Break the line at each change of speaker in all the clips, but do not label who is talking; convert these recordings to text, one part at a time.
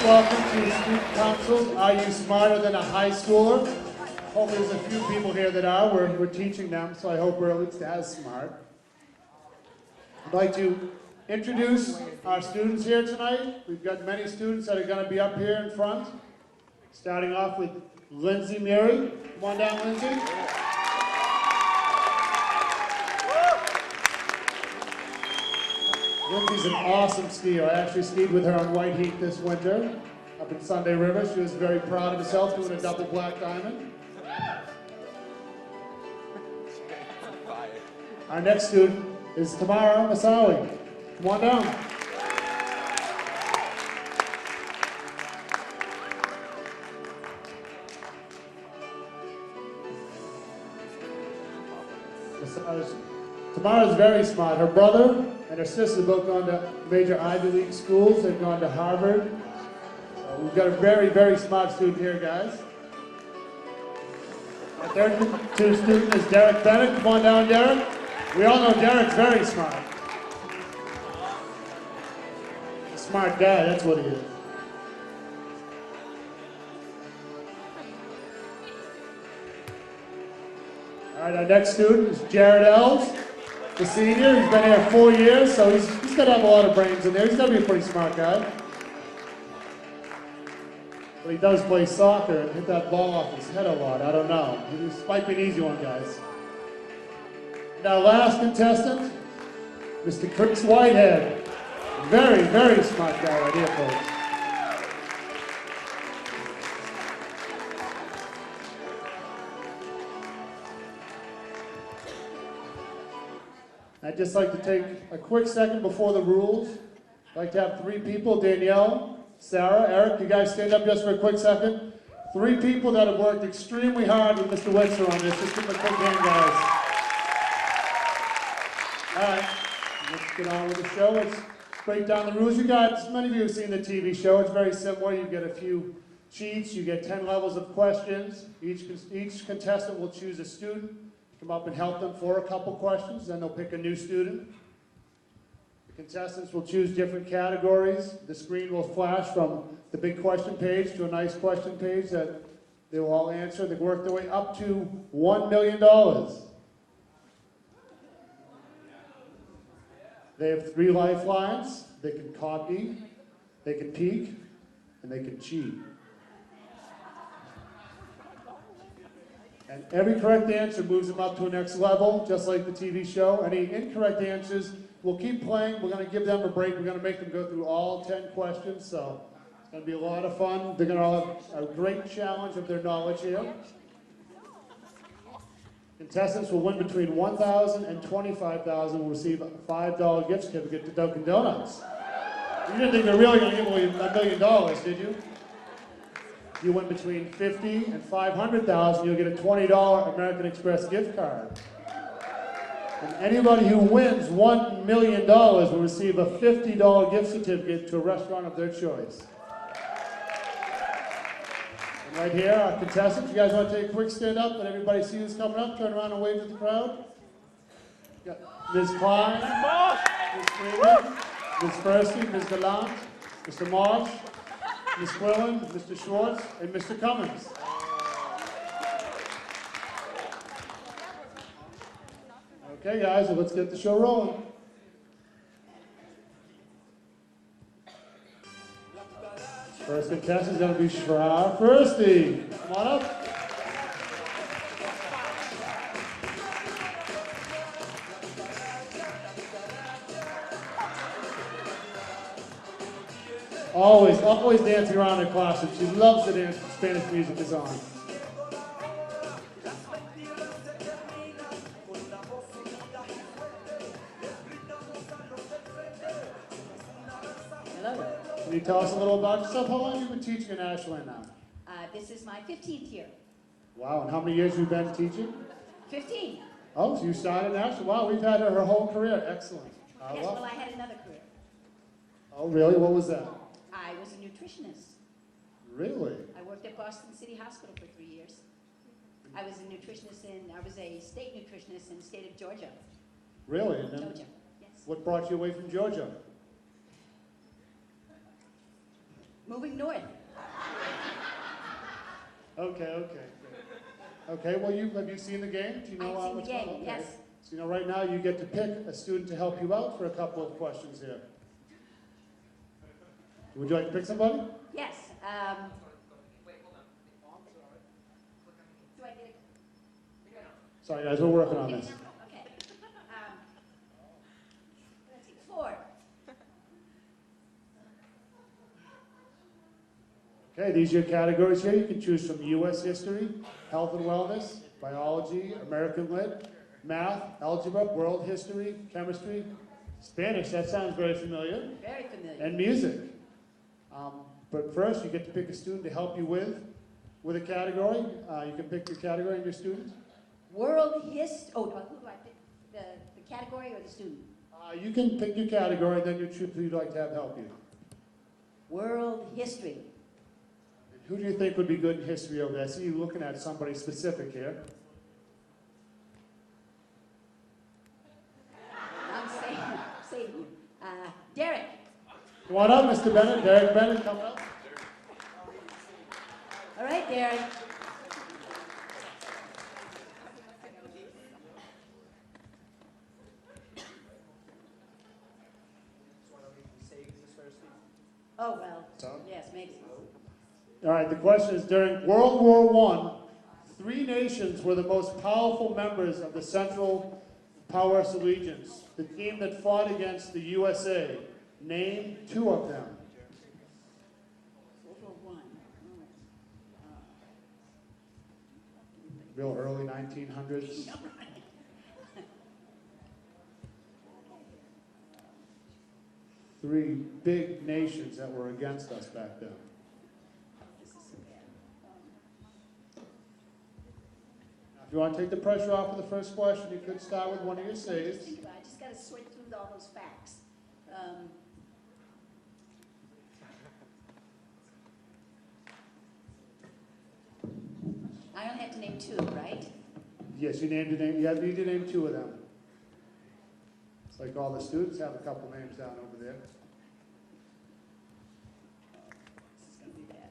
welcome to Student Council. Are you smarter than a high schooler? Hopefully there's a few people here that are. We're teaching them, so I hope we're at least as smart. I'd like to introduce our students here tonight. We've got many students that are going to be up here in front. Starting off with Lindsay Murray. Come on down, Lindsay. Lindsay's an awesome skier. I actually skied with her on White Heat this winter up in Sunday River. She was very proud of herself doing a double black diamond. Our next student is Tamara Masawi. Come on down. Tamara's very smart. Her brother and her sister both gone to major Ivy League schools. They've gone to Harvard. So we've got a very, very smart student here, guys. Our third student is Derek Bennett. Come on down, Derek. We all know Derek's very smart. A smart guy, that's what he is. All right, our next student is Jared Ells, the senior. He's been here 4 years, so he's got to have a lot of brains in there. He's got to be a pretty smart guy. But he does play soccer and hit that ball off his head a lot. I don't know. This might be an easy one, guys. And our last contestant, Mr. Chris Whitehead. Very, very smart guy right here, folks. I'd just like to take a quick second before the rules. I'd like to have 3 people, Danielle, Sarah, Eric, you guys stand up just for a quick second. 3 people that have worked extremely hard with Mr. Witzer on this. Just give them a quick hand, guys. All right, let's get on with the show. Let's break down the rules. You guys, many of you have seen the TV show. It's very similar. You get a few sheets. You get 10 levels of questions. Each contestant will choose a student, come up and help them for a couple questions. Then they'll pick a new student. The contestants will choose different categories. The screen will flash from the big question page to a nice question page that they will all answer. They work their way up to $1 million. They have 3 lifelines. They can copy, they can peek, and they can cheat. And every correct answer moves them up to a next level, just like the TV show. Any incorrect answers, we'll keep playing. We're going to give them a break. We're going to make them go through all 10 questions, so it's going to be a lot of fun. They're going to have a great challenge of their knowledge here. Contestants will win between $1,000 and $25,000. Will receive a $5 gift certificate to Dunkin' Donuts. You didn't think they're really going to give away $1 million, did you? You win between $50,000 and $500,000. You'll get a $20 American Express gift card. And anybody who wins $1 million will receive a $50 gift certificate to a restaurant of their choice. Right here, our contestants. You guys want to take a quick stand up? Let everybody see who's coming up. Turn around and wave to the crowd. Got Ms. Klein, Ms. Freeman, Ms. Fursty, Ms. Gallant, Mr. Marsh, Ms. Quillen, Mr. Schwartz, and Mr. Cummings. Okay, guys, so let's get the show rolling. First contestant is going to be Shra Fursty. Come on up. Always dancing around her classroom. She loves to dance when Spanish music is on.
Hello.
Can you tell us a little about yourself? How long have you been teaching in Ashland now?
This is my 15th year.
Wow, and how many years have you been teaching?
15.
Oh, so you started in Ashland. Wow, we've had her whole career. Excellent.
Yes, well, I had another career.
Oh, really? What was that?
I was a nutritionist.
Really?
I worked at Boston City Hospital for 3 years. I was a state nutritionist in the state of Georgia.
Really? And then
Georgia, yes.
what brought you away from Georgia?
Moving north.
Okay. Okay, well, have you seen the game? Do you know
I've seen the
what's going
game,
on? Okay.
yes.
So, right now you get to pick a student to help you out for a couple of questions here. Would you like to pick somebody?
Yes. Wait, hold on. Do I get it?
Sorry, guys, we're working on this.
Okay. Let's see, 4.
Okay, these are your categories here. You can choose from U.S. history, health and wellness, biology, American lit, math, algebra, world history, chemistry, Spanish. That sounds very familiar.
Very familiar.
And music. But first, you get to pick a student to help you with a category. You can pick your category and your student.
World history. Oh, who do I pick? The category or the student?
You can pick your category, then you choose who you'd like to have help you.
World history.
Who do you think would be good in history over there? I see you looking at somebody specific here.
I'm saving you. Derek.
Come on up, Mr. Bennett. Derek Bennett, coming up.
All right, Derek. Oh, well, yes, maybe.
All right, the question is, during World War I, 3 nations were the most powerful members of the Central Powers Allegiance, the team that fought against the USA. Name 2 of them.
World War I.
Real early 1900s. 3 big nations that were against us back then.
This is so bad.
If you want to take the pressure off of the first question, you could start with one of your saves.
Think about it. I just got to sort through all those facts. I only have to name 2, right?
Yes, you named your name. You need to name 2 of them. It's like all the students have a couple names down over there.
This is going to be bad.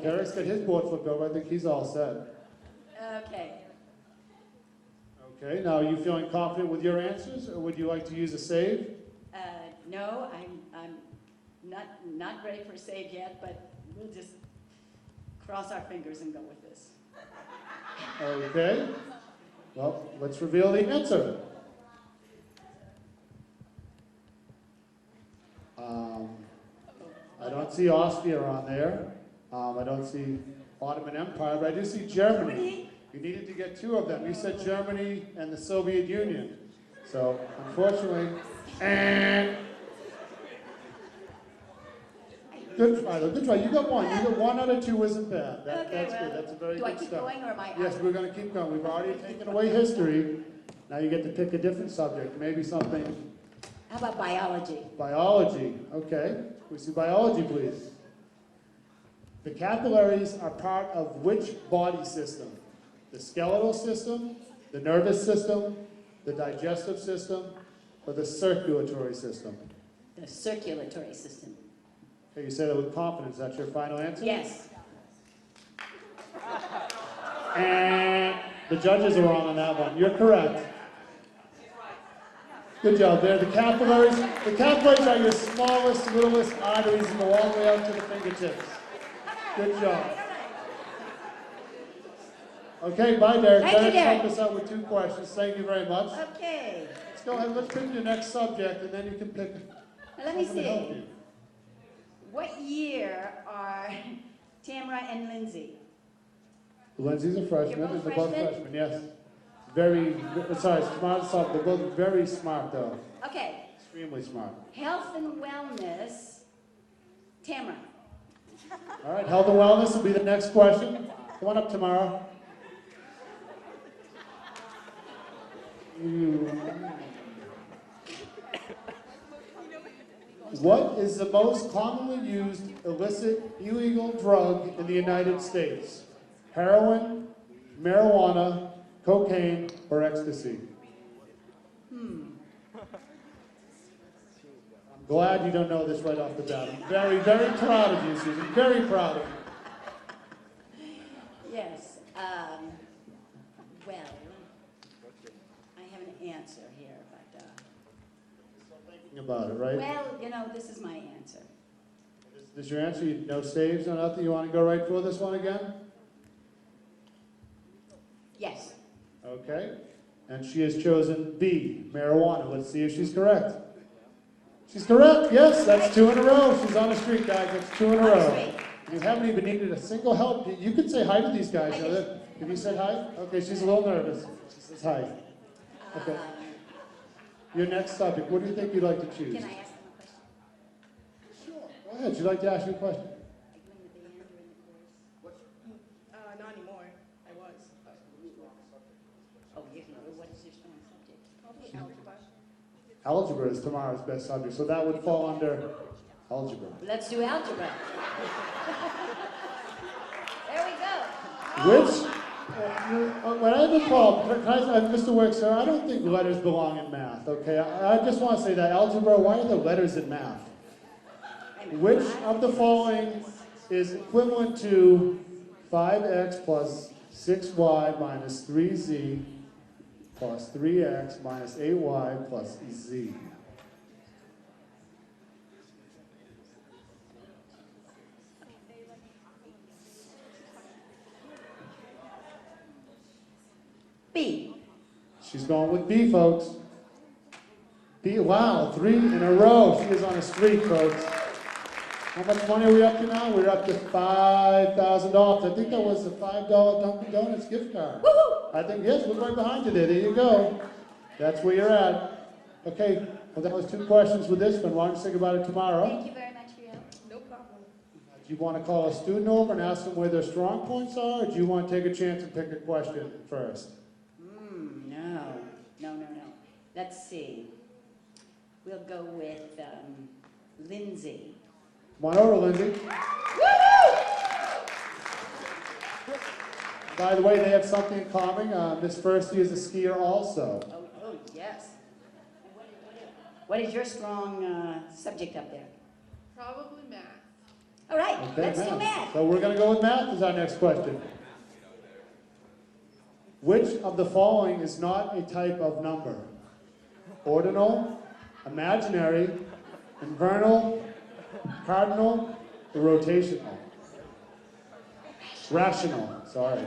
Derek's got his board flipped over. I think he's all set.
Okay.
Okay, now are you feeling confident with your answers, or would you like to use a save?
No, I'm not ready for a save yet, but we'll just cross our fingers and go with this.
Okay. Well, let's reveal the answer. I don't see Austria on there. I don't see Ottoman Empire, but I do see Germany. You needed to get 2 of them. You said Germany and the Soviet Union. So, unfortunately, good try, though. Good try. You got 1. You got 1 out of 2 isn't bad. That's good. That's a very
do
good
I keep
start.
going or am I out?
Yes, we're going to keep going. We've already taken away history. Now you get to pick a different subject. Maybe something.
How about biology?
Biology. Okay. We see biology, please. The capillaries are part of which body system? The skeletal system, the nervous system, the digestive system, or the circulatory system?
The circulatory system.
Okay, you say that with confidence. That's your final answer?
Yes.
And the judges are wrong on that one. You're correct. Good job there. The capillaries are your smallest, littlest arteries and go all the way out to the fingertips. Good job. Okay, bye, Derek.
Thank you, Derek.
Help us out with 2 questions. Thank you very much.
Okay.
Let's go ahead. Let's pick your next subject, and then you can pick
Now, let me
someone to help
see.
you.
What year are Tamara and Lindsay?
Lindsay's a freshman.
You're both
They're both
freshmen?
freshmen, yes. Sorry, smart, soft. They're both very smart, though.
Okay.
Extremely smart.
Health and wellness. Tamara.
All right, health and wellness will be the next question. Come on up, Tamara. What is the most commonly used illicit illegal drug in the United States? Heroin, marijuana, cocaine, or ecstasy? I'm glad you don't know this right off the bat. I'm very, very proud of you, Susan. Very proud of you.
Yes, well, I have an answer here, but,
Thinking about it, right?
well, you know, this is my answer.
Is this your answer? No saves, no nothing? You want to go right for this one again?
Yes.
Okay. And she has chosen B, marijuana. Let's see if she's correct. She's correct. Yes, that's 2 in a row. She's on the street, guys. That's 2 in a row. You haven't even needed a single help. You could say hi to these guys. You know that? Have you said hi? Okay, she's a little nervous. She says hi. Okay. Your next subject. What do you think you'd like to choose?
Can I ask them a question?
Sure. Go ahead. Would you like to ask me a question?
Like when the band or in the chorus?
Not anymore. I was.
Oh, you can, what is your strong subject?
Probably algebra.
Algebra is tomorrow's best subject, so that would fall under algebra.
Let's do algebra. There we go.
Which, when I have a problem, Mr. Wick, sir, I don't think letters belong in math, okay? I just want to say that algebra, why are the letters in math? Which of the following is equivalent to 5x plus 6y minus 3z plus 3x minus 8y plus z?
B.
She's going with B, folks. B, wow, 3 in a row. She is on a streak, folks. How much money are we up to now? We're up to $5,000. I think that was a $5 Dunkin' Donuts gift card.
Woohoo!
I think, yes, we're right behind you there. There you go. That's where you're at. Okay, well, that was 2 questions with this one. Why don't you think about it tomorrow?
Thank you very much for your help.
No problem.
Do you want to call a student over and ask them where their strong points are, or do you want to take a chance and pick a question first?
No. Let's see. We'll go with Lindsay.
Come on over, Lindsay. By the way, they have something in common. Miss Firsty is a skier also.
Oh, yes. What is your strong subject up there?
Probably math.
All right,
Okay,
let's do math.
So we're going to go with math as our next question. Which of the following is not a type of number? Ordinal, imaginary, invernal, cardinal, or rotational? Rational, sorry.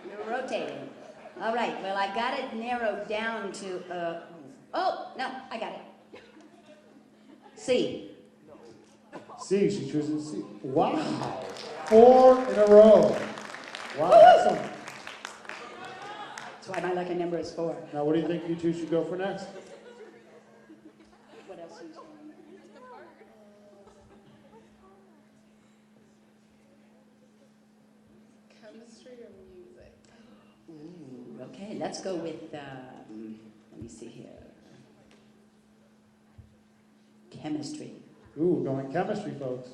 You're rotating. All right, well, I got it narrowed down to, oh, no, I got it. C.
C, she chooses C. Wow, 4 in a row. Wow, excellent.
That's why my lucky number is 4.
Now, what do you think you two should go for next?
What else is on there?
Chemistry or music?
Ooh, okay, let's go with, let me see here. Chemistry.
Ooh, we're going chemistry, folks.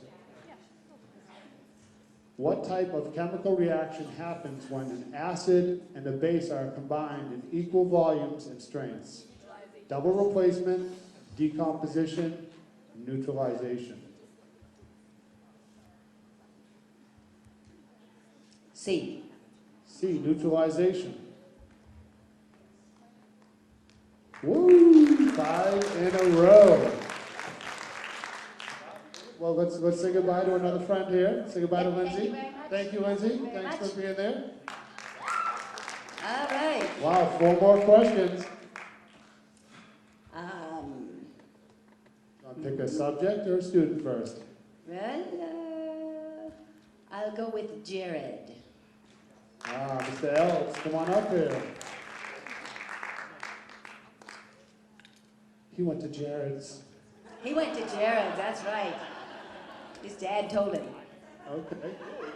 What type of chemical reaction happens when an acid and a base are combined in equal volumes and strengths? Double replacement, decomposition, neutralization.
C.
C, neutralization. Woo! 5 in a row. Well, let's say goodbye to another friend here. Say goodbye to Lindsay.
Thank you very much.
Thank you, Lindsay.
Thank you very
Thanks
much.
for being there.
All right.
Wow, 4 more questions. Want to pick a subject or a student first?
Well, I'll go with Jared.
Mr. Ellis, come on up here. He went to Jared's.
He went to Jared's, that's right. His dad told him.
Okay.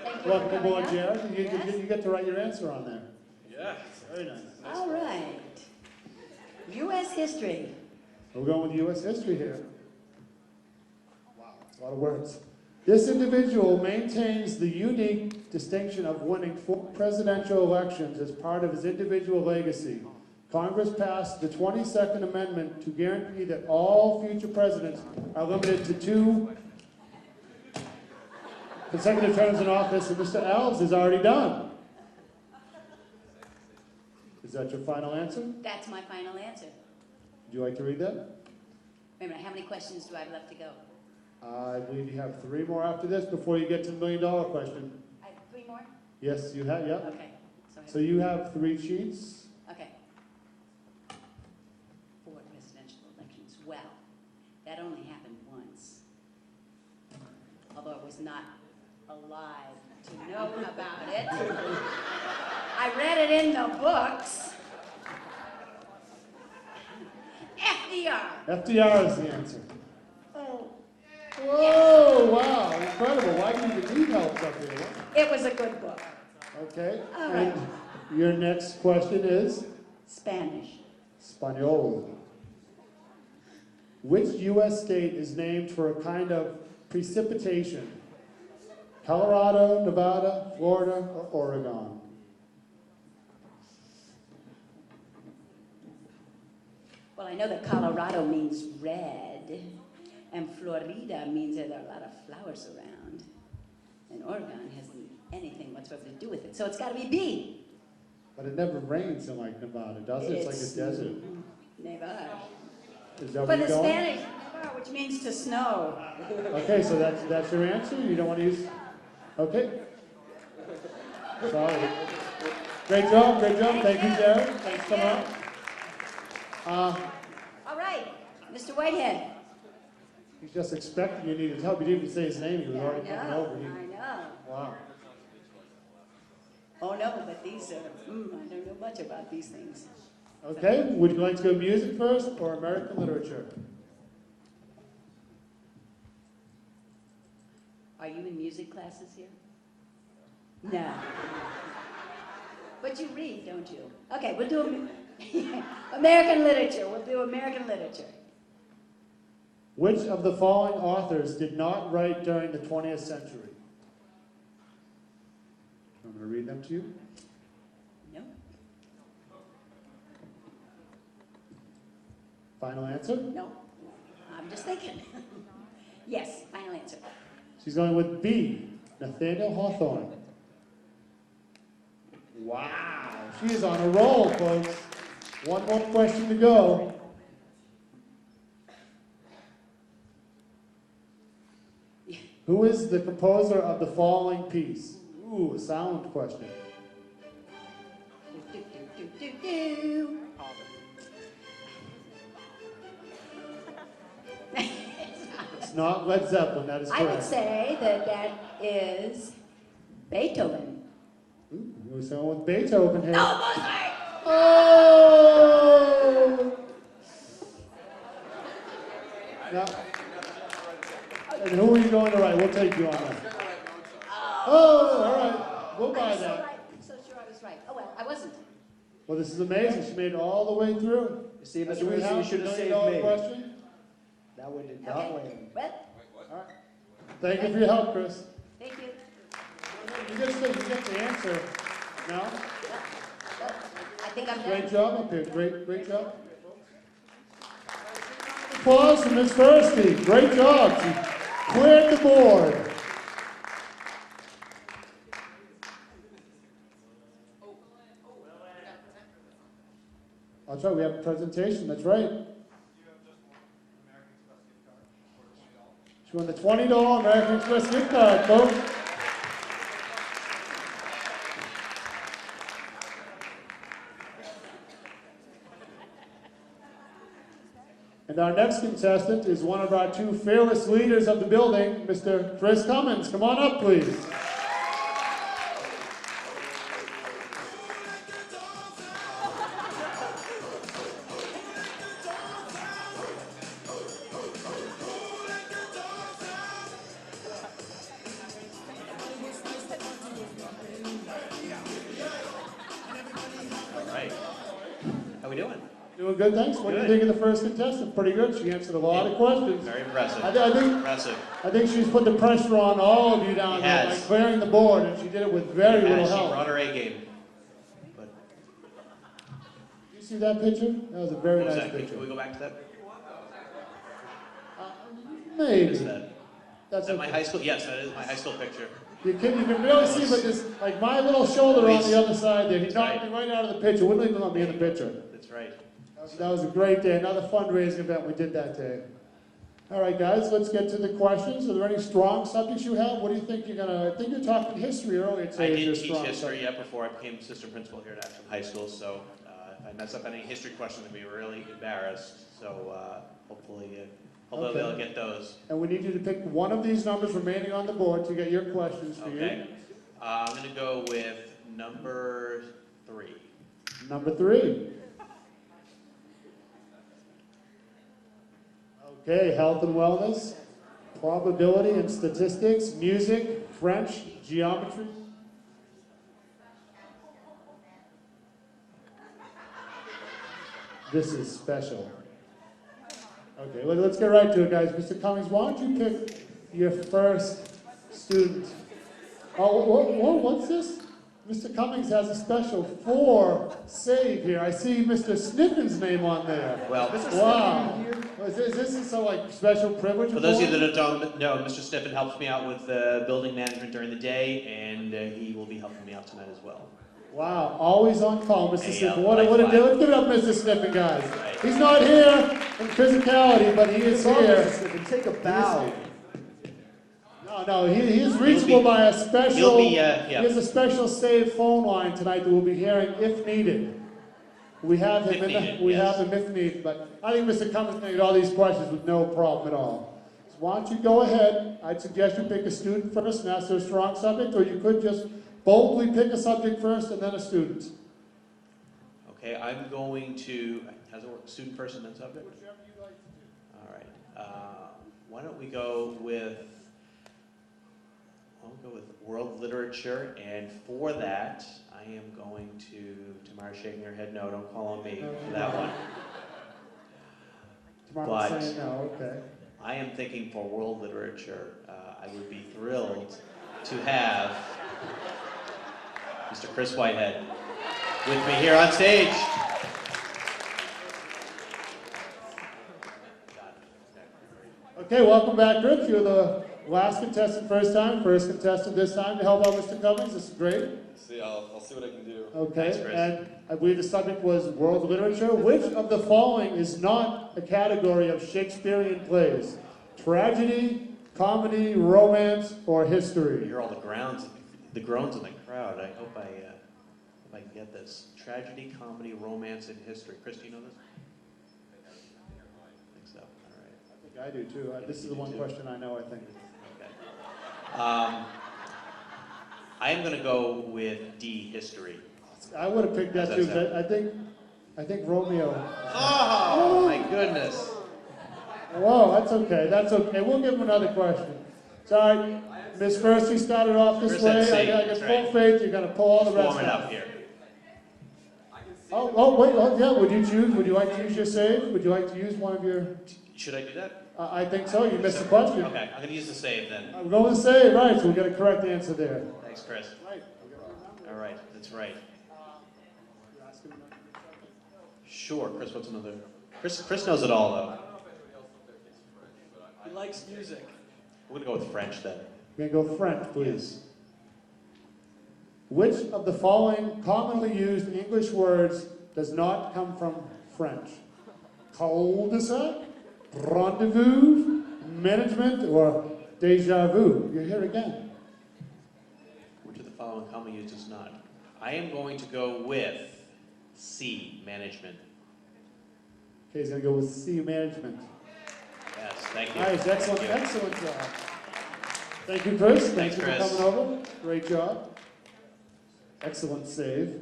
Thank you for
Welcome
coming
aboard,
up.
Jared. You
Yes.
get to write your answer on there.
Yeah.
Very nice.
All right. U.S. history.
We're going with U.S. history here. Wow, that's a lot of words. This individual maintains the unique distinction of winning 4 presidential elections as part of his individual legacy. Congress passed the 22nd Amendment to guarantee that all future presidents are limited to 2 consecutive terms in office, and Mr. Alves is already done. Is that your final answer?
That's my final answer.
Would you like to read that?
Wait a minute, how many questions do I have left to go?
I believe you have 3 more after this before you get to the $1 million question.
I have 3 more?
Yes, you have, yeah.
Okay.
So you have 3 sheets.
Okay. 4 presidential elections. Well, that only happened once. Although I was not alive to know about it. I read it in the books. FDR.
FDR is the answer.
Oh.
Whoa, wow, incredible. Why do you even need help up here?
It was a good book.
Okay,
All right.
and your next question is
Spanish.
Espanol. Which U.S. state is named for a kind of precipitation? Colorado, Nevada, Florida, or Oregon?
Well, I know that Colorado means red, and Florida means that there are a lot of flowers around, and Oregon hasn't anything whatsoever to do with it. So it's got to be B.
But it never rains in like Nevada, does it? It's like a desert.
Nevada.
Is that where
But
you're
in
going?
Spanish, Nevada, which means to snow.
Okay, so that's your answer? You don't want to use... Okay. Sorry. Great job, great job. Thank you, Jared. Thanks so much.
All right, Mr. Whitehead.
He's just expecting you needed help. You didn't even say his name. He was already coming over.
I know.
Wow.
Oh, no, but these are, I don't know much about these things.
Okay, would you like to go music first or American literature?
Are you in music classes here? No. But you read, don't you? Okay, we'll do American literature. We'll do American literature.
Which of the following authors did not write during the 20th century? I'm going to read them to you.
No?
Final answer?
No? I'm just thinking. Yes, final answer.
She's going with B, Nathaniel Hawthorne. Wow, she is on a roll, folks. 1 more question to go. Who is the composer of the following piece? Ooh, a sound question.
Do, do, do, do, do.
It's not Led Zeppelin, that is
I would
correct.
say that that is Beethoven.
Ooh, we're going with Beethoven here.
No, Mozart!
Oh! Now, and who are you going to write? We'll take you on that. Oh, all right. We'll buy
I'm so
that.
right. I'm so sure I was right. Oh, well, I wasn't.
Well, this is amazing. She made it all the way through.
You see,
Do
Mr.
we
Russo,
have
you
a
should have
$1
saved
million
me.
question?
That one did not
Okay.
land.
Well,
All right. Thank you for your help, Chris.
thank you.
You get the answer now.
Well, I think I'm
Great
done.
job up here. Great job. Applause for Ms. Thirsty. Great job. She cleared the board. That's right, we have a presentation, that's right. She won the $20 American Express gift card, folks. And our next contestant is one of our 2 fearless leaders of the building, Mr. Chris Cummins. Come on up, please.
Right. How we doing?
Doing good, thanks. What do you
Good.
think of the first contestant? Pretty good. She answered a lot of questions.
Very impressive.
I
Impressive.
think she's put the pressure on all of you down
She
there by
has.
clearing the board, and she did it with very little
And she
help.
brought her A game. But
Did you see that picture? That was a very
what was
nice
that?
picture.
Can we go back to that?
Maybe.
Is that?
That's
Is that my
okay.
high school? Yes, that is my high school picture.
You can really see, but this, like my little shoulder on the other side there, he
That's
knocked
right.
me right out of the picture. Wouldn't even let me in the picture.
That's right.
That was a great day. Another fundraising event we did that day. All right, guys, let's get to the questions. Are there any strong subjects you have? What do you think you're gonna? I think you're talking history earlier
I
today. as your
did teach
strong
history
subject.
before I became assistant principal here at Ashland High School, so if I mess up any history questions, I'd be really embarrassed. So hopefully
Okay.
they'll get those.
And we need you to pick one of these numbers remaining on the board to get your questions for
Okay. I'm going to go with number 3.
you. Number 3. Okay, health and wellness, probability and statistics, music, French, geometry. This is special. Okay, let's get right to it, guys. Mr. Cummings, why don't you pick your first student? Oh, what's this? Mr. Cummings has a special 4 save here. I see Mr. Sniffin's name on there.
Well,
Wow. Is this some like special privilege?
for those of you
for
that don't know, Mr. Sniffen helps me out with building management during the day, and he will be helping me out tonight as well.
Wow, always on call, Mr.
Hey,
Sniffen. What a
lifeline.
deal. Let's give it up, Mr. Sniffen, guys.
Right.
He's not here in physicality, but he is here.
Take a bow.
No, he is reachable by a special,
he'll be,
he
yeah.
has a special saved phone line tonight that we'll be hearing if needed. We have him,
Yes.
if needed, but I think Mr. Cummings can get all these questions with no problem at all. So why don't you go ahead, I'd suggest you pick a student first and ask their strong subject, or you could just boldly pick a subject first and then a student.
Okay, I'm going to, how's it work, student first and then subject?
Whichever you like to do.
All right, why don't we go with, world literature, and for that, I am going to, Tamara's shaking her head no, don't call on me for that one.
Tomorrow's
But-
saying no, okay.
I am thinking for world literature, I would be thrilled to have Mr. Chris Whitehead with me here on stage.
Okay, welcome back, Chris. You're the last contestant first contestant this time to help out Mr. Cummings. This is great.
See, I'll see what I can do.
Okay,
Thanks, Chris.
and I believe the subject was world literature. Which of the following is not a category of Shakespearean plays? Tragedy, comedy, romance, or
You
history?
hear all the groans in the crowd. I hope I can get this. Tragedy, comedy, romance, and history. Chris, do you know this? I think so. All right.
I think I do too. This is the one question I know, I think.
Okay. I am going to go with D, history.
I would have picked that
How's
too,
that
but I think Romeo.
Oh, my goodness.
Whoa, that's okay. That's okay. We'll give him another question. Sorry, Miss First, you started off this
Chris,
way.
that's safe.
I got
That's
full
right.
faith you're going to pull all the rest
Warming
out.
up here.
Wait, yeah. Would you choose? Would you like to use your save? Would you like to use one of your?
Should I do that?
I think so. You missed the question.
Okay, I'm going to use the save then.
I'm going to save. Right, so we got a correct answer there.
Thanks, Chris.
Right.
All right, that's right. Sure, Chris, what's another? Chris knows it all, though.
He likes music.
We're going to go with French then.
We're going to go French, please. Which of the following commonly used English words does not come from French? Cul-de-sac, rendezvous, management, or déjà vu? You're here again.
Which of the following commonly used is not? I am going to go with C, management.
Okay, he's going to go with C, management.
Yes, thank you.
Nice, excellent,
Thank you.
excellent job. Thank you, Chris.
Thanks,
Thank you
Chris.
for coming over. Great job. Excellent save.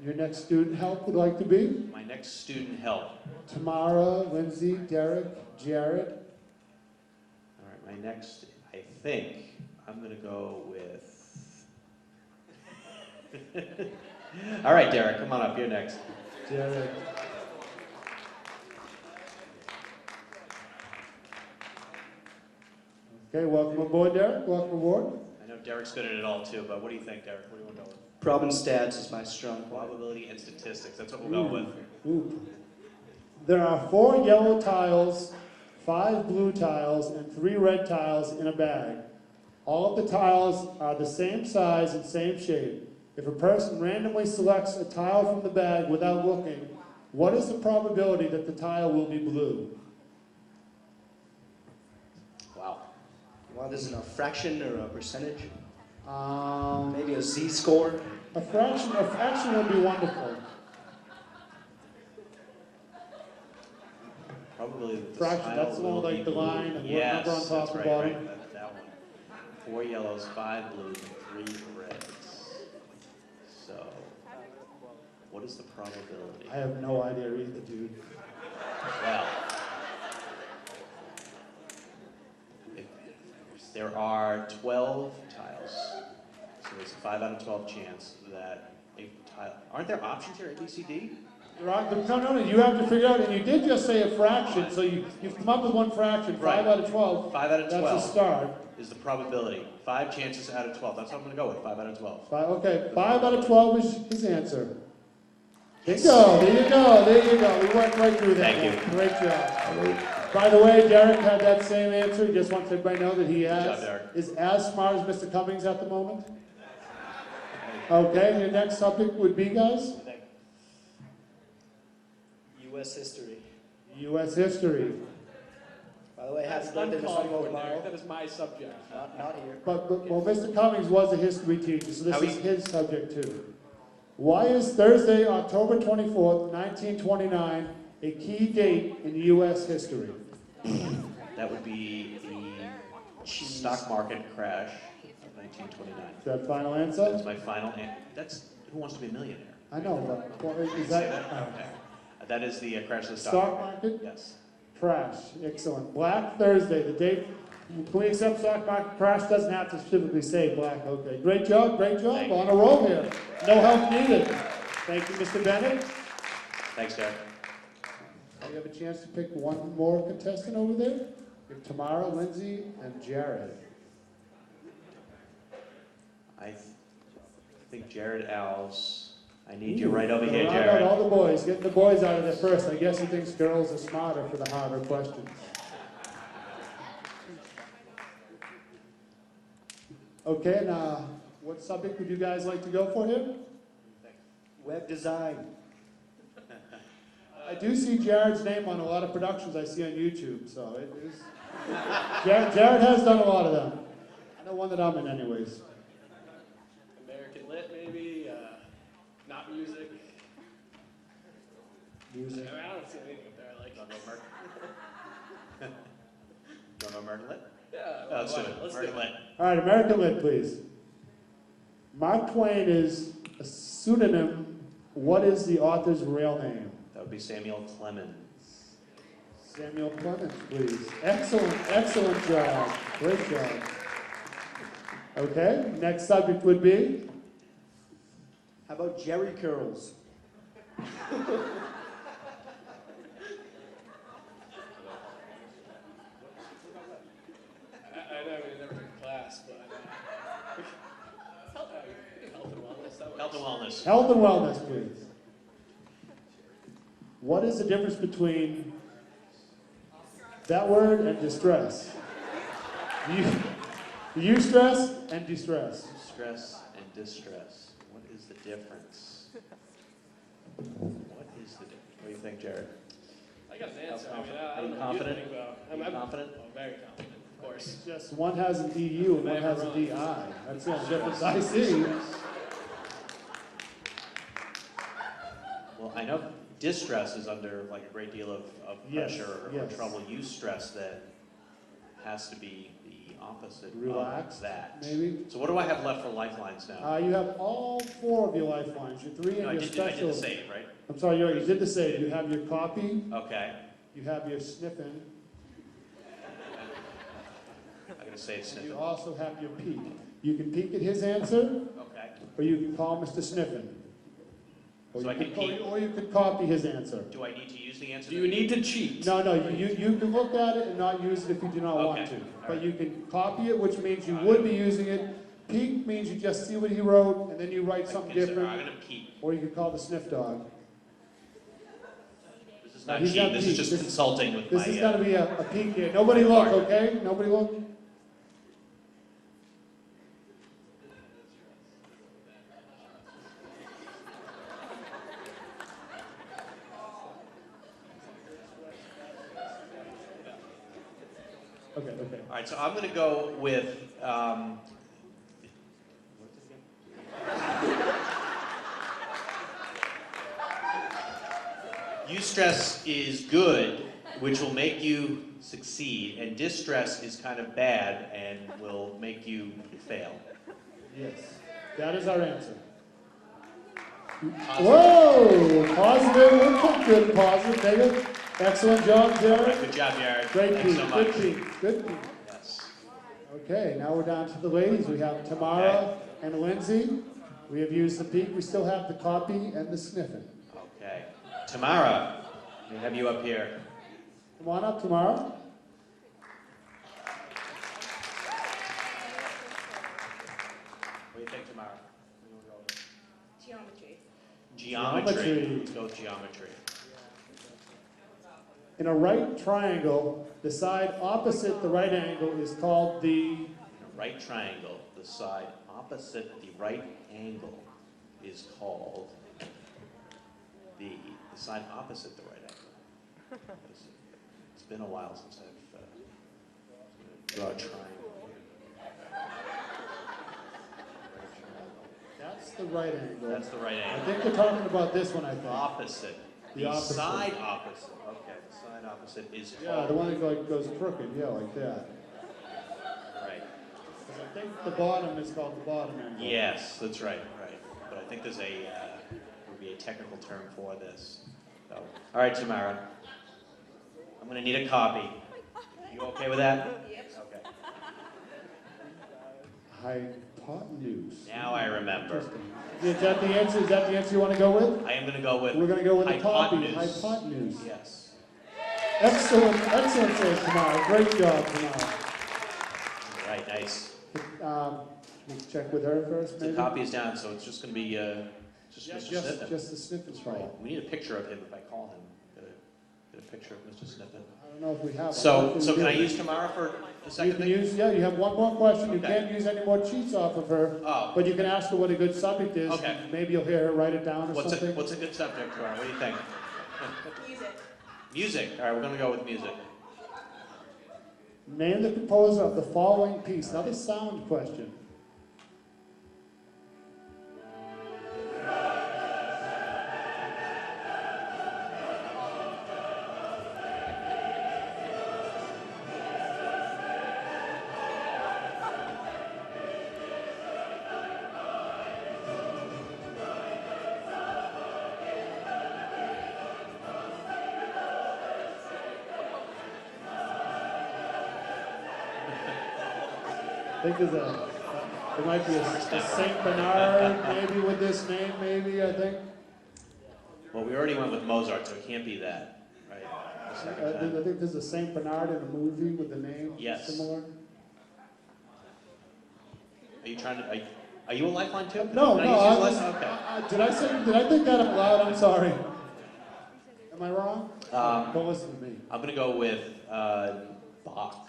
Your next student help would like to be
My next student help.
Tamara, Lindsay, Derek, Jared.
All right, my next, I think I'm going to go with All right, Derek, come on up. You're next.
Derek. Okay, welcome aboard, Derek. Welcome aboard.
I know Derek's good at it all too, but what do you think, Derek? What do you want to go with?
Problem stats is my strong point.
Probability and statistics. That's what we'll go with.
Ooh. There are 4 yellow tiles, 5 blue tiles, and 3 red tiles in a bag. All of the tiles are the same size and same shape. If a person randomly selects a tile from the bag without looking, what is the probability that the tile will be blue?
Wow.
You want this in a fraction or a percentage?
Um,
Maybe a z-score?
a fraction would be wonderful.
Probably the
Fraction,
tile
that's the one
will
with,
be
like, the
blue.
line and what
Yes,
number on top
that's
and
right,
bottom.
right. That one. 4 yellows, 5 blues, and 3 reds. So, what is the probability?
I have no idea either, dude.
Well, if there are 12 tiles, so there's a 5 out of 12 chance that a tile. Aren't there options here? A, B, C, D?
No, you have to figure out, and you did just say a fraction, so you've come up with one fraction, 5
Right.
out of 12.
5 out of 12.
That's a start.
Is the probability. 5 chances out of 12. That's what I'm going to go with. 5 out of 12.
Okay, 5 out of 12 is his answer. Bingo, there you go, there you go. We went right through that.
Thank
one. Great job. By the way, Derek had that same answer. He just wants everybody to know that he
job, Derek.
is as smart as Mr. Cummings at the moment. Okay, your next subject would be, guys?
U.S. history.
U.S. history.
By the way, happy
That's
birthday, Mr.
uncalled for,
tomorrow.
Derek. That is my subject.
Not here.
Well, Mr. Cummings was a history teacher, so this
How
is
he-
his subject too. Why is Thursday, October 24th, 1929, a key date in U.S. history?
That would be the stock market crash of 1929.
Is that final
That's
answer?
my final answer. That's Who Wants to Be a Millionaire?
I know, but well, is
Say
that
Okay. That is the crash of the stock
stock
market.
market
Yes.
crash? Excellent. Black Thursday, the date. Can we accept stock market crash? Doesn't have to specifically say black. Okay, great job, great job.
Thank you.
On a roll here. No help needed. Thank you, Mr. Bennett.
Thanks, Derek.
You have a chance to pick one more contestant over there. You have Tamara, Lindsay, and Jared.
I think Jared Owls. I need you right over here,
Round out
Jared.
all the boys. Getting the boys out of there first. I guess he thinks girls are smarter for the harder questions. Okay, now, what subject would you guys like to go for here?
Web design.
I do see Jared's name on a lot of productions I see on YouTube, so it is. Jared has done a lot of them. I know one that I'm in, anyways.
American Lit, maybe. Not music.
Music.
I mean, I don't see anything up there I like.
Don't know American. Don't know American Lit?
Yeah,
Let's do it.
Let's
American
do it.
Lit.
All right, American Lit, please. Mark Twain is a pseudonym. What is the author's real name?
That would be Samuel Clemens.
Samuel Clemens, please. Excellent, excellent job. Great job. Okay, next subject would be?
How about Jerry curls?
I know we never took a class, but health and wellness. That
Health and
works.
wellness.
Health and wellness, please. What is the difference between that word and distress? Eustress and distress.
Stress and distress. What is the difference? What is the difference? What do you think, Jared?
I got an answer. I mean,
Are
I
you
don't know
confident?
what you think, but
Are you confident?
Oh, very confident, of course.
Just one has an EU and one has a DI. That's the only difference I see.
Well, I know distress is under like a great deal of
Yes,
pressure or
yes.
trouble. Eustress then has to be the opposite
Relaxed,
of that.
maybe.
So what do I have left for lifelines now?
You have all 4 of your lifelines, your 3 and
No, I
your
did
special.
the save, right?
I'm sorry, you did the save. You have your copy,
Okay.
you have your sniffing,
I'm gonna save
and
sniffing.
you also have your peek. You can peek at his answer,
Okay.
or you can call Mr. Sniffin. Or
So I
you
can keep,
or you could copy his answer.
do I need to use the answer?
Do you need to cheat?
No, no, you can look at it and not use it if you do not want
Okay,
to.
all
But
right.
you can copy it, which means you would be using it. Peek means you just see what he wrote, and then you write something
I'm
different.
gonna keep.
Or you could call the sniff dog.
This is not
He's
cheating,
not
this is
peek.
just
This-
consulting with my.
This is gonna be a peek here. Nobody look, okay? Nobody look. Okay, okay.
All right, so I'm going to go with, eustress is good, which will make you succeed, and distress is kind of bad and will make you fail.
Yes, that is our answer. Whoa! Positive, good positive, David. Excellent job, Jared.
Good job, Jared.
Great
Thanks
peek,
so
good
much.
peek, good peek.
Yes.
Okay, now we're down to the ladies. We have Tamara and Lindsay. We have used the peek. We still have the copy and the sniffing.
Okay. Tamara, we have you up here.
Come on up, Tamara.
What do you think, Tamara?
Geometry.
Geometry.
Geometry.
Let's go with geometry.
In a right triangle, the side opposite the right angle is called the...
In a right triangle, the side opposite the right angle is called the side opposite the right angle. It's been a while since I've drawn a triangle.
That's the right angle.
That's the right
I
angle.
think they're talking about this one, I think.
Opposite.
The
The
opposite.
side opposite. Okay, the side opposite is
Yeah,
called.
the one that goes crooked, yeah, like that.
Right.
'Cause I think the bottom is called the bottom angle.
Yes, that's right, right. But I think there's would be a technical term for this. So, all right, Tamara. I'm going to need a copy. You okay with that?
Yep.
Okay.
Hypotenuse.
Now I remember.
Interesting. Is that the answer? Is that the answer you want to go with?
I am going to go with
We're going to go with the copy.
hypotenuse.
Hypotenuse.
Yes.
Excellent, excellent save, Tamara. Great job, Tamara.
All right, nice.
We check with her first,
The
maybe?
copy is down, so it's just going to be just
Yeah,
Mr.
just,
Sniffen.
just the sniffing
That's right.
file.
We need a picture of him if I call him. Get a picture of Mr. Sniffen.
I don't know if we have.
So
Hopefully we
can I
do.
use Tamara for the
You
second
can
thing?
use, yeah, you have one more question. You
Okay.
can't use any more cheats off of her,
Oh,
but you can ask her what a good subject is.
Okay.
Maybe you'll hear her write it down or
what's
something.
a good subject, Tamara? What do you think?
Music.
Music. All right, we're going to go with music.
Name the composer of the following piece. Another sound question. I think there might be a Saint Bernard maybe with this name, maybe, I think.
Well, we already went with Mozart, so it can't be that, right? The second time.
I think there's a Saint Bernard in a movie with the name
Yes.
similar.
Are you trying to? Are you a lifeline too?
No,
Can
no,
I use
I
his
was,
lifeline?
did I think that out loud? I'm sorry. Am I wrong?
Okay.
Don't listen to me.
I'm going to go with Bach.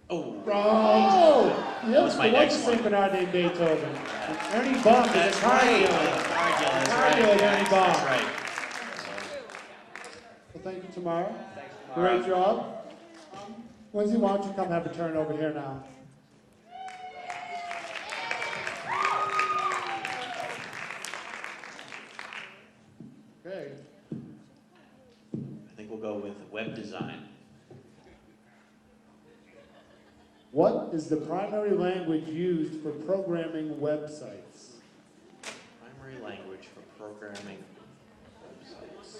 Oh.
Oh!
That was
Yes,
my
there was
next
a Saint
one.
Bernard named Beethoven. And Ernie Bach is
That's
a car
right.
dealer.
That's
Car
right.
dealer, Ernie
Yes,
Bach.
that's right.
Well, thank you, Tamara.
Thanks, Tamara.
Great job. Lindsay, why don't you come have a turn over here now? Okay.
I think we'll go with web design.
What is the primary language used for programming websites?
Primary language for programming websites.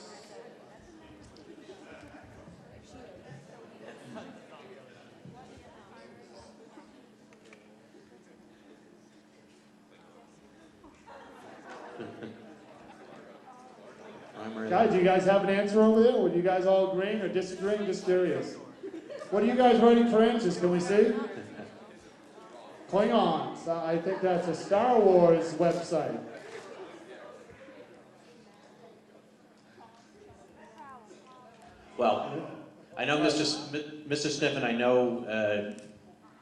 Guys, do you guys have an answer over there? Would you guys all agreeing or disagreeing? Just curious. What are you guys writing for answers? Can we see? Klingons. I think that's a Star Wars website.
Well, I know Mr. Sniffen, I know,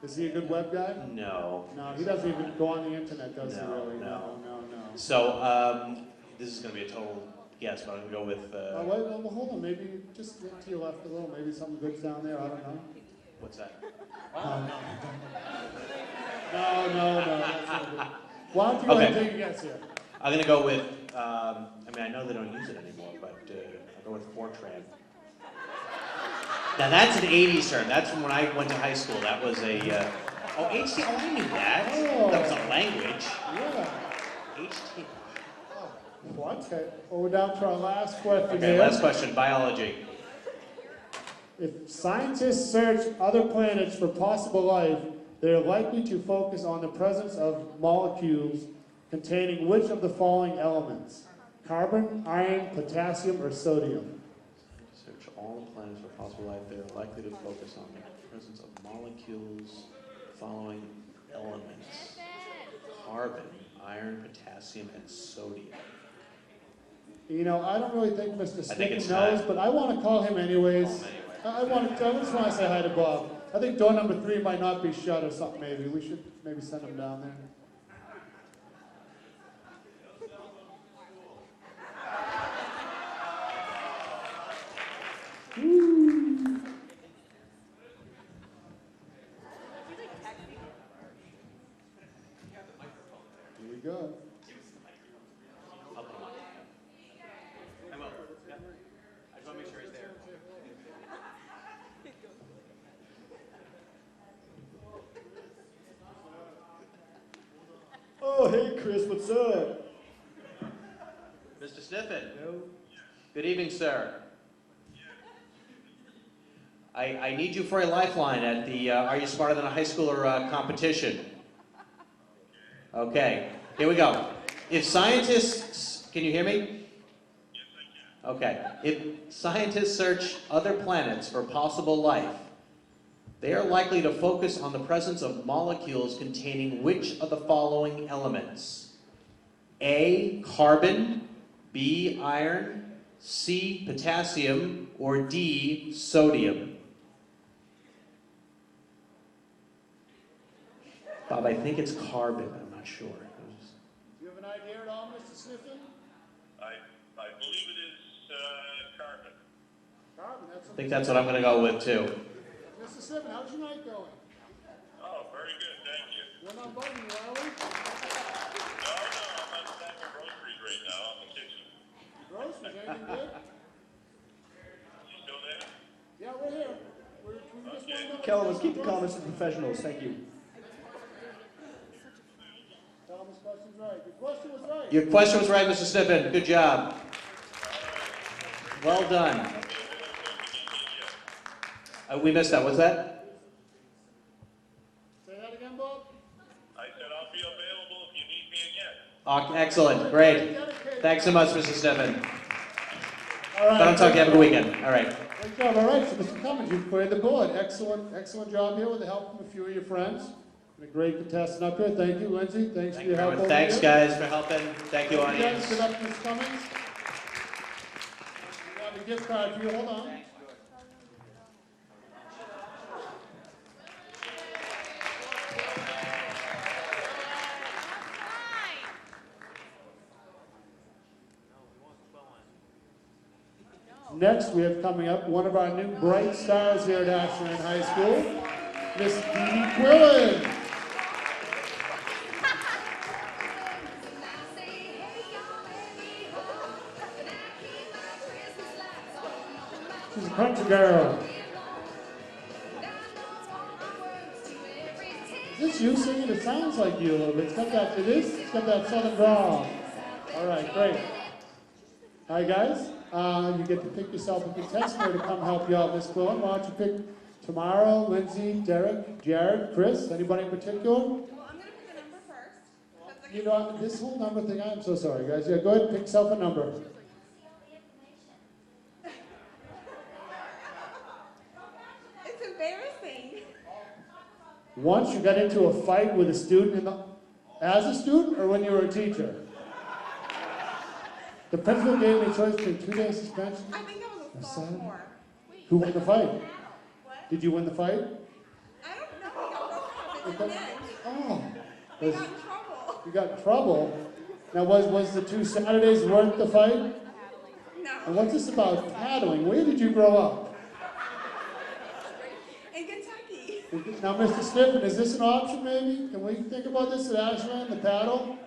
Is he a good web guy?
no.
No, he doesn't even go on the internet, does he
No,
really?
no.
No.
So, this is gonna be a total guess, but I'm gonna go with,
Oh, wait, well, hold on, maybe just look to your left a little, maybe something good's down there, I don't know.
what's that?
No, that's not good. Why don't you go ahead and
Okay.
take a guess here?
I'm gonna go with, I mean, I know they don't use it anymore, but I'll go with Fortran. Now that's an 80s term. That's from when I went to high school. That was a, oh, HT, oh, I knew that.
Oh.
That was a language.
Yeah.
HT.
What? Okay, well, we're down to our last question
Okay,
here.
last question, biology.
If scientists search other planets for possible life, they are likely to focus on the presence of molecules containing which of the following elements? Carbon, iron, potassium, or sodium?
Search all the planets for possible life. They are likely to focus on the presence of molecules following elements. Carbon, iron, potassium, and sodium.
You know, I don't really think Mr.
I think
Sniffen
it's
knows,
time.
but I want to call him anyways.
Call him
I just want to say hi to Bob. I think door number 3 might not be shut or something maybe. We should maybe send him down there. Woo. Here we go.
I'll put him on. I will. Yeah. I just want to make sure he's there.
Oh, hey, Chris, what's up?
Mr. Sniffen.
No.
Good evening, sir. I need you for a lifeline at the Are You Smarter Than a High Schooler competition. Okay, here we go. If scientists, can you hear me? Yes, I can. Okay, if scientists search other planets for possible life, they are likely to focus on the presence of molecules containing which of the following elements? A, carbon, B, iron, C, potassium, or D, sodium? Bob, I think it's carbon, I'm not sure.
Do you have an idea at all, Mr. Sniffen?
I believe it is carbon.
Carbon, that's
I think that's what I'm going to go with too.
Mr. Sniffen, how's your night going?
Oh, very good, thank you.
We're not bugging you, are we?
No, I'm on stack of groceries right now in the kitchen.
Groceries, anything good?
You still there?
Yeah, we're here. We just
Okay.
want to
Kellen, let's keep the comments to professionals. Thank you.
Tell him his question's right. Your question was right.
Your question was right, Mr. Sniffen. Good job. Well done. We missed that. What's that?
Say that again, Bob?
I said I'll be available if you need me again.
Oh, excellent. Great. Thanks so much, Mr. Sniffen.
All right.
If I don't talk to you, have a good weekend. All right.
Great job. All right, so Mr. Cummins, you've cleared the board. Excellent job here with the help from a few of your friends. Been a great contestant up here. Thank you, Lindsay. Thanks for your help over
Thanks,
here.
guys, for helping. Thank you,
Guys,
audience.
good up to Mr. Cummins. We have a gift card for you. Hold on. Next, we have coming up one of our new bright stars here at Ashland High School, Miss Dee Dee Quillen. She's a country girl. Is this you singing? It sounds like you a little bit. It's got that southern drawl. All right, great. Hi, guys. You get to pick yourself a contestant to come help you out, Miss Quillen. Why don't you pick Tamara, Lindsay, Derek, Jared, Chris? Anybody in particular?
Well, I'm gonna pick a number first.
You know, this whole number thing, I'm so sorry, guys. Yeah, go ahead and pick yourself a number. Once you got into a fight with a student as a student or when you were a teacher? The principal gave me a choice between 2 days suspension.
I think I was a
or seven.
sophomore.
Who won the fight?
What?
Did you win the fight?
I don't know. We got broken up. It didn't end.
Oh,
We
was,
got in trouble.
you got in trouble. Now, was the 2 Saturdays worth the fight? And
No.
what's this about paddling? Where did you grow up?
In Kentucky.
Now, Mr. Stiffen, is this an option maybe? Can we think about this at Ashland, the paddle?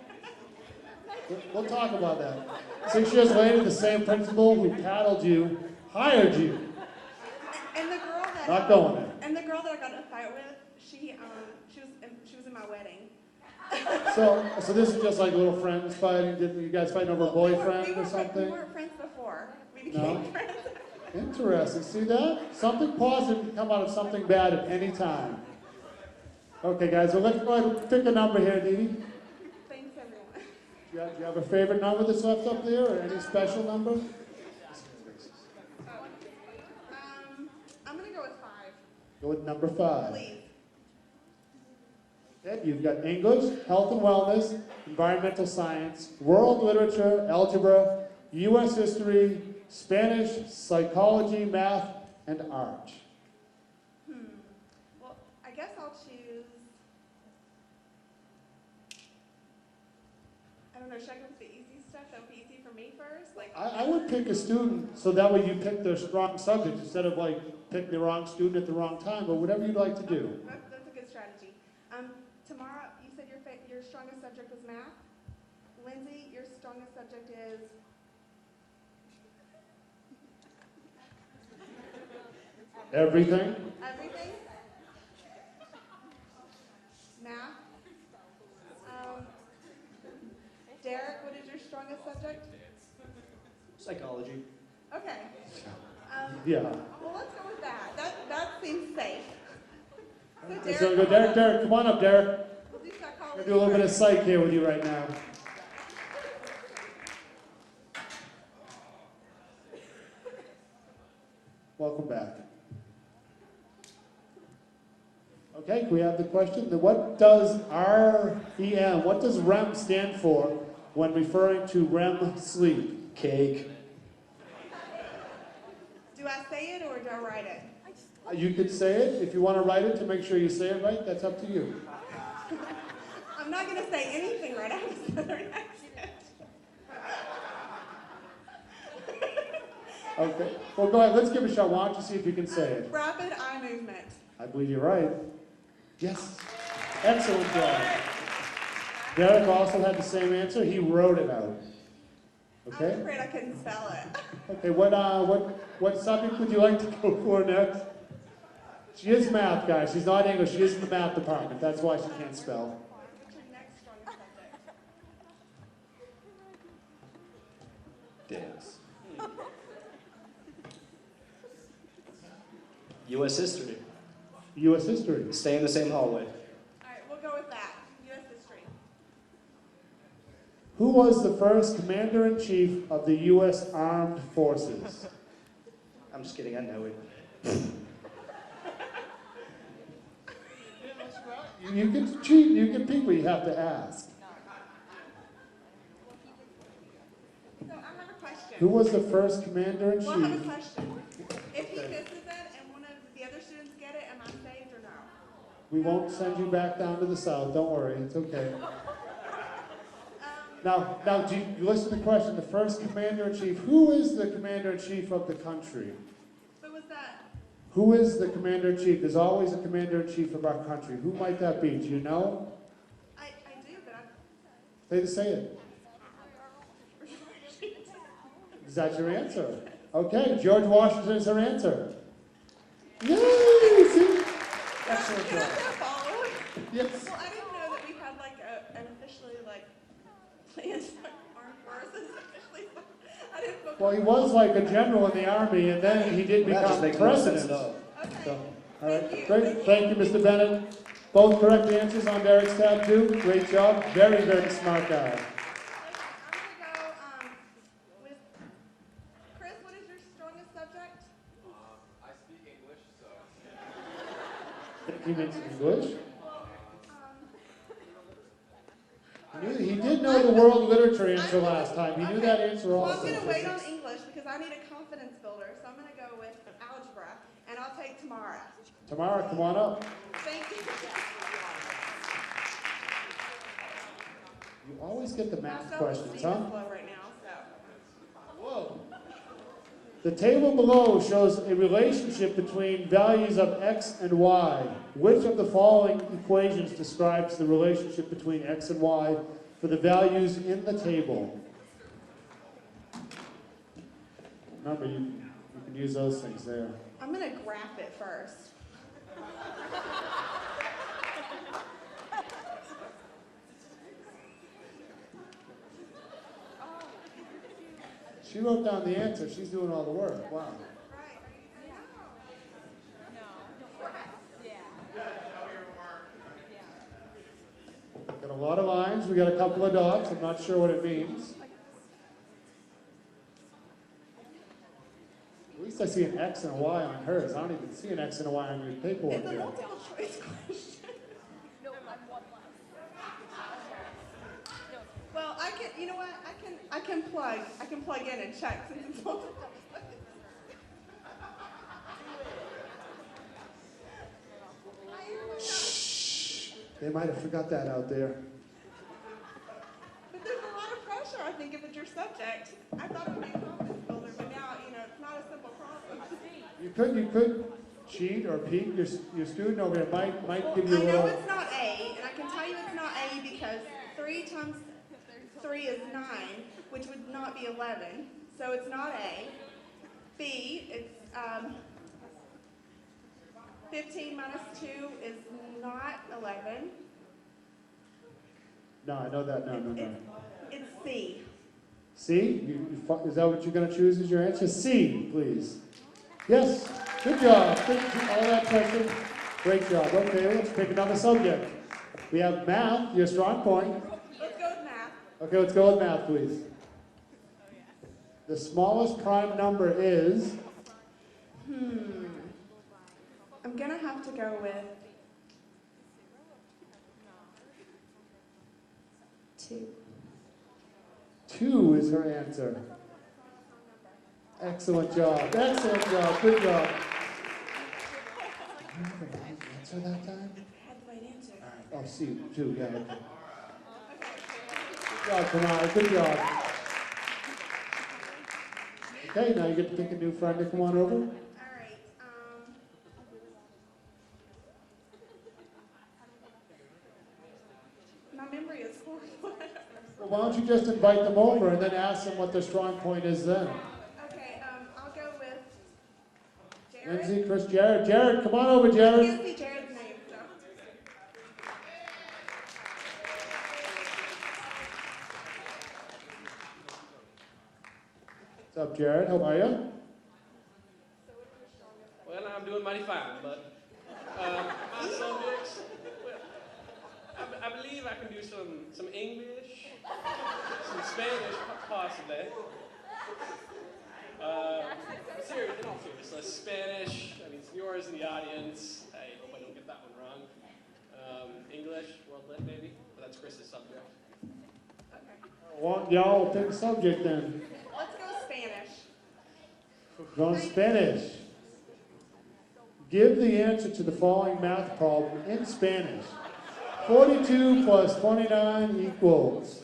We'll talk about that. 6 years later, the same principal who paddled you hired you.
And the girl that
Not going there.
And the girl that I got in a fight with, she was in my wedding.
So this is just like little friends fighting. Did you guys fighting over a boyfriend or
We
something?
weren't friends before. We
No?
became friends.
Interesting. See that? Something positive can come out of something bad at any time. Okay, guys. So let's go ahead and pick a number here, Dee Dee.
Thanks, everyone.
Do you have a favorite number that's left up there, or any special number?
I'm gonna go with 5.
Go with number 5.
Please.
Okay, you've got English, health and wellness, environmental science, world literature, algebra, U.S. history, Spanish, psychology, math, and art.
Well, I guess I'll choose. I don't know. Should I go with the easy stuff? That would be easy for me first. Like.
I would pick a student so that way you pick their strong subject instead of like pick the wrong student at the wrong time, but whatever you'd like to do.
That's a good strategy. Tomorrow, you said your strongest subject was math. Lindsay, your strongest subject is.
Everything.
Everything? Math? Derek, what is your strongest subject?
Psychology.
Okay.
Yeah.
Well, let's go with that. That seems safe.
So go, Derek, come on up, Derek.
We'll do
We're
psychology.
gonna do a little bit of psych here with you right now. Welcome back. Okay, can we have the question? What does REM, what does REM stand for when referring to REM sleep?
Cake.
Do I say it or do I write it?
You could say it. If you want to write it to make sure you say it right, that's up to you.
I'm not going to say anything right after the Southern accent.
Okay. Well, go ahead. Let's give it a shot. Why don't you see if you can say it?
Rapid eye movement.
I believe you're right. Yes. Excellent job. Derek also had the same answer. He wrote it out.
I was
Okay?
afraid I couldn't spell it.
Okay, what subject would you like to go for next? She is math, guys. She's not English. She is in the math department. That's why she can't spell.
What's your next strongest subject?
Dance. U.S. history.
U.S. history.
Stay in the same hallway.
All right, we'll go with that. U.S. history.
Who was the first commander-in-chief of the U.S. Armed Forces?
I'm just kidding, I know it.
You can cheat, you can peek, but you have to ask.
So I have a question.
Who was the first
Well, I have a
commander-in-chief?
question. If he misses it and one of the other students get it, am I saved or no?
We won't send you back down to the south. Don't worry, it's okay. Now, do you listen to the question? The first commander-in-chief. Who is the commander-in-chief of the country?
So was that?
Who is the commander-in-chief? There's always a commander-in-chief of our country. Who might that be? Do you know?
I do, but
Say it. Is that your answer? Okay, George Washington is her answer. Yay! See? Excellent
Can I
job.
follow?
Yes.
Well, I didn't know that we had like an officially like planned armed forces officially. I didn't know.
Well, he was like a general in the army, and then he did
That just
become
makes no sense
president.
at all.
Okay.
So, all right,
Thank you.
great. Thank you, Mr. Bennett. Both correct answers on Derek's tab, too. Great job. Very, very smart guy.
I'm gonna go with Chris. What is your strongest subject?
I speak English, so.
He means English. He did know the world literature answer last time. He knew that answer
Well, I'm
also.
gonna wait on English because I need a confidence builder, so I'm gonna go with algebra, and I'll take Tamara.
Tamara, come on up.
Thank you.
You always get the math
My
questions,
self-esteem
huh?
is low right now, so.
Whoa. The table below shows a relationship between values of x and y. Which of the following equations describes the relationship between x and y for the values in the table? Remember, you can use those things there.
I'm gonna graph it first.
She wrote down the answer. She's doing all the work. Wow.
Right.
Got a lot of lines. We got a couple of dots. I'm not sure what it means. At least I see an X and a Y on hers. I don't even see an X and a Y on your paperwork
It's a
here.
multiple choice question. Well, I can, you know what, I can plug in and check since it's multiple choice.
They might have forgot that out there.
But there's a lot of pressure, I think, if it's your subject. I thought it would be a confidence builder, but now, it's not a simple problem.
You could cheat or peek your student over there. Might give you a
I know
little.
it's not A, and I can tell you it's not A because 3 times 3 is 9, which would not be 11. So it's not A. B, it's 15 minus 2 is not 11.
No, I know that. No.
It's C.
C? Is that what you're going to choose as your answer? C, please. Yes. Good job. All that pressure. Great job. Okay, let's pick another subject. We have math, your strong point.
Let's go with math.
Okay, let's go with math, please. The smallest prime number is?
I'm going to have to go with 2.
2 is her answer. Excellent job. Excellent job. Good job. You have the right answer that time?
I had the right answer.
Oh, C, 2, yeah, okay. Good job, Tamara. Good job. Okay, now you get to pick a new friend to come on over.
All right. My memory is horrible.
Well, why don't you just invite them over and then ask them what their strong point is then?
Okay, I'll go with Jared.
Lindsay, Chris, Jared. Jared, come on over,
I
Jared.
can't see Jared's name, so.
What's up, Jared? How are you?
Well, I'm doing mighty fine, but my subjects, well, I believe I can do some English, some Spanish, possibly. Serious, in all seriousness, Spanish, I mean, senores in the audience, I hope I don't get that one wrong. English, world lit maybe, but that's Chris's subject.
Okay.
Well, y'all will pick a subject then.
Let's go Spanish.
Going Spanish. Give the answer to the following math problem in Spanish. 42 plus 29 equals.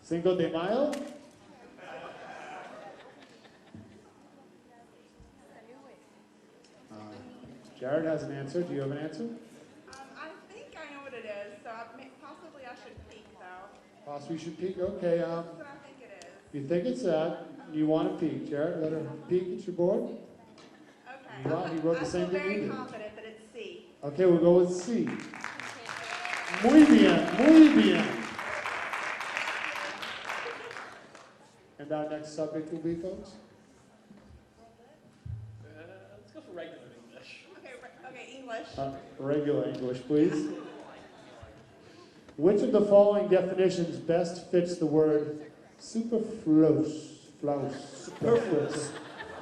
Cinco de Mayo? Jared has an answer. Do you have an answer?
I think I know what it is, so possibly I should peek, though.
Possibly you should peek. Okay,
That's what I think it is.
you think it's that. You want to peek. Jared, let her peek at your board.
Okay.
He wrote the
I
same
feel
thing you
very
did.
confident that it's C.
Okay, we'll go with C. Muy bien, muy bien. And our next subject will be, folks?
Let's go for regular English.
Okay, English.
Regular English, please. Which of the following definitions best fits the word superfluous? Superfluous.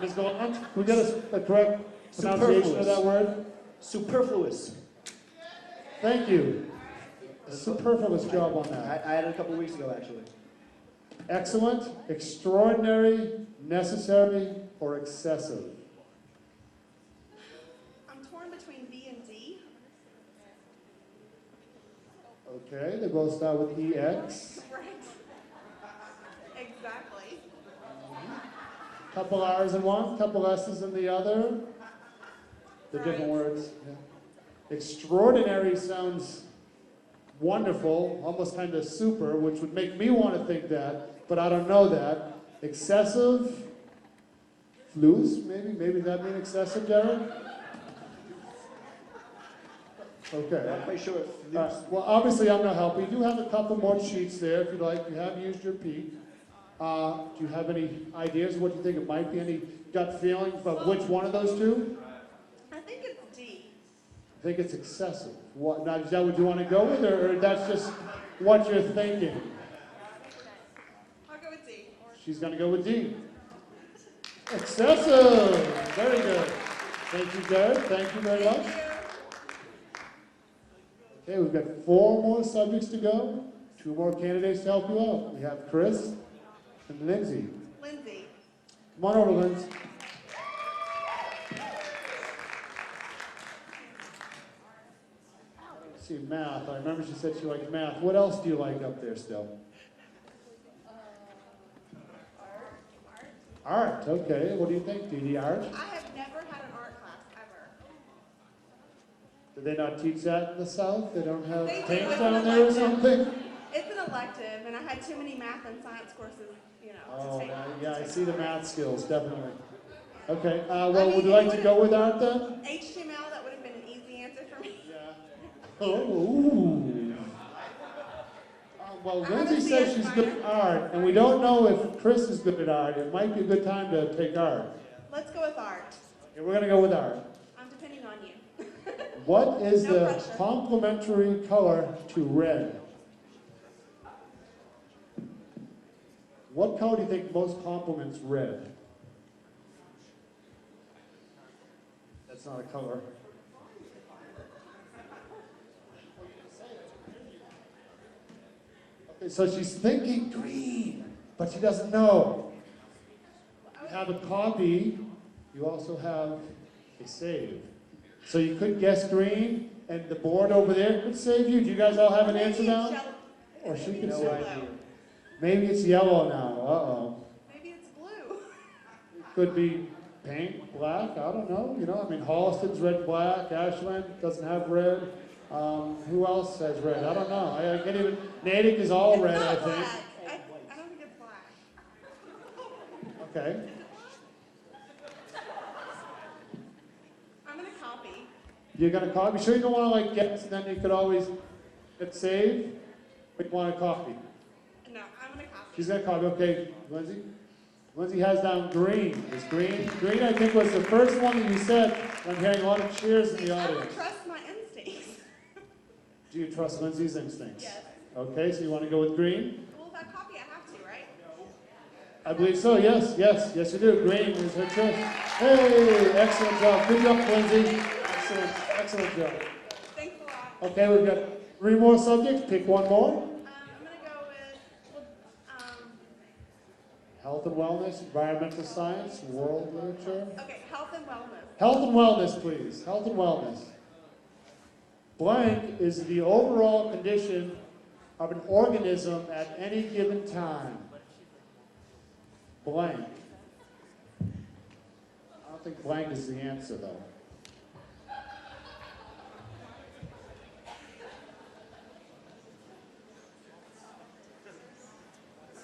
Ms. Goldman, can we get a correct pronunciation of that word?
Superfluous.
Thank you. Superfluous job on that.
I had it a couple weeks ago, actually.
Excellent, extraordinary, necessary, or excessive?
I'm torn between B and D.
Okay, they both start with EX.
Right. Exactly.
Couple R's in one, couple S's in the other. They're different
Right.
words. Yeah. Extraordinary sounds wonderful, almost kind of super, which would make me want to think that, but I don't know that. Excessive, loose, maybe? Maybe does that mean excessive, Derek? Okay.
Not quite sure.
Well, obviously I'm going to help. We do have a couple more sheets there if you'd like. You have used your peek. Do you have any ideas of what you think it might be? Any gut feeling about which one of those two?
I think it's D.
I think it's excessive. What, now, is that what you want to go with, or that's just what you're thinking?
I'll go with D.
She's going to go with D. Excessive. Very good. Thank you, Jared. Thank you very much.
Thank you.
Okay, we've got 4 more subjects to go. 2 more candidates to help you out. We have Chris and Lindsay.
Lindsay.
Come on over, Lindsay. Let's see, math. I remember she said she liked math. What else do you like up there still? Art. Okay. What do you think, Dee Dee? Art?
I have never had an art class ever.
Do they not teach that in the South? They don't have
They do.
paint
It's
down
an
there or
elective.
something?
It's an elective, and I had too many math and science courses, you know,
Oh,
to take.
yeah, I see the math skills, definitely. Okay,
I
well,
mean,
would you
it
like to
would've-
go with art then?
HTML, that would have been an easy answer for me.
Yeah. Oh, ooh. Well,
I have
Lindsay
a
says
CS
she's good at
minor.
art, and we don't know if Chris is good at art. It might be a good time to take art.
Let's go with art.
Okay, we're gonna go with art.
I'm depending on you.
What is
No
the
pressure.
complementary color to red? What color do you think most complements red? That's not a color. Okay, so she's thinking green, but she doesn't know. You have a copy, you also have a save. So you could guess green, and the board over there could save you. Do you guys all have an
Maybe
answer
it's
now?
yellow.
Or she
Maybe
can
it's
say,
yellow.
maybe it's yellow now, uh-oh.
Maybe it's blue.
Could be pink, black, I don't know, I mean, Holliston's red and black, Ashland doesn't have red. Who else has red? I don't know, I can't even, Natick is all
It's
red,
not
I think.
black. I don't think it's black.
Okay,
I'm gonna copy.
you're gonna copy, sure you don't wanna like guess, and then you could always hit save, but you wanna copy.
No, I'm gonna copy.
She's gonna copy, okay, Lindsay? Lindsay has down green. Is green? Green, I think, was the first one that you said. I'm hearing a lot of cheers in the
I don't
audience.
trust my instincts.
Do you trust Lindsay's instincts?
Yes.
Okay, so you want to go with green?
Well, if I copy, I have to, right?
I believe so, yes, you do. Green is her choice. Hey, excellent job. Good job, Lindsay. Excellent job.
Thanks a lot.
Okay, we've got 3 more subjects. Pick one more.
I'm gonna go with,
Health and wellness, environmental science, world literature.
okay, health and wellness.
Health and wellness, please. Health and wellness. Blank is the overall condition of an organism at any given time. Blank. I don't think blank is the answer, though.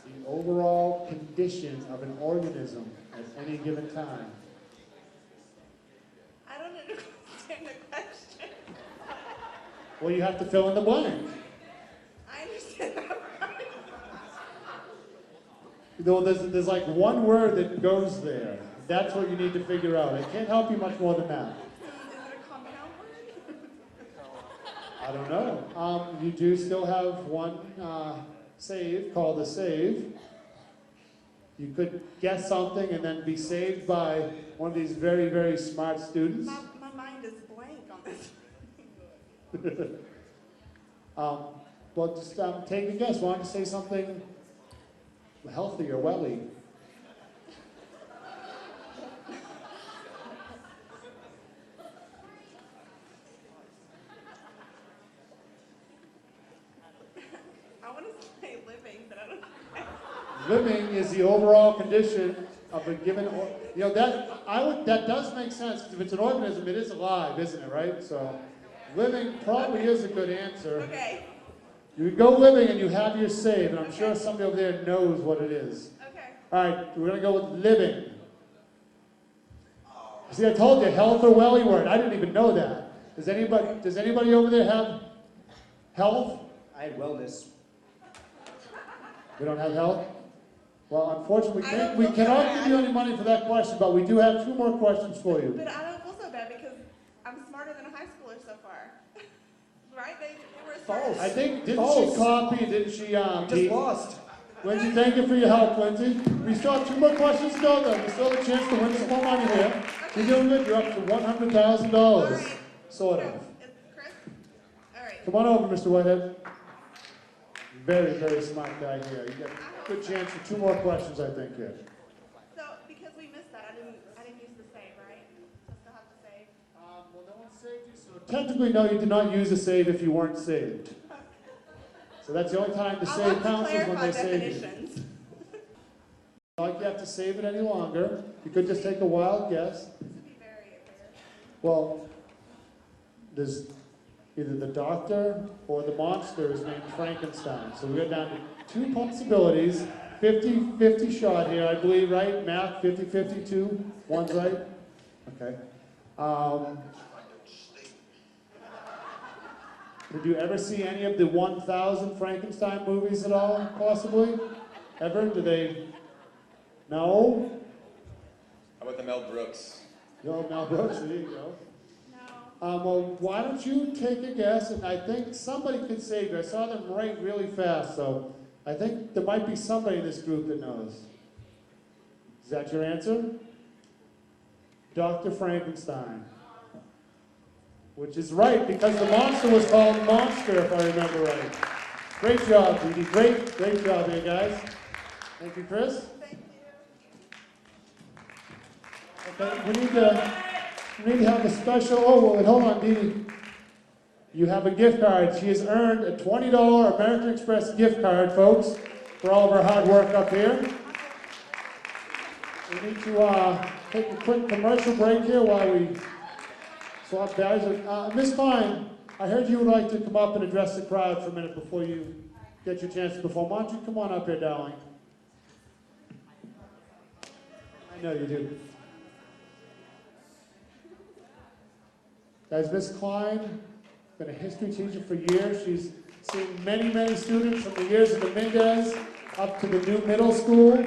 The overall condition of an organism at any given time.
I don't understand the question.
Well, you have to fill in the blank.
I understand that part.
Though there's like one word that goes there. That's what you need to figure out. I can't help you much more than that.
Is it a compound word?
I don't know. You do still have one save called a save. You could guess something and then be saved by one of these very, very smart students.
My mind is blank on this.
Well, just take a guess. Why don't you say something healthy or welly?
I want to say living, but I don't know.
Living is the overall condition of a given, that does make sense. If it's an organism, it is alive, isn't it, right? So living probably is a good answer.
Okay.
You go living and you have your save, and I'm sure somebody over there knows what it is.
Okay.
All right, we're going to go with living. See, I told you, health or welly word. I didn't even know that. Does anybody over there have health?
I had wellness.
We don't have health? Well, unfortunately,
I don't
we
feel so
cannot
bad.
give you any money for that question, but we do have 2 more questions for you.
But I don't feel so bad because I'm smarter than a high schooler so far. Right? They were smart.
False.
I think, didn't
False.
she copy, didn't she,
Just
Pete?
lost.
Lindsay, thank you for your help, Lindsay. We still have 2 more questions to go, though. We still have a chance to win some more money here. You're doing good. You're up to $100,000,
All right.
sort
So,
of.
it's Chris? All right.
Come on over, Mr. Whitehead. Very, very smart guy here. You got a good chance for 2 more questions, I think, here.
So, because we missed that, I didn't use the save, right? I still have to save.
Well, no one saved you, so technically, no, you did not use a save if you weren't saved. So that's the only time the
I'll
save
have to
counts is when
clarify
they save you.
definitions.
Not like you have to save it any longer. You could just take a wild guess.
This would be very fair.
Well, there's either the doctor or the monster is named Frankenstein. So we got down to 2 possibilities. 50-50 shot here, I believe, right? Math, 50-52. One's right? Okay. Did you ever see any of the 1,000 Frankenstein movies at all, possibly? Ever? Do they? No?
How about the Mel Brooks?
No, Mel Brooks, there you go.
No.
Well, why don't you take a guess, and I think somebody could save you. I saw them write really fast, so I think there might be somebody in this group that knows. Is that your answer? Dr. Frankenstein. Which is right, because the monster was called Monster, if I remember right. Great job, Dee Dee. Great job here, guys. Thank you, Chris.
Thank you.
Okay, we need to have a special, oh, wait, hold on, Dee Dee. You have a gift card. She has earned a $20 American Express gift card, folks, for all of her hard work up here. We need to take a quick commercial break here while we swap badges. Miss Klein, I heard you would like to come up and address the crowd for a minute before you get your chance to perform. Why don't you come on up here, darling? I know you do. Guys, Miss Klein, been a history teacher for years. She's seen many, many students from the years of the Mendez up to the new middle school.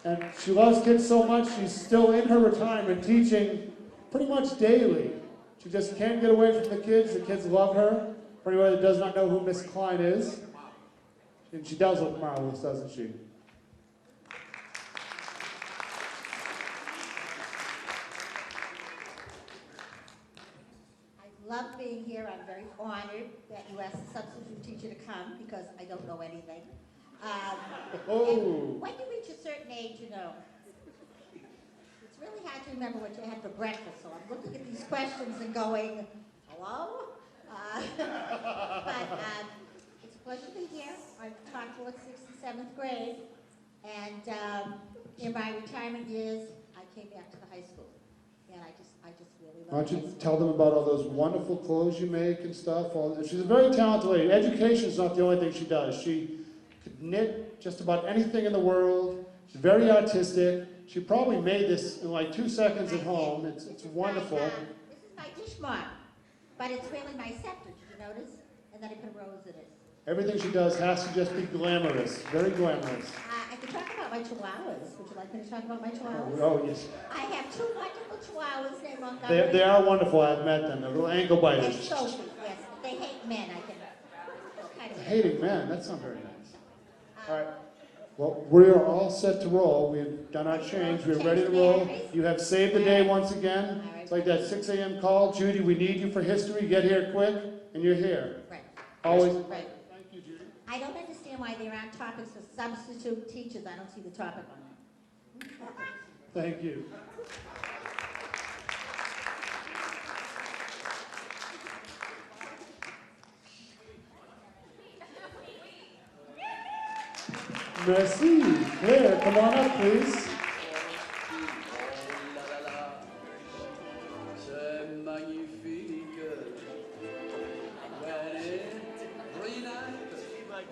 And she loves kids so much, she's still in her retirement teaching pretty much daily. She just can't get away from the kids. The kids love her. For anyone that does not know who Miss Klein is. And she does look marvelous, doesn't she?
I love being here. I'm very honored that you asked a substitute teacher to come because I don't know anything. And when you reach a certain age, you know, it's really hard to remember what you had for breakfast. So I'm looking at these questions and going, hello? But it's a pleasure to be here. I've taught 4th, 6th, and 7th grade. And in my retirement years, I came back to the high school. And I just really
Why
love
don't
high
you
school.
tell them about all those wonderful clothes you make and stuff? She's a very talented lady. Education is not the only thing she does. She could knit just about anything in the world. She's very artistic. She probably made this in like 2 seconds at home. It's wonderful.
This is my dish mark, but it's really my scepter. Did you notice? And then I put a rose in it.
Everything she does has to just be glamorous. Very glamorous.
I can talk about my chihuahuas. Would you like me to talk about my chihuahuas?
Oh, yes.
I have 2 wonderful chihuahuas named Montgomery.
They are wonderful. I've met them. They're little ankle
And
biters.
Sophie, yes. They hate men, I can kind of.
Hating men. That's not very nice. All right. Well, we are all set to roll. We've done our change. We're ready to roll. You have saved the day once again. It's like that 6 a.m. call. Judy, we need you for history. Get here quick, and you're here.
Right.
Always.
Right.
Thank you, Judy.
I don't understand why there aren't topics for substitute teachers. I don't see the topic on there.
Thank you. Merci. Claire, come on up, please.
C'est magnifique. When it reunites,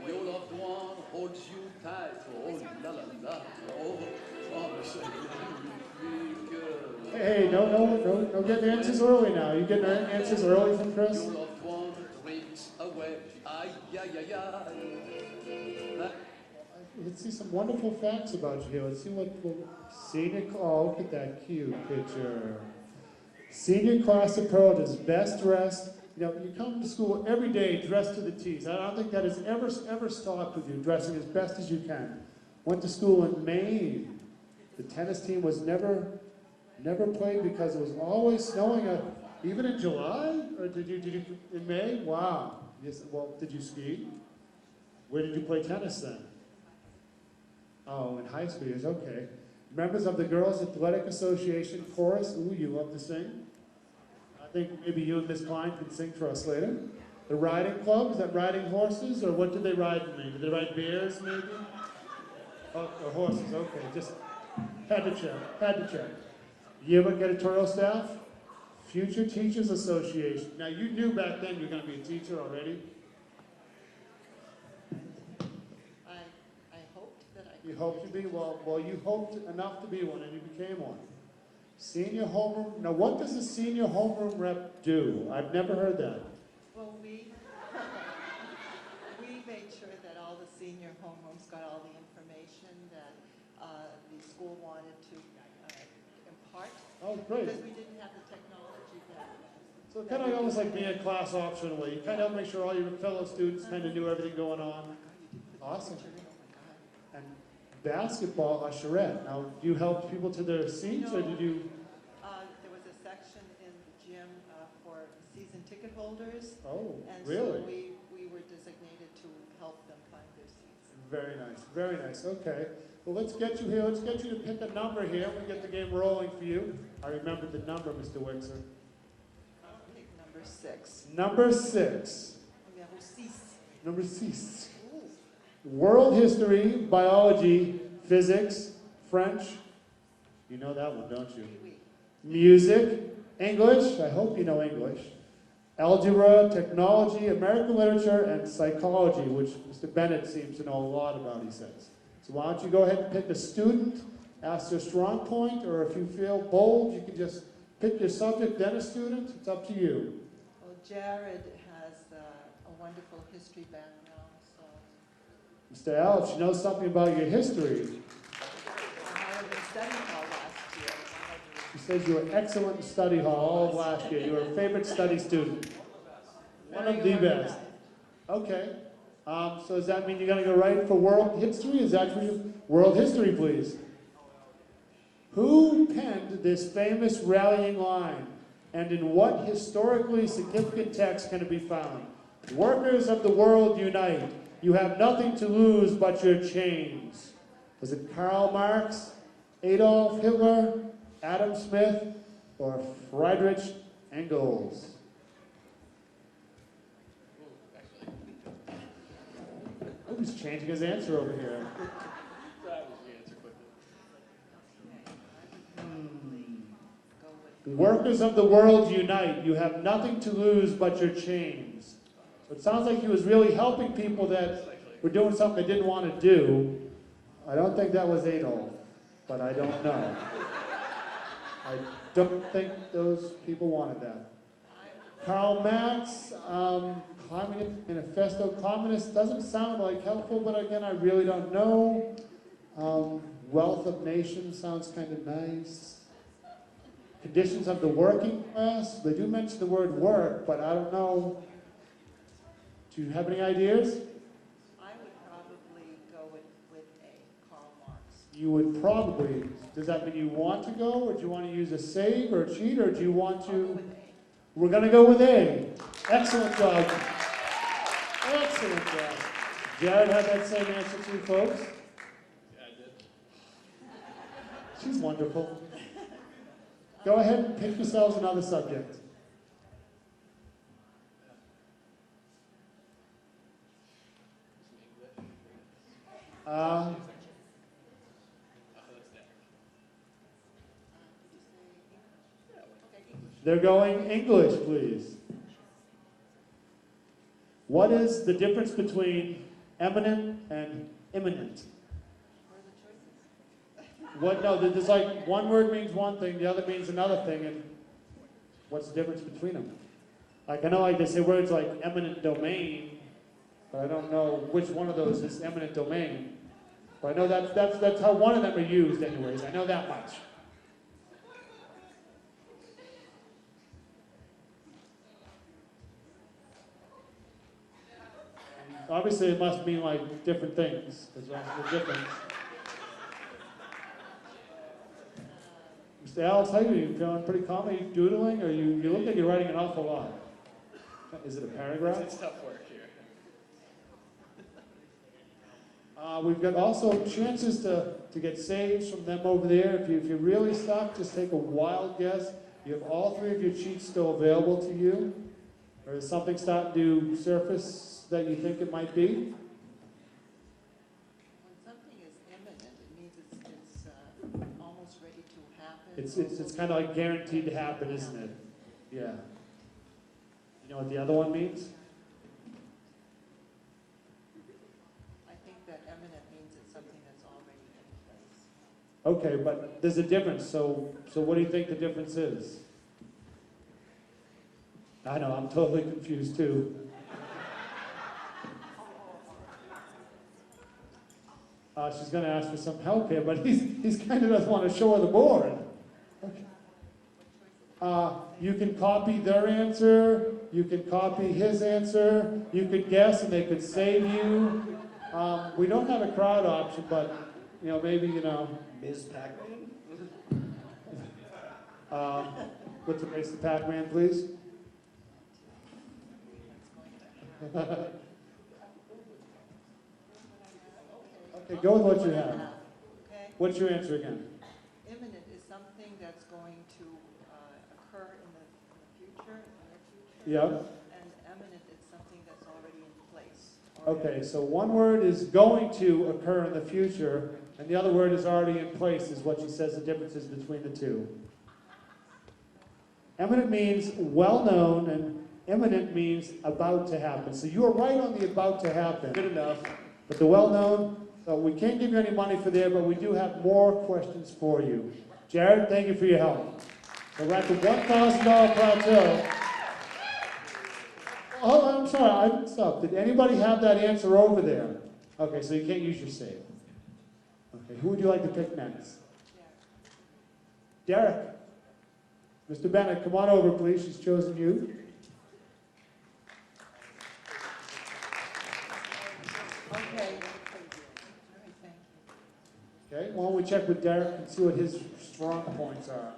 your loved one holds you tight. Oh la la la. Oh, c'est magnifique.
Hey, no getting answers early now. You getting answers early from Chris?
Your loved one drifts away. Ay, ay, ay, ay.
Let's see some wonderful facts about you here. Let's see what senior. Oh, look at that cute picture. Senior class apparel is best dressed. You know, you come to school every day dressed to the T's. I don't think that has ever stopped with you, dressing as best as you can. Went to school in Maine. The tennis team was never played because it was always snowing. Even in July, or did you in May? Wow. Yes. Well, did you ski? Where did you play tennis then? Oh, in high school years, okay. Members of the Girls Athletic Association chorus. Ooh, you love to sing. I think maybe you and Miss Klein can sing for us later. The riding club, is that riding horses, or what did they ride maybe? Did they ride bears maybe? Oh, or horses, okay. Just had to check. Yearbook editorial staff, Future Teachers Association. Now you knew back then you were going to be a teacher already. You hoped to be, well, you hoped enough to be one, and you became one. Senior homeroom, now what does a senior homeroom rep do? I've never heard that.
Well, we made sure that all the senior homerooms got all the information that the school wanted to impart.
Oh, great.
Because we didn't have the technology back then.
So kind of almost like being a class officer in a way. You kind of make sure all your fellow students kind of knew everything going on. Awesome. And basketball usherette. Now, do you help people to their seats, or did you?
There was a section in the gym for season ticket holders.
Oh,
and
really?
So we were designated to help them find their seats.
Very nice, very nice. Okay. Well, let's get you here. Let's get you to pick a number here. We'll get the game rolling for you. I remember the number, Mr. Wixer.
I'll pick number 6.
Number 6.
Numéro 6.
Number 6. World history, biology, physics, French. You know that one, don't you? Music, English. I hope you know English. Algebra, technology, American literature, and psychology, which Mr. Bennett seems to know a lot about, he says. So why don't you go ahead and pick a student, ask their strong point, or if you feel bold, you can just pick your subject, then a student. It's up to you.
Well, Jared has a wonderful history background.
Mr. Alch, you know something about your history.
I was in study hall last year.
She says you were excellent in study hall all of last year. You were a favorite study student. One of the best. Okay. So does that mean you're going to go right for world history? Is that for you? World history, please. Who penned this famous rallying line? And in what historically significant text can it be found? Workers of the world unite. You have nothing to lose but your chains. Was it Karl Marx, Adolf Hitler, Adam Smith, or Friedrich Engels? Oh, he's changing his answer over here.
That was the answer quickly.
Workers of the world unite. You have nothing to lose but your chains. So it sounds like he was really helping people that were doing something they didn't want to do. I don't think that was Adolf, but I don't know. I don't think those people wanted that. Karl Marx, Communist Manifesto. Communist doesn't sound like helpful, but again, I really don't know. Wealth of Nations sounds kind of nice. Conditions of the working class. They do mention the word work, but I don't know. Do you have any ideas?
I would probably go with A, Karl Marx.
You would probably. Does that mean you want to go, or do you want to use a save or a cheat, or do you want to?
I'll go with A.
We're going to go with A. Excellent job. Excellent job. Jared had that same answer too, folks.
Yeah, I did.
She's wonderful. Go ahead and pick yourselves another subject. They're going English, please. What is the difference between eminent and imminent? What? No, there's like one word means one thing, the other means another thing, and what's the difference between them? Like I know, like they say words like eminent domain, but I don't know which one of those is eminent domain. But I know that's how one of them are used, anyways. I know that much. Obviously, it must mean like different things. There's the difference. Mr. Alex, how are you? Feeling pretty calm? Are you doodling, or you look like you're writing an awful lot? Is it a paragraph?
It's tough work here.
We've got also chances to get saves from them over there. If you're really stuck, just take a wild guess. You have all three of your cheats still available to you. Or is something starting to surface that you think it might be?
When something is imminent, it means it's almost ready to happen.
It's kind of like guaranteed to happen, isn't it? Yeah. You know what the other one means?
I think that eminent means it's something that's already in place.
Okay, but there's a difference. So what do you think the difference is? I know, I'm totally confused too. She's going to ask for some help here, but he's kind of doesn't want to show her the board. Okay. You can copy their answer. You can copy his answer. You could guess, and they could save you. We don't have a crowd option, but maybe
Ms. Pac-Man?
Let's erase the Pac-Man, please. Okay, go with what you have.
Okay?
What's your answer again?
Imminent is something that's going to occur in the future, in the future.
Yep.
And eminent is something that's already in place.
Okay, so one word is going to occur in the future, and the other word is already in place, is what she says the difference is between the two. Eminent means well-known, and imminent means about to happen. So you are right on the about to happen.
Good enough.
But the well-known, we can't give you any money for there, but we do have more questions for you. Jared, thank you for your help. So we're at the $1,000 plateau. Oh, I'm sorry, I messed up. Did anybody have that answer over there? Okay, so you can't use your save. Okay, who would you like to pick next? Derek. Mr. Bennett, come on over, please. She's chosen you.
Okay.
Okay, why don't we check with Derek and see what his strong points are.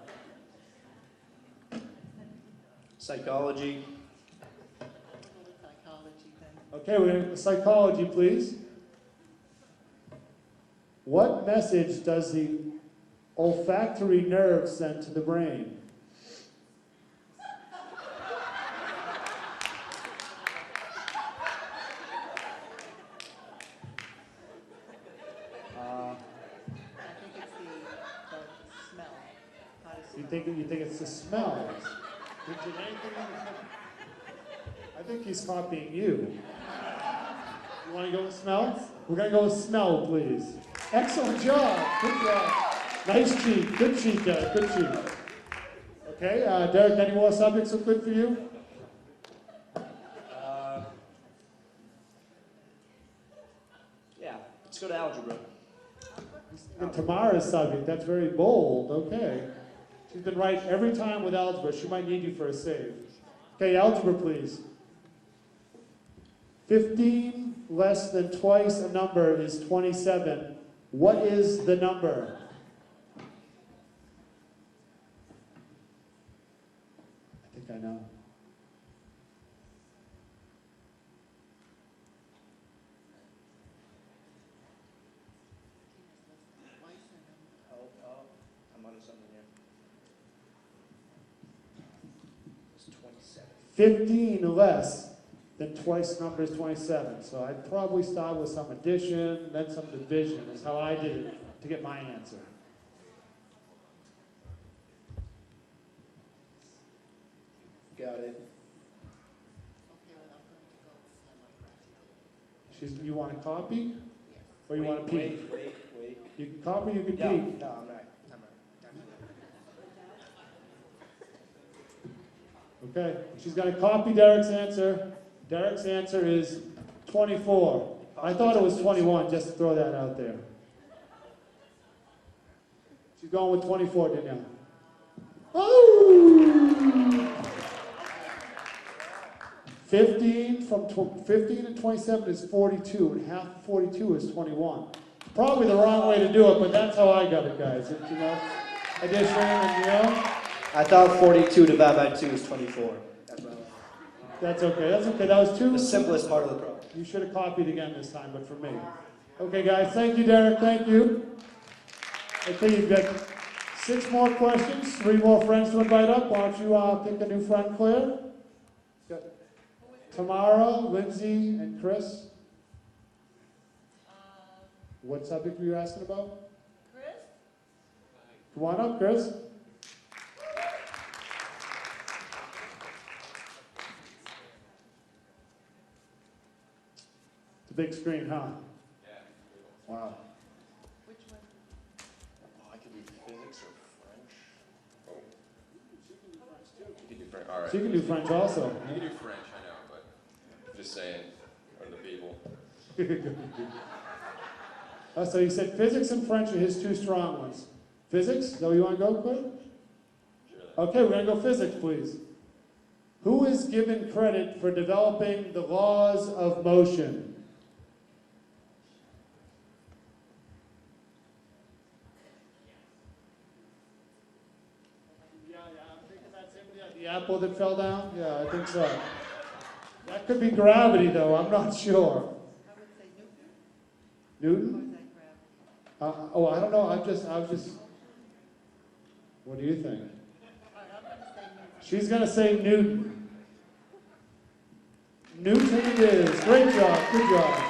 Psychology.
Psychology then.
Okay, we're going to psychology, please. What message does the olfactory nerve send to the brain? You think it's the smell? Did anything I think he's copying you. You want to go with smell? We're going to go with smell, please. Excellent job. Good job. Nice cheat. Good cheat, Derek. Good cheat. Okay, Derek, any more subjects look good for you?
Yeah, let's go to algebra.
And Tamara's subject. That's very bold. Okay. She's been right every time with algebra. She might need you for a save. Okay, algebra, please. 15 less than twice a number is 27. What is the number? I think I know. 15 less than twice the number is 27. So I'd probably start with some addition, then some division, is how I did it to get my answer.
Got it.
You want a copy? Or you want to peek?
Wait.
You can copy, you can
Yeah,
peek.
no, I'm not.
Okay, she's gonna copy Derek's answer. Derek's answer is 24. I thought it was 21, just to throw that out there. She's going with 24, Danielle. Oh! 15 and 27 is 42, and half of 42 is 21. Probably the wrong way to do it, but that's how I got it, guys. You know, addition and you know.
I thought 42 divided by 2 is 24.
That's okay. That's okay. That was
The simplest part of the problem.
You should have copied again this time, but for me. Okay, guys. Thank you, Derek. Thank you. Okay, you've got 6 more questions, 3 more friends to invite up. Why don't you pick a new friend, Claire? Got Tamara, Lindsay, and Chris. What subject were you asking about?
Chris?
Come on up, Chris. It's a big screen, huh?
Yeah.
Wow.
Which one?
Oh, I could do physics or French. Oh. You could do French. All right.
So you can do French also.
You can do French, I know, but just saying, or the people.
So you said physics and French are his 2 strong ones. Physics? Is that where you want to go, Claire?
Sure.
Okay, we're going to go physics, please. Who is given credit for developing the laws of motion? Yeah, I'm thinking that's him. Yeah, the apple that fell down? Yeah, I think so. That could be gravity, though. I'm not sure.
I would say Newton.
Newton?
Or is that gravity?
Oh, I don't know. I was just. What do you think?
All right, I'm going to say Newton.
She's going to say Newton. Newton it is. Great job. Good job.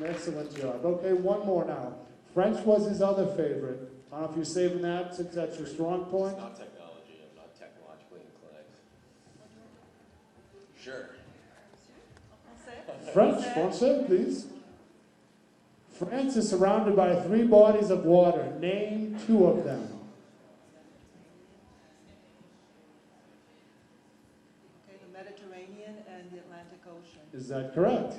Excellent job. Okay, one more now. French was his other favorite. I don't know if you're saving that since that's your strong point.
It's not technology. I'm not technologically inclined. Sure.
French, Français, please. France is surrounded by 3 bodies of water. Name 2 of them.
Okay, the Mediterranean and the Atlantic Ocean.
Is that correct?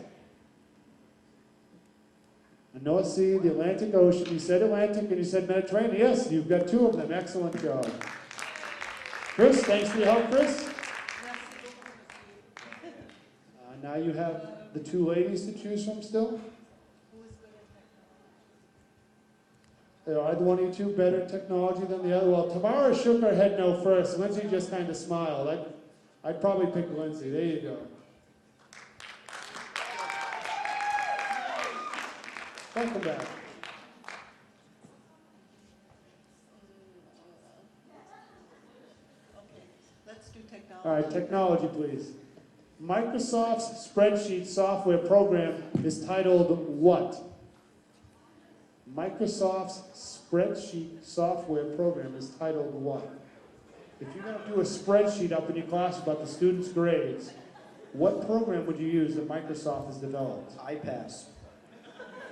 The North Sea, the Atlantic Ocean. You said Atlantic and you said Mediterranean. Yes, you've got 2 of them. Excellent job. Chris, thanks for your help, Chris. Now you have the 2 ladies to choose from still.
Who is good at technology?
Are either one of you 2 better at technology than the other? Well, Tamara shook her head no first. Lindsay just kind of smiled. I'd probably pick Lindsay. There you go. Welcome back.
Okay, let's do technology.
All right, technology, please. Microsoft's spreadsheet software program is titled what? Microsoft's spreadsheet software program is titled what? If you're going to do a spreadsheet up in your class about the students' grades, what program would you use that Microsoft has developed?
iPass.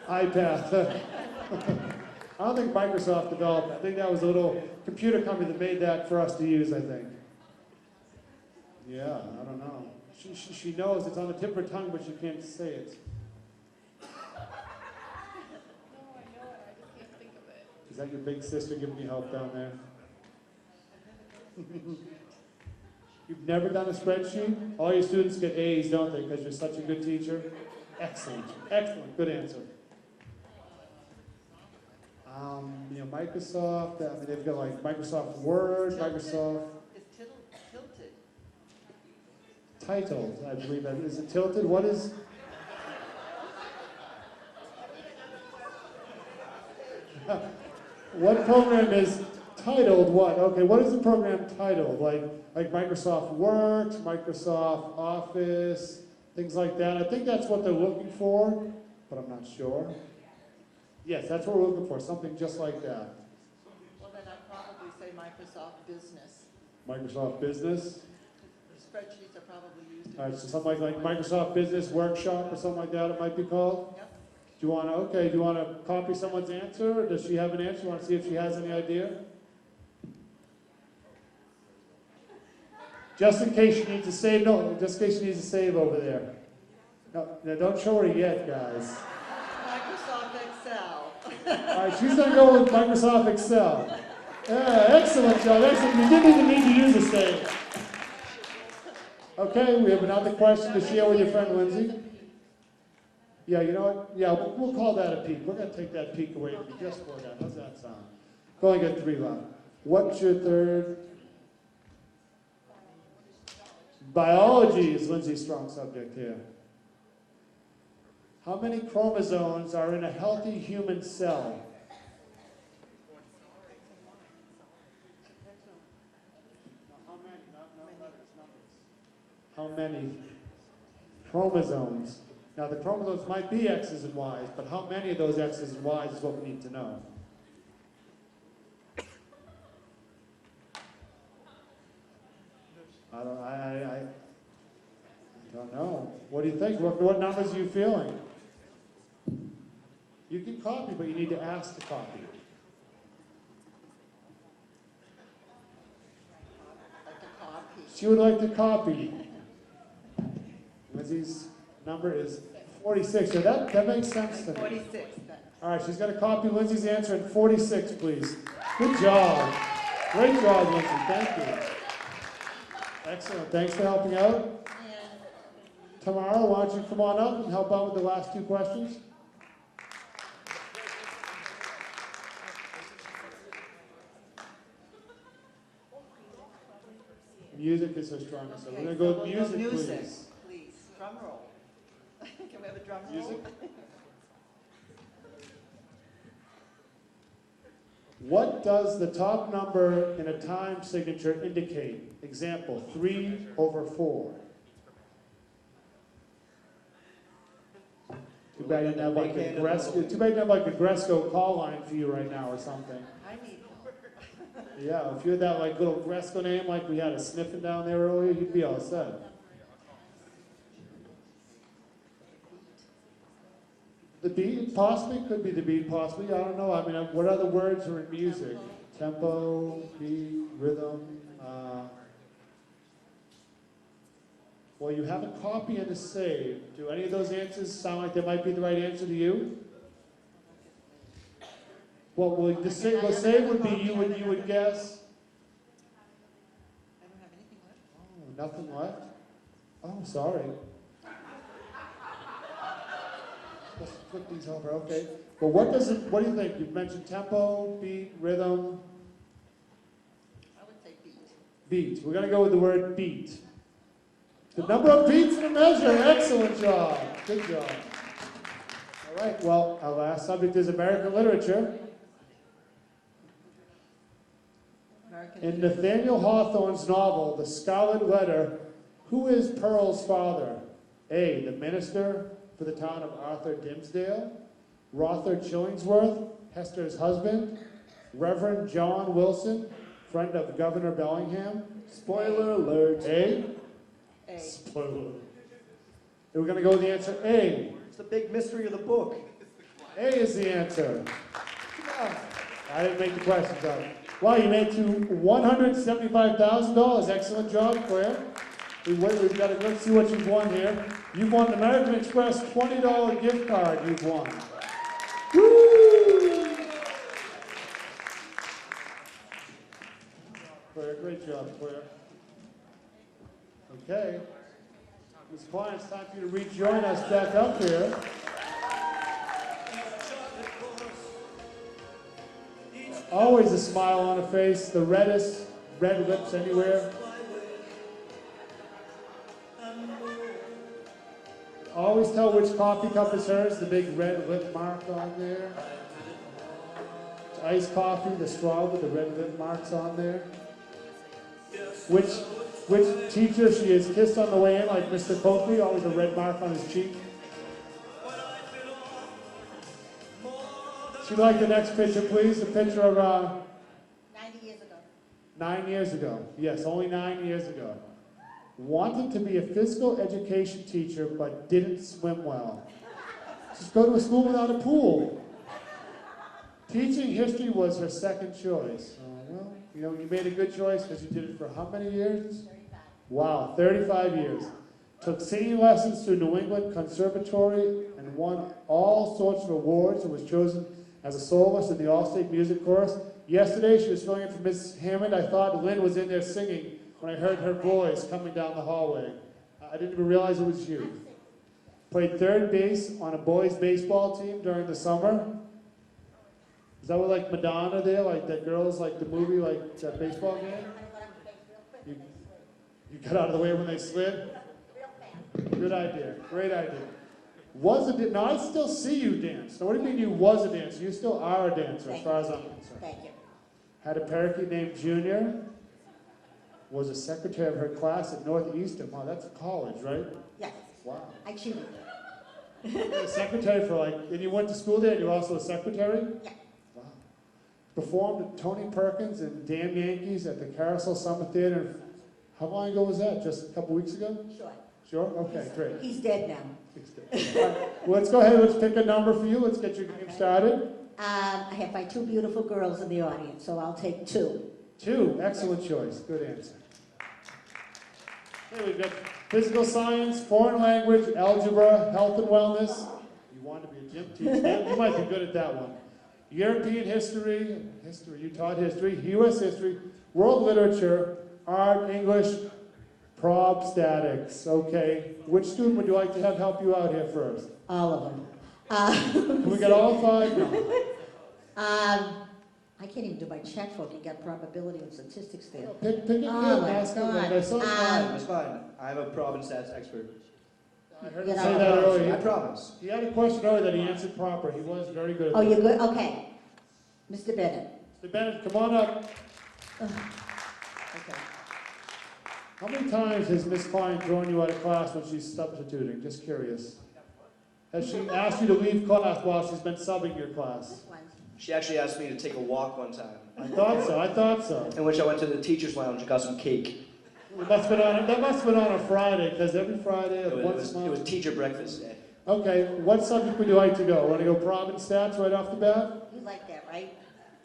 iPad. I don't think Microsoft developed it. I think that was a little computer company that made that for us to use, I think. Yeah, I don't know. She knows it's on the tip of her tongue, but she can't say it.
No, I know it. I just can't think of it.
Is that your big sister giving you help down there? You've never done a spreadsheet? All your students get A's, don't they, because you're such a good teacher? Excellent. Excellent. Good answer. Microsoft, I mean, they've got like Microsoft Word, Microsoft
It's tilted.
Titled, I believe. Is it tilted? What is? What program is Titled what? Okay, what is the program titled? Like Microsoft Works, Microsoft Office, things like that. I think that's what they're looking for, but I'm not sure. Yes, that's what we're looking for, something just like that.
Well, then I'd probably say Microsoft Business.
Microsoft Business.
Spreadsheets are probably used. in
All right, so something like Microsoft Business Workshop or something like that it might be called?
Yep.
Do you want to copy someone's answer, or does she have an answer? You want to see if she has any idea? Just in case she needs to save, no, just in case she needs to save over there. No, don't show her yet, guys.
Microsoft Excel.
All right, she's going to go with Microsoft Excel. Yeah, excellent job, excellent. You didn't even need to use a save. Okay, we have another question to share with your friend Lindsay. Yeah, you know what? Yeah, we'll call that a peek. We're going to take that peek away from you just for that. How's that sound? We've only got 3 left. What's your third? Biology is Lindsay's strong subject here. How many chromosomes are in a healthy human cell? How many chromosomes? Now, the chromosomes might be X's and Y's, but how many of those X's and Y's is what we need to know. I don't know. What do you think? What numbers are you feeling? You can copy, but you need to ask to copy.
Like a copy.
She would like to copy. Lindsay's number is 46, so that makes sense to me.
46 then.
All right, she's going to copy Lindsay's answer at 46, please. Good job. Great job, Lindsay. Thank you. Excellent. Thanks for helping out.
And
Tamara, why don't you come on up and help out with the last 2 questions? Music is her strongest, so we're going to go with music, please.
Please, drum roll. Can we have a drum roll?
Music. What does the top number in a time signature indicate? Example, 3/4. Too bad you didn't have like a Gresco call line for you right now or something.
I need
Yeah, if you had that like little Gresco name like we had a sniffing down there earlier, you'd be all set. The beat, possibly, could be the beat, possibly, I don't know. I mean, what other words are in music? Tempo, beat, rhythm. Well, you have a copy and a save. Do any of those answers sound like they might be the right answer to you? Well, the save would be you would guess.
I don't have anything left.
Oh, nothing left? Oh, sorry. Let's flip these over, okay. Well, what do you think? You've mentioned tempo, beat, rhythm.
I would say beat.
Beat. We're going to go with the word beat. The number of beats in a measure. Excellent job. Good job. All right, well, our last subject is American literature. In Nathaniel Hawthorne's novel, The Scarlet Letter, who is Pearl's father? A, the minister for the town of Arthur Dimmesdale, Rother Chillingsworth, Hester's husband, Reverend John Wilson, friend of Governor Bellingham. Spoiler alert. A?
A.
Spoiler alert. We're going to go with the answer A.
It's the big mystery of the book.
A is the answer. I didn't make the questions up. Wow, you made it to $175,000. Excellent job, Claire. We've got to let's see what you've won here. You've won an American Express $20 gift card. You've won. Woo! Claire, great job, Claire. Okay. Ms. Klein, it's time for you to rejoin us back up here. Always a smile on her face, the reddest red lips anywhere. Always tell which coffee cup is hers, the big red lip mark on there. iced coffee, the straw with the red lip marks on there. Which teacher she has kissed on the way in, like Mr. Coakley, always a red mark on his cheek. She'd like the next picture, please. The picture of
90 years ago.
9 years ago. Yes, only 9 years ago. Wanted to be a physical education teacher, but didn't swim well. Just go to a school without a pool. Teaching history was her second choice. Well, you know, you made a good choice because you did it for how many years?
35.
Wow, 35 years. Took singing lessons through New England Conservatory and won all sorts of awards and was chosen as a soloist in the All-State Music Chorus. Yesterday, she was filling in for Mrs. Hammond. I thought Lynn was in there singing when I heard her voice coming down the hallway. I didn't even realize it was you. Played third base on a boys' baseball team during the summer. Is that what, like Madonna there, like that girls, like the movie, like that baseball game? You got out of the way when they slid? Good idea, great idea. Now I still see you dance. Now what do you mean you was a dancer? You still are a dancer as far as I'm concerned.
Thank you.
Had a parakeet named Junior. Was a secretary of her class at Northeastern. Wow, that's college, right?
Yes.
Wow.
I cheated.
A secretary for and you went to school there and you're also a secretary?
Yeah.
Wow. Performed at Tony Perkins and Damn Yankees at the Carousel Summer Theater. How long ago was that? Just a couple weeks ago?
Sure.
Sure? Okay, great.
He's dead now.
All right, well, let's go ahead, let's pick a number for you. Let's get your game started.
I have my two beautiful girls in the audience, so I'll take 2.
2, excellent choice. Good answer. Okay, we've got physical science, foreign language, algebra, health and wellness. You want to be a gym teacher? You might be good at that one. European history, you taught history, U.S. history, world literature, art, English, prob statics. Okay, which student would you like to have help you out here first?
All of them.
Can we get all 5? No.
I can't even do my checkbook. You got probability and statistics there.
Pick a kid,
Oh my
ask him.
God.
I saw mine.
It's fine. I'm a province stats expert.
I heard
You
him
know,
say that
I
earlier.
promise.
He had a question earlier that he answered proper. He was very good at
Oh,
that.
you're good? Okay. Mr. Bennett.
Mr. Bennett, come on up.
Okay.
How many times has Miss Klein thrown you out of class when she's substituting? Just curious. Has she asked you to leave class while she's been subbing your class?
This one.
She actually asked me to take a walk one time,
I thought so.
in which I went to the teacher's lounge and got some cake.
That must have been on a Friday, because every Friday,
It
once a
was
month.
teacher breakfast day.
Okay, what subject would you like to go? Want to go prob and stats right off the bat?
You like that, right?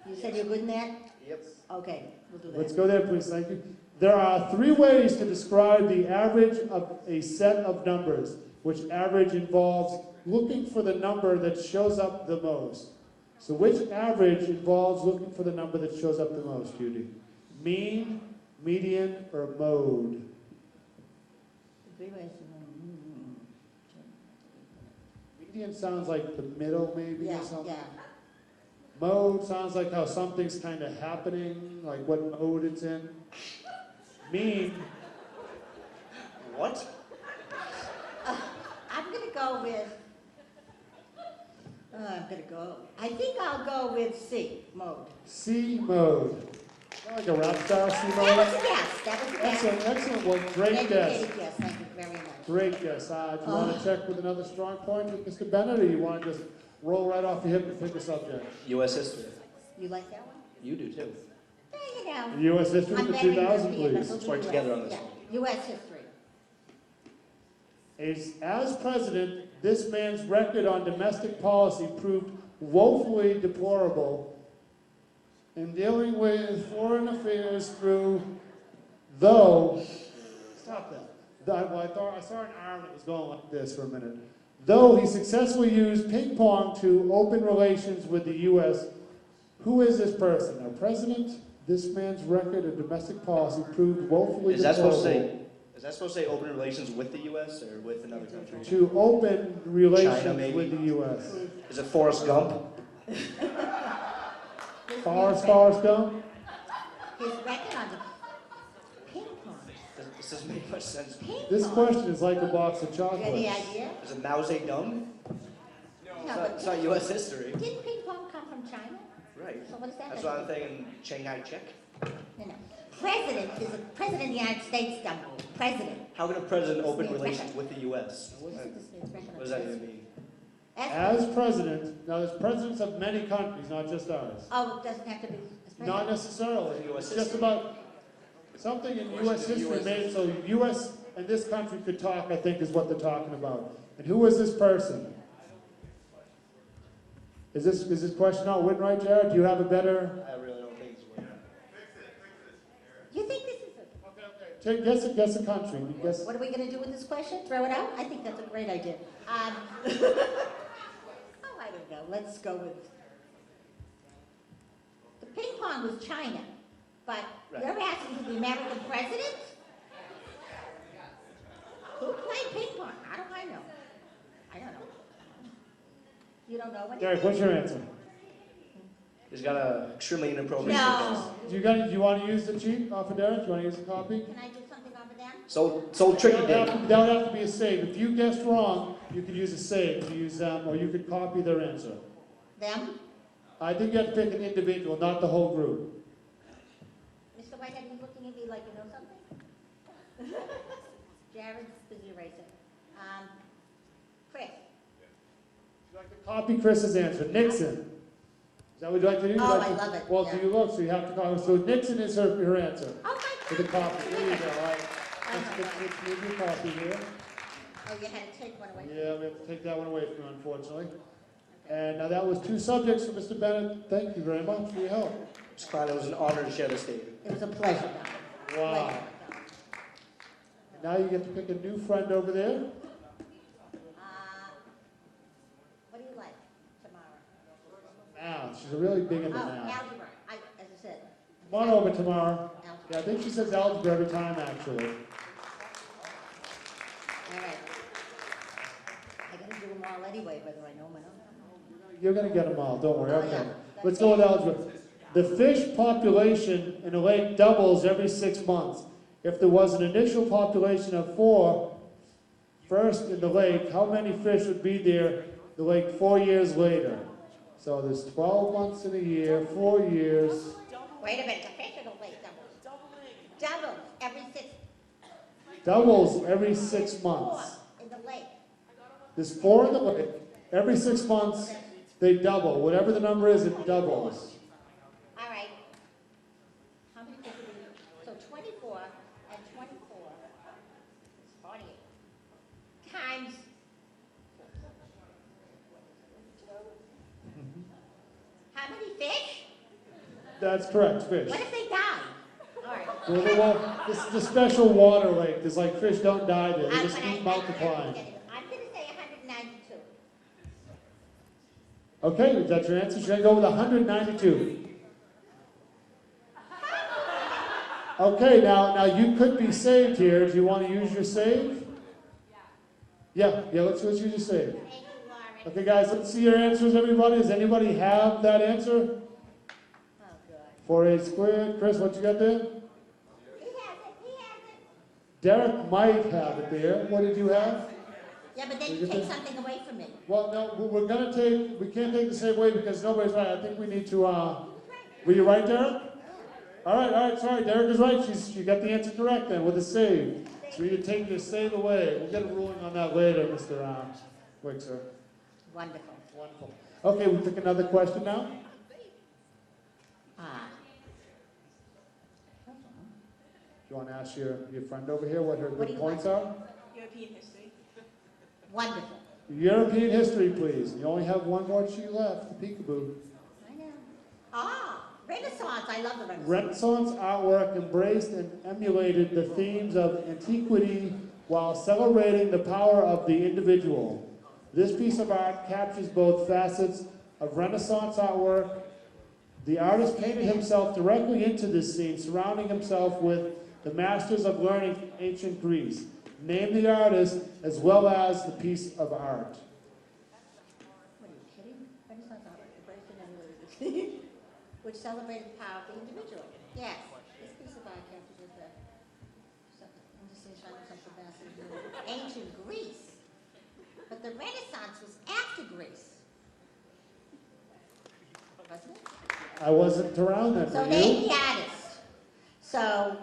You said you're good in that?
Yep.
Okay, we'll do that.
Let's go there, please. Thank you. There are 3 ways to describe the average of a set of numbers, which average involves looking for the number that shows up the most. So which average involves looking for the number that shows up the most, Judy? Mean, median, or mode? Median sounds like the middle, maybe,
Yeah,
or something.
yeah.
Mode sounds like how something's kind of happening, like what mode it's in. Mean,
What?
I'm going to go with, I think I'll go with C, mode.
C mode. Is that like a rap star, C
That
mode?
was a guess, that was a guess.
Excellent one. Great guess.
Educated guess, thank you very much.
Great guess. Do you want to check with another strong point with Mr. Bennett, or you want to just roll right off the hip and pick a subject?
U.S. history.
You like that one?
You do too.
You know.
U.S. history
I'm
for
very
2000,
European, but
please.
we'll
Let's
do
work
US.
together on this
Yeah, U.S. history.
As president, this man's record on domestic policy proved woefully deplorable in dealing with foreign affairs through, stop that. I saw an arm that was going like this for a minute. Though he successfully used ping pong to open relations with the U.S., who is this person? Our president, this man's record of domestic policy proved woefully
Is that
deplorable.
supposed to say open relations with the U.S. or with another country?
To open relations
China, maybe?
with the U.S.
Is it Forrest Gump?
Forrest Gump?
His record on the ping pong.
This doesn't make much sense.
This question is like a box of
You got any
chocolates.
idea?
Is it Mao Zedong?
No,
It's not U.S. history.
didn't ping pong come from China?
Right. Right.
So what does that
That's
have
what
to
I'm
do?
thinking, Shanghai check.
You know, president is a president of the United States, dumb. President.
How can a president open
Means
relations
record.
with the US?
What does this mean?
What does that even mean?
As president, now there's presidents of many countries, not just ours.
Oh, it doesn't have to be as president.
Not necessarily.
US
It's just about something in U.S. history made it so U.S. and this country could talk, I think is what they're talking about. And who is this person? Is this question not written right, Jared? Do you have a better?
I really don't think it's worth
You think this is a...
Guess a country. Guess.
What are we going to do with this question? Throw it out? I think that's a great idea. Oh, I don't know. Let's go with... The ping pong was China, but
Right.
you're asking for the American president? Who played ping pong? How do I know? I don't know. You don't know anything?
Derek, what's your answer?
He's got an extremely inappropriate
No.
Do you want to use the cheat off of Derek? Do you want to use the copy?
Can I do something over them?
So tricky, Dave.
That would have to be a save. If you guessed wrong, you could use a save to use them, or you could copy their answer.
Them?
I think you have to pick an individual, not the whole group.
Mr. Whitehead, you looking at me like you know something? Jared's busy erasing. Chris?
Would you like to copy Chris's answer? Nixon. Is that what you'd like to do?
Oh,
Like
I
to-
love it,
Well,
yeah.
do you look? So you have to copy. So Nixon is her answer.
Oh, my
With the copy. There you go. All right.
Oh,
Let's move your copy here.
Oh, you had to take one away.
Yeah, we have to take that one away from you, unfortunately. And now that was 2 subjects for Mr. Bennett. Thank you very much for your help.
Mr. Klein, it was an honor to share this stage.
It was a pleasure.
Wow.
Pleasure.
Now you get to pick a new friend over there.
What do you like tomorrow?
Math. She's really big into
Oh,
math.
algebra. As I said.
Come on over tomorrow.
Algebra.
Yeah, I think she says algebra every time, actually.
All right. I gotta do them all anyway, whether I know them or not.
You're going to get them all. Don't worry.
Oh,
Okay.
yeah.
Let's go with algebra. The fish population in a lake doubles every 6 months. If there was an initial population of 4 first in the lake, how many fish would be there in the lake 4 years later? So there's 12 months in a year, 4 years.
Wait a minute. The fish in the lake doubles. Doubles every 6
Doubles every 6
4
months.
in the lake.
There's 4 in the lake. Every 6 months, they double. Whatever the number is, it doubles.
All right. How many fish would be? So 24 and 24 is 48. Times 2. How many fish?
That's correct, fish.
What if they die? All right.
Well, they won't, this is a special water lake. There's like fish don't die there. They
I'm
just
gonna-
keep multiplying.
I'm gonna say 192.
Okay, is that your answer? Should I go with 192? Okay, now you could be saved here. Do you want to use your save? Yeah, let's use your save.
Thank you, Lauren.
Okay, guys, let's see your answers, everybody. Does anybody have that answer?
Oh, good.
4a squared. Chris, what you got there?
He has it.
Derek might have it there. What did you have?
Yeah, but then
Did
you
you
take
get
something away from me.
Well, no, we can't take the same way because nobody's right. I think we need to, were you right, Derek? All right, sorry, Derek is right. You got the answer correct then with the save. So you take your save away. We'll get a ruling on that later, Mr. Wixer.
Wonderful.
Wonderful. Okay, we'll pick another question now. Do you want to ask your friend over here what her
What do
good
you
points
like?
are?
European history.
Wonderful.
European history, please. You only have one more sheet left, the peekaboo.
I know. Renaissance. I love the Renaissance.
Renaissance artwork embraced and emulated the themes of antiquity while celebrating the power of the individual. This piece of art captures both facets of Renaissance artwork. The artist painted himself directly into this scene, surrounding himself with the masters of learning from ancient Greece. Name the artist as well as the piece of art.
What are you kidding? Renaissance art embraced and emulated which celebrated the power of the individual. Yes. This piece of art captures the ancient Greece. But the Renaissance was after Greece. Wasn't it?
I wasn't around then,
So
were
name
you?
the artist. So,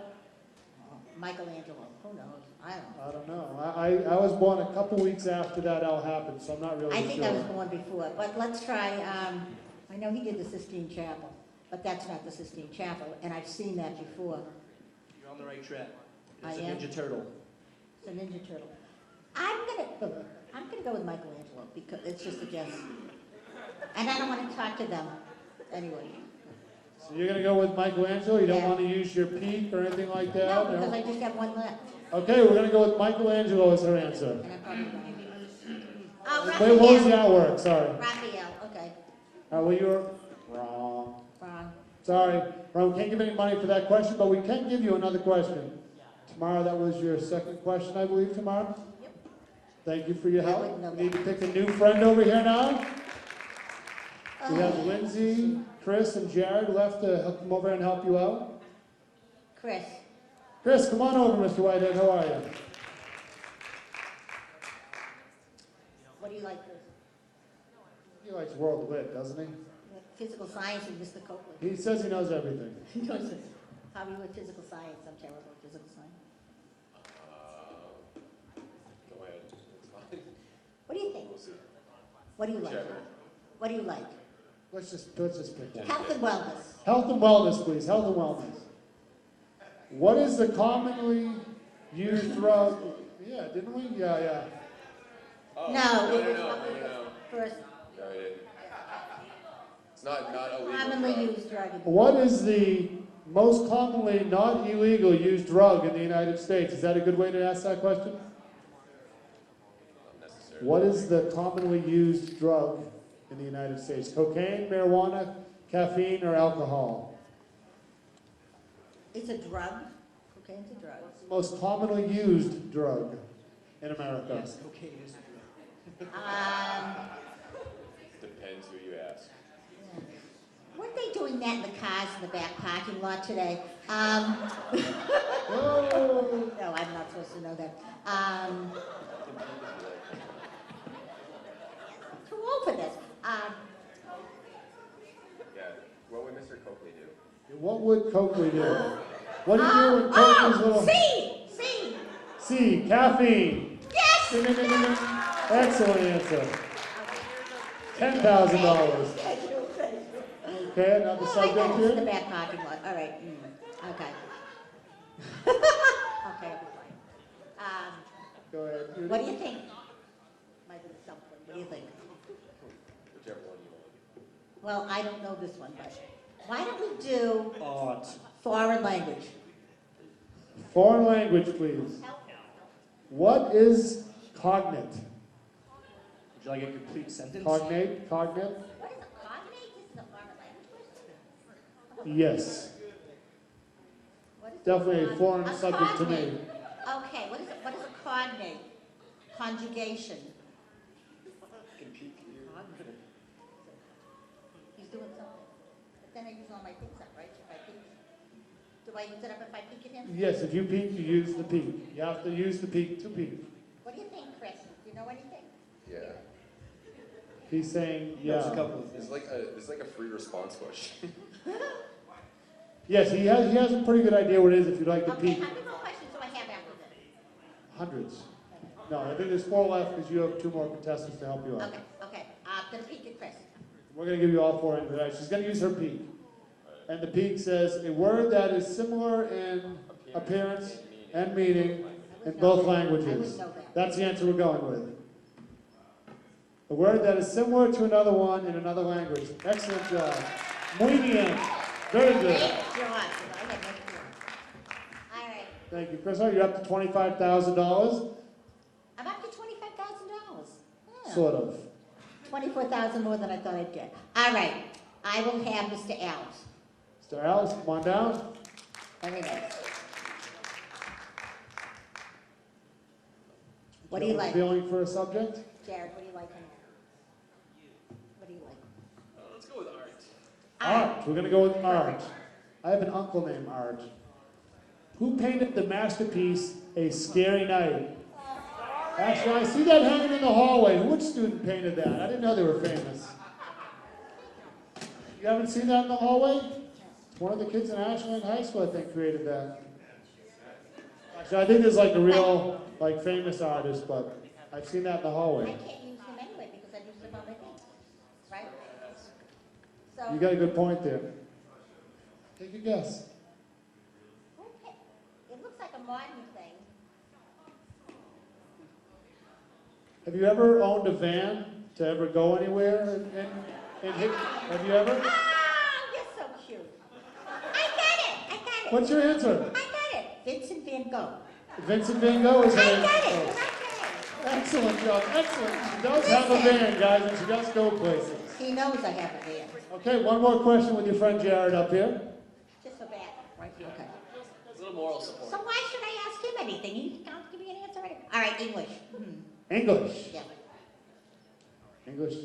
Michelangelo, who knows? I don't know.
I don't know. I was born a couple weeks after that all happened, so I'm not really
I
sure.
think I was born before, but let's try, I know he did the Sistine Chapel, but that's not the Sistine Chapel, and I've seen that before.
You're on the right track.
I
It's a
am?
Ninja Turtle.
It's a Ninja Turtle. I'm gonna go with Michelangelo because it's just a guess. And I don't want to talk to them anyway.
So you're gonna go with Michelangelo? You don't
Yeah.
want to use your peak or anything like that?
No, because I just have one left,
Okay, we're gonna go with Michelangelo as her answer.
and I'm probably wrong. Oh,
Wait, what was the
Raphael.
outwork? Sorry.
Raphael, okay,
Well, you were wrong.
wrong.
Sorry. Well, we can't give any money for that question, but we can give you another question. Tamara, that was your second question, I believe, Tamara?
Yep.
Thank you for your
I
help.
wouldn't know
We need to
that.
pick a new friend over here now. We have
Oh,
Lindsay, Chris, and Jared left to help come over and help you out.
Chris,
Chris, come on over, Mr. Whitehead. How are you?
what do you like, Chris?
He likes World Lit, doesn't he?
Physical science and Mr. Copley.
He says he knows everything.
He knows it. How are you with physical science? I'm terrible at physical science.
Go ahead, it's fine.
What do you think?
We'll see.
What do you like?
Whichever.
What do you like?
Let's just pick one.
Health and wellness.
Health and wellness, please. Health and wellness. What is the commonly used drug? Yeah, didn't we? Yeah.
Oh,
No.
no.
First,
No, I didn't. It's not illegal.
commonly
drug.
used drug.
What is the most commonly not illegal used drug in the United States? Is that a good way to ask that question?
Not necessarily.
What is the commonly used drug in the United States? Cocaine, marijuana, caffeine, or alcohol?
It's a drug. Cocaine's a drug.
What's the most commonly used drug in America?
Yes, cocaine is a drug.
Depends who you ask.
Weren't they doing that in the cars in the back parking lot today?
Oh.
No, I'm not supposed to know that. Too old for this.
Yeah. What would Mr. Copley do?
What would Coakley do? What do you do when Coakley's little...
C.
C, caffeine.
Yes.
Ding, ding, ding, ding, ding. Excellent answer. $10,000.
Thank you.
Okay, another
Oh, I
subject
know it's in the
here.
back parking lot. All right. Okay. Okay, I'll be fine.
Go ahead.
What do you think? Might be something. What do you think?
Whichever one you want.
Well, I don't know this one, but why don't we do
Art.
foreign language?
Foreign language, please. What is cognate?
Would you like a complete sentence?
Cognate?
What is a cognate? This is a foreign language question?
Yes.
What is
Definitely a
con-
foreign subject to me.
cognate. Okay, what is a cognate? Conjugation.
Can peek you.
Cognate. He's doing something. But then I use all my things up, right? If I peek. Do I use it up if I peek at him?
Yes, if you peek, you use the peek. You have to use the peek to peek.
What do you think, Chris? Do you know anything?
Yeah.
He's saying,
There's a
yeah.
couple of
It's
things.
like a free response question.
Yes, he has a pretty good idea what it is if you'd like to
Okay,
peek.
how many more questions do I have after this?
Hundreds. No, I think there's 4 left because you have 2 more contestants to help you out.
Okay. I'm gonna peek at Chris.
We're going to give you all 4 anyway. She's going to use her peek. And the peek says, a word that is similar in appearance and meaning in both languages.
I wouldn't know that.
That's the answer we're going with. A word that is similar to another one in another language. Excellent job. Muy bien. Very good.
Great job. I had no clue. All right.
Thank you, Chris. You're up to $25,000.
I'm up to $25,000.
Sort of.
24,000 more than I thought I'd get. All right. I will have Mr. Alves.
Mr. Alice, come on down.
Very nice. What do you like?
Feeling for a subject?
Jared, what do you like on that? What do you like?
Let's go with art.
Art. We're going to go with art. I have an uncle named Art. Who painted the masterpiece, A Scary Night? Actually, I see that hanging in the hallway. Which student painted that? I didn't know they were famous. You haven't seen that in the hallway? One of the kids in Ashland High School, I think, created that. Actually, I think there's like a real, like, famous artist, but I've seen that in the
I
hallway.
can't use them anyway because I use them on my thing, right? So,
You got a good point there. Take a guess.
okay, it looks like a modern thing.
Have you ever owned a van to ever go anywhere? Have you ever?
Oh, you're so cute. I got it.
What's your answer?
I got it. Vincent Van Gogh.
Vincent Van Gogh is her
I
answer.
got it.
Oh,
Okay.
excellent job, excellent. She does have a van, guys, and she does go places.
He knows I have a van.
Okay, one more question with your friend Jared up here.
Just for bad, right? Okay.
A little moral support.
So why should I ask him anything? He can't give me an answer. All right, English.
English.
Yeah.
English.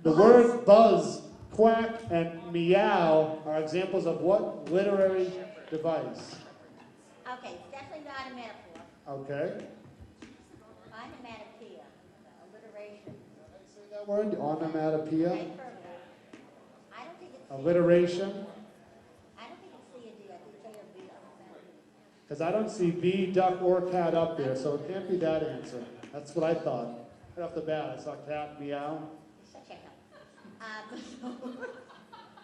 The word buzz, quack, and meow are examples of what literary device?
Okay, it's definitely not a metaphor.
Okay.
Onomatopoeia. Alliteration.
How do you say that word? Onomatopoeia?
Hyperbole. I don't think it's
Alliteration?
I don't think it's C and D. I think it's A or B.
Because I don't see bee, duck, or cat up there, so it can't be that answer. That's what I thought. Right off the bat, I saw cat, meow.
Such a help.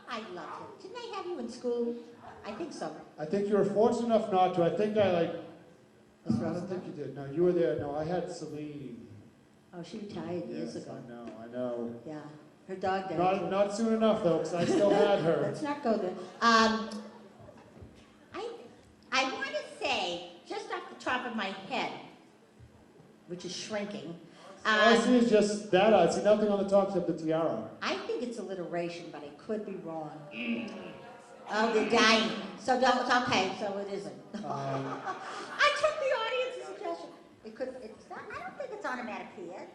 I love him. Didn't I have you in school? I think so.
I think you were fortunate enough not to. I think I like, I
Miss
don't
Rosenthal?
think you did. No, you were there. No, I had Celine.
Oh, she retired years
Yes,
ago.
I know.
Yeah. Her dog died.
Not soon enough, though, because I still had her.
Let's not go there. I want to say, just off the top of my head, which is shrinking,
All I see is just that. I see nothing on the top except the tiara.
I think it's alliteration, but I could be wrong. Oh, they're dying. So don't, it's okay, so it isn't. I took the audience's suggestion. It's not, I don't think it's onomatopoeia.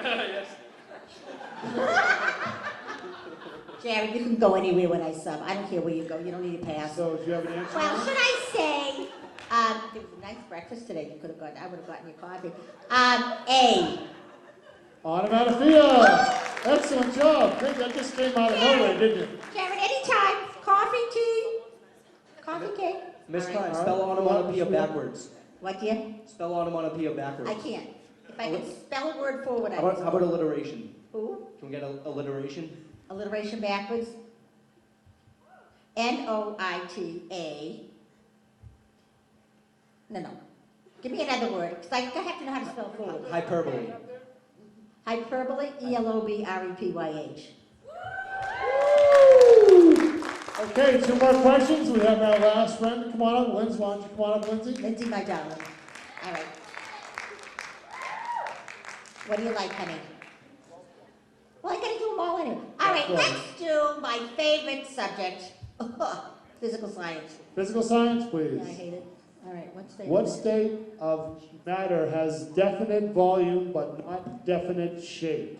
Yes.
Jared, you can go anywhere when I sub. I don't care where you go. You don't need a pass.
So, do you have an answer?
Well, should I say, there was a nice breakfast today. You could have gotten, I would have gotten your coffee. A.
Onomatopoeia! Excellent job. Great, that just came out of nowhere, didn't it?
Jared, anytime. Coffee, tea, coffee, cake.
Miss
All
Klein,
right.
spell onomatopoeia backwards.
What, dear?
Spell onomatopoeia backwards.
I can't. If I could spell a word forward, I
How
would.
about, how about alliteration?
Ooh,
Can we get alliteration?
alliteration backwards. Noita. No. Give me another word, because I have to know how to spell forward.
Hyperbole.
Hyperbole, ELOBREPYH.
Okay, two more questions. We have our last friend. Come on up, Lindsay. Why don't you come on up, Lindsay?
Lindsay, my darling. All right. What do you like, honey? Well, I gotta do them all anyway. All right, let's do my favorite subject, physical science.
Physical science, please.
Yeah, I hate it. All right, what's the...
What state of matter has definite volume but not definite shape?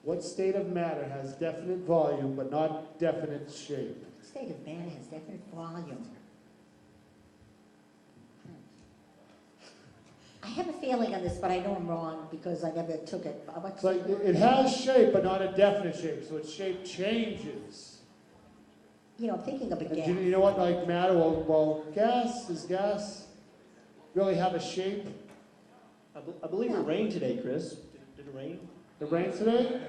What state of matter has definite volume but not definite shape?
State of matter has definite volume. I have a feeling on this, but I know I'm wrong because I never took it.
It's like it has shape but not a definite shape, so its shape changes.
You know, I'm thinking of a
And
gas.
you know what, like matter? Well, does gas really have a shape?
I believe it rained today, Chris. Did it rain?
It rained today?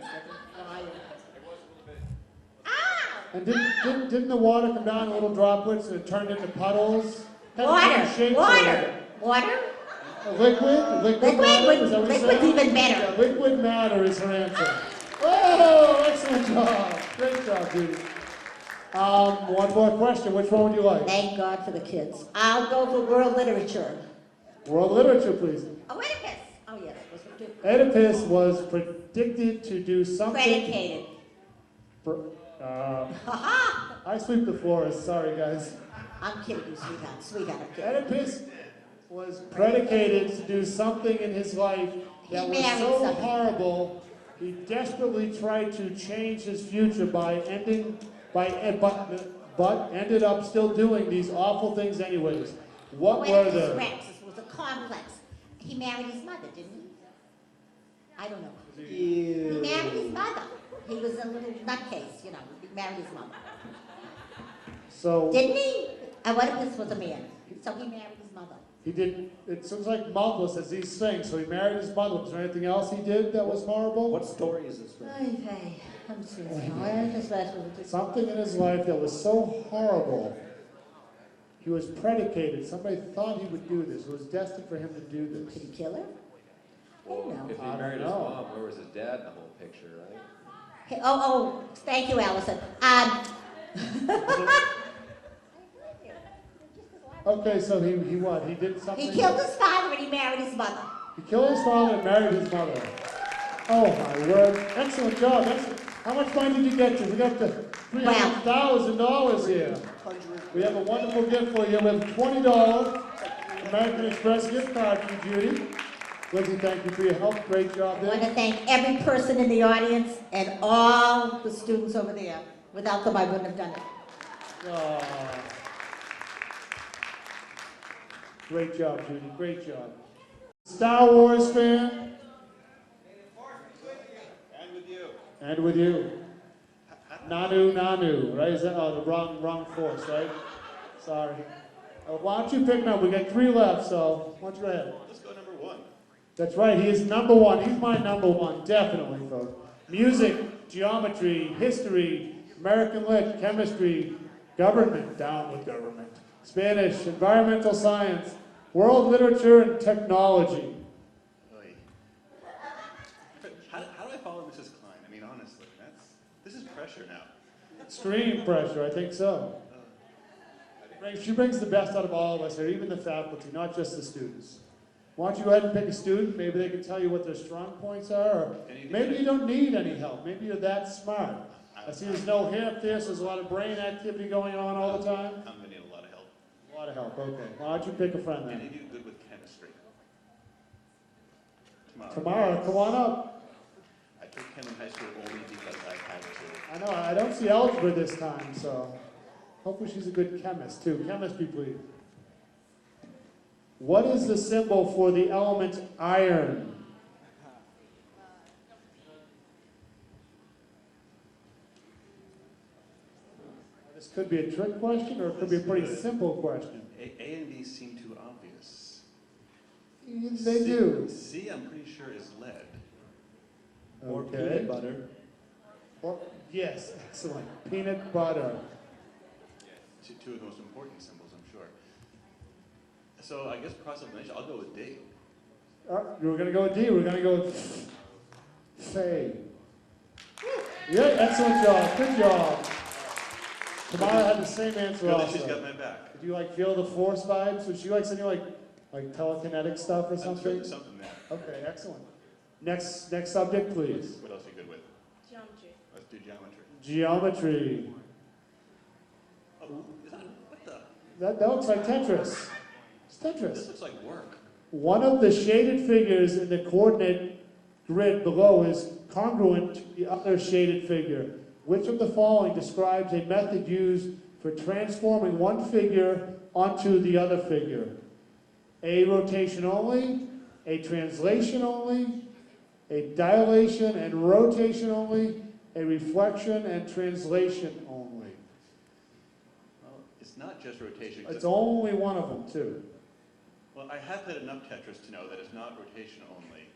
Ah!
And didn't the water come down in little droplets and it turned into puddles? Had different shapes
Water! Water?
A liquid? Liquid matter? Is that what you're
Liquid's
saying?
even better.
Yeah, liquid matter is her answer. Oh, excellent job. Great job, Judy. One more question. Which one would you like?
Thank God for the kids. I'll go for world literature.
World literature, please.
Oedipus. Oh, yes. Was it
Oedipus was predicted to do something.
predicated? Ha-ha!
I sweep the floors. Sorry, guys.
I'm kidding you, sweetheart. Sweetheart, I'm kidding.
Oedipus was predicated to do something in his life that
He
was
married
so
somebody.
horrible, he desperately tried to change his future but ended up still doing these awful things anyways. What were
Oedipus
the...
Rex was a complex. He married his mother, didn't he? I don't know. He
Ew.
married his mother. He was a little nutcase, you know, he married his mother.
So
Didn't he? What if this was a man? So he married his mother.
he did, it seems like Malthus says these things, so he married his mother. Was there anything else he did that was horrible?
What story is this from?
I'm serious.
Something in his life that was so horrible. He was predicated. Somebody thought he would do this. It was destined for him to do this.
Did he kill her?
Well, if he
I don't
married his
know.
mom, where was his dad in the whole picture, right?
Hey, oh, thank you, Allison.
Okay, so he what? He did something?
He killed his father and he married his mother.
He killed his father and married his mother. Oh my word. Excellent job. Excellent. How much money did you get to? We got to $300,000 here. We have a wonderful gift for you. We have $20 American Express gift card for you, Judy. Lindsay, thank you for your help. Great job
I
there.
want to thank every person in the audience and all the students over there. Without them, I wouldn't have done it.
Aw. Great job, Judy. Great job. Star Wars fan?
And with you.
And with you. Nanu, right? Is that, the wrong force, right? Sorry. Why don't you pick number? We got 3 left, so why don't you go ahead?
Let's go number 1.
That's right, he is number 1. He's my number 1, definitely, folks. Music, geometry, history, American lit, chemistry, government, down with government, Spanish, environmental science, world literature, and technology.
Oy. How do I follow Mrs. Klein? I mean, honestly, this is pressure now.
Extreme pressure, I think so. She brings the best out of all of us here, even the faculty, not just the students. Why don't you go ahead and pick a student? Maybe they can tell you what their strong points are, or maybe you don't need any help. Maybe you're that smart. I see there's no hair up there, so there's a lot of brain activity going on all the time.
I'm going to need a lot of help.
A lot of help, okay. Why don't you pick a friend
Any
then?
of you good with chemistry?
Tamara, come on up.
I took chem in high school only because I had to.
I know, I don't see algebra this time, so hopefully she's a good chemist too. Chemistry, please. What is the symbol for the element iron? This could be a trick question, or it could be a pretty simple question.
A and B seem too obvious.
They do.
C, I'm pretty sure, is lead.
Or
Okay.
peanut butter.
Or, yes, excellent. Peanut butter.
Two of the most important symbols, I'm sure. So I guess cross-elimination, I'll go with D.
We're going to go with D. We're going to go with Faye. Yeah, excellent job. Good job. Tamara had the same answer
Good that
also.
she's got my back.
Did you feel the force vibes? Would you send you like telekinetic stuff or
I'm sure
something?
there's something there.
Okay, excellent. Next subject, please.
What else are you good with?
Geometry.
Let's do geometry.
Geometry.
Oh, is that, what the?
That looks like Tetris. It's Tetris.
This looks like work.
One of the shaded figures in the coordinate grid below is congruent to the other shaded figure. Which of the following describes a method used for transforming one figure onto the other figure? A, rotation only, a translation only, a dilation and rotation only, a reflection and translation only.
Well, it's not just rotation.
It's only one of them, too.
Well, I have played enough Tetris to know that it's not rotation only.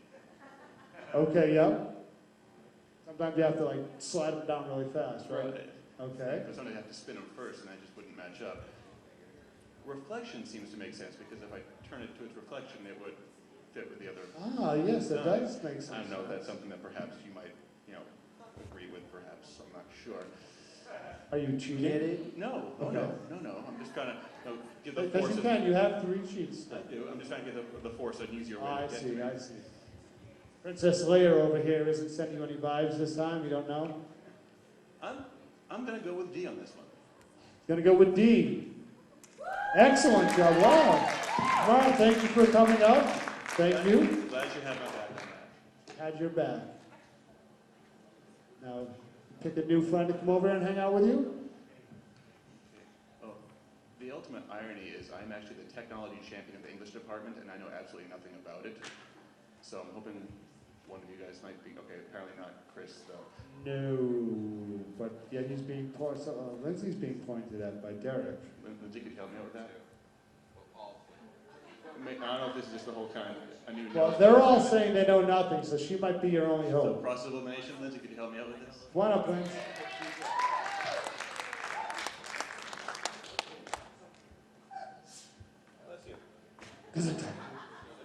Okay, yep. Sometimes you have to slide them down really fast, right? Okay.
Because sometimes I have to spin them first, and I just wouldn't match up. Reflection seems to make sense, because if I turn it to its reflection, it would fit with the other.
Ah, yes, that does make sense.
I don't know if that's something that perhaps you might, agree with, perhaps. I'm not sure.
Are you cheating?
No,
Okay.
no. I'm just trying to give the
Because
force.
you can, you have 3 sheets.
I do. I'm just trying to give the force an easier way
I
to get
see,
to it.
I see. Princess Leia over here isn't sending you any vibes this time, you don't know?
I'm going to go with D on this one.
Gonna go with D. Excellent job, wow. Mara, thank you for coming up. Thank you.
Glad you had my back on that.
Had your back. Now, pick a new friend to come over and hang out with you.
Oh, the ultimate irony is I'm actually the technology champion of the English department, and I know absolutely nothing about it. So I'm hoping one of you guys might be, okay, apparently not Chris, though.
No, but yet he's being Lindsay's being pointed at by Derek.
Lindsay, could you help me out with that? I don't know if this is just the whole kind of a new.
Well, they're all saying they know nothing, so she might be your only
So
hope.
process of elimination, Lindsay, could you help me out with this?
Come on up, Lindsay.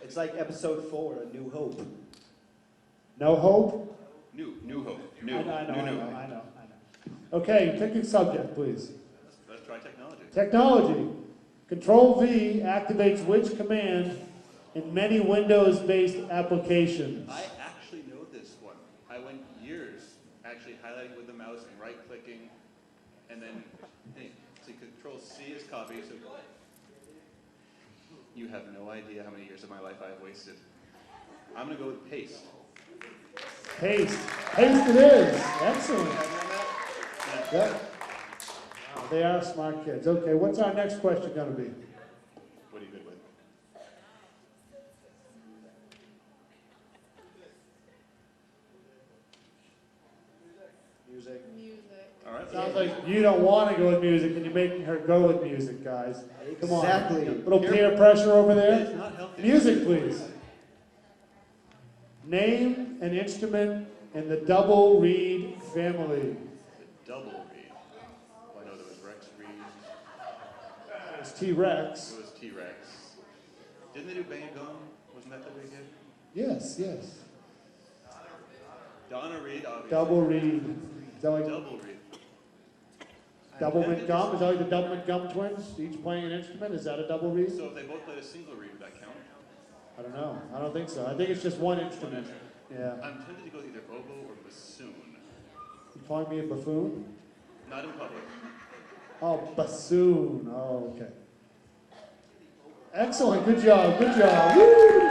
It's like episode 4, A New Hope.
No hope?
New hope. New.
I know.
New.
Okay, pick a subject, please.
Let's try technology.
Technology. Control V activates which command in many Windows-based applications?
I actually know this one. I went years actually highlighting with the mouse and right-clicking, and then so Control C is copy. So you have no idea how many years of my life I have wasted. I'm gonna go with paste.
Paste. Paste it is. Excellent. Yep. They are smart kids. Okay, what's our next question going to be?
What are you good with?
Music.
All right.
Sounds like you don't want to go with music and you're making her go with music, guys. Come on.
Exactly.
Little peer pressure over there.
It's not healthy.
Music, please. Name an instrument in the double reed family.
The double reed. Well, I know there was Rex Reed.
It's T-Rex.
It was T-Rex. Didn't they do Bang a Gong? Wasn't that the big hit?
Yes, yes.
Donna Reed, obviously.
Double reed. Is that like
Double reed.
Doublemint Gum? Is that like the Doublemint Gum twins, each playing an instrument? Is that a double reed?
So if they both played a single reed, would that count?
I don't know. I don't think so. I think it's just one instrument. Yeah.
I'm tempted to go with either oboe or bassoon.
You calling me a buffoon?
Not in public.
Oh, bassoon. Oh, okay. Excellent. Good job. Good job. Woo!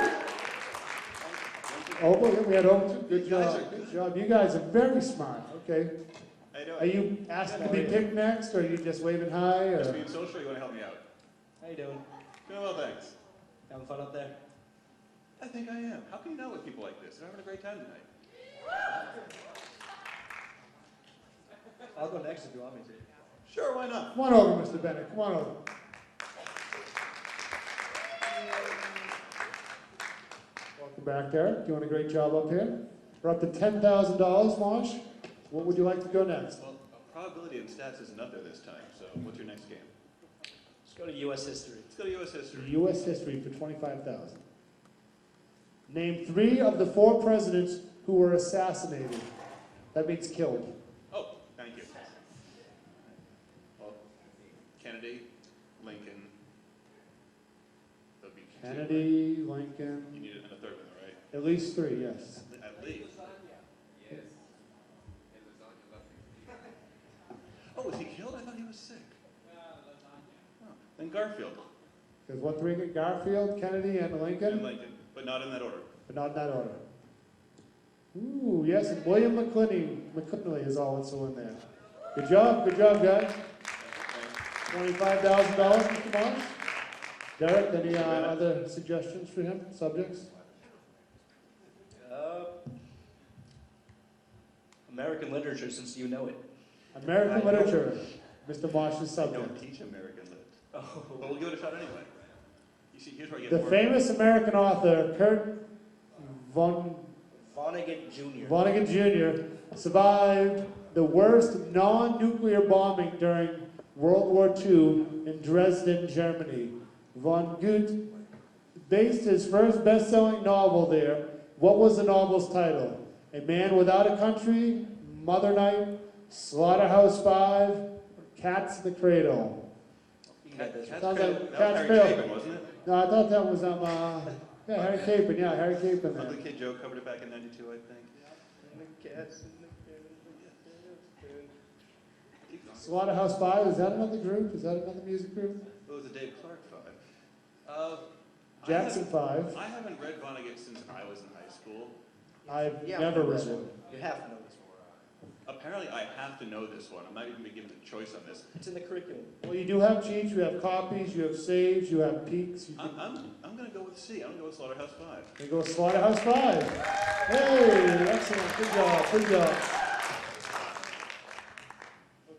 Oboe. Yeah, we had oboe too. Good job. Good job. You guys are very smart. Okay.
How you doing?
Are you asking to be picked next, or are you just waving hi?
Just
Or?
being social, or you want to help me out?
How you doing?
Doing well, thanks.
Having fun up there?
I think I am. How can you not with people like this? They're having a great time tonight.
I'll go next if you want me to.
Sure, why not?
Come on over, Mr. Bennett. Come on over. Welcome back, Derek. Doing a great job up here. We're up to $10,000, Marsh. What would you like to go next?
Well, probability and stats isn't up there this time, so what's your next game?
Let's go to U.S. history.
Let's go to U.S. history.
U.S. history for $25,000. Name 3 of the 4 presidents who were assassinated. That means killed.
Oh, thank you. Well, Kennedy, Lincoln. That'd be 2.
Kennedy, Lincoln.
You need a third one, right?
At least 3, yes.
At least. Oh, was he killed? I thought he was sick. Oh. Then Garfield.
There's what 3 get? Garfield, Kennedy, and Lincoln?
And Lincoln, but not in that order.
But not in that order. Ooh, yes, and William McKinley is also in there. Good job, guys. $25,000, Mr. Marsh. Derek, any other suggestions for him, subjects?
American literature, since you know it.
American literature, Mr. Marsh's
I
subject.
don't teach American lit.
Oh.
But we'll give it a shot anyway. You see, here's where I get
The
more.
famous American author, Kurt
Vonnegut Jr.
Vonnegut Jr. survived the worst non-nuclear bombing during World War II in Dresden, Germany. Vonnegut based his first best-selling novel there. What was the novel's title? A Man Without a Country, Mother Night, Slaughterhouse 5, or Cats in the Cradle?
Cat's
Sounds
Cradle.
like
That was
Cat's
Harry
Cradle.
Chapin, wasn't it?
No, I thought that was Harry Capon. Yeah, Harry Capon there.
Ugly Kid Joe covered it back in '92, I think.
Slaughterhouse 5, is that another group? Is that another music group?
It was a Dave Clark 5.
Jackson 5.
I haven't read Vonnegut since I was in high school.
I've
Yeah,
never
know
read
this
it.
one. You have to know this one.
Apparently, I have to know this one. I'm not even being given a choice on this.
It's in the curriculum.
Well, you do have cheats, you have copies, you have saves, you have peaks. You
I'm going to go with C. I'm going to go with Slaughterhouse 5.
go Slaughterhouse 5. Hey, excellent, good job, good job.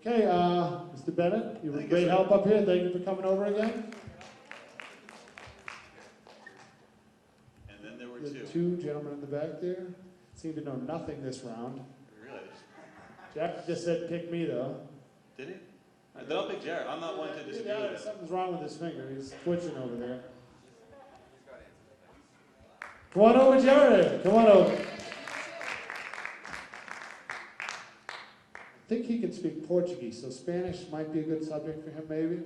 Okay, Mr. Bennett, you were
Thank you,
great
sir.
help up here. Thank you for coming over again.
And then there were
The
two.
two gentlemen in the back there seem to know nothing this round.
I realized.
Jack just said, pick me, though.
Did he? Then I'll pick Jared. I'm not one to disagree
Yeah,
with him.
something's wrong with his finger. He's twitching over there. Come on over, Jared. Come on over. I think he can speak Portuguese, so Spanish might be a good subject for him, maybe.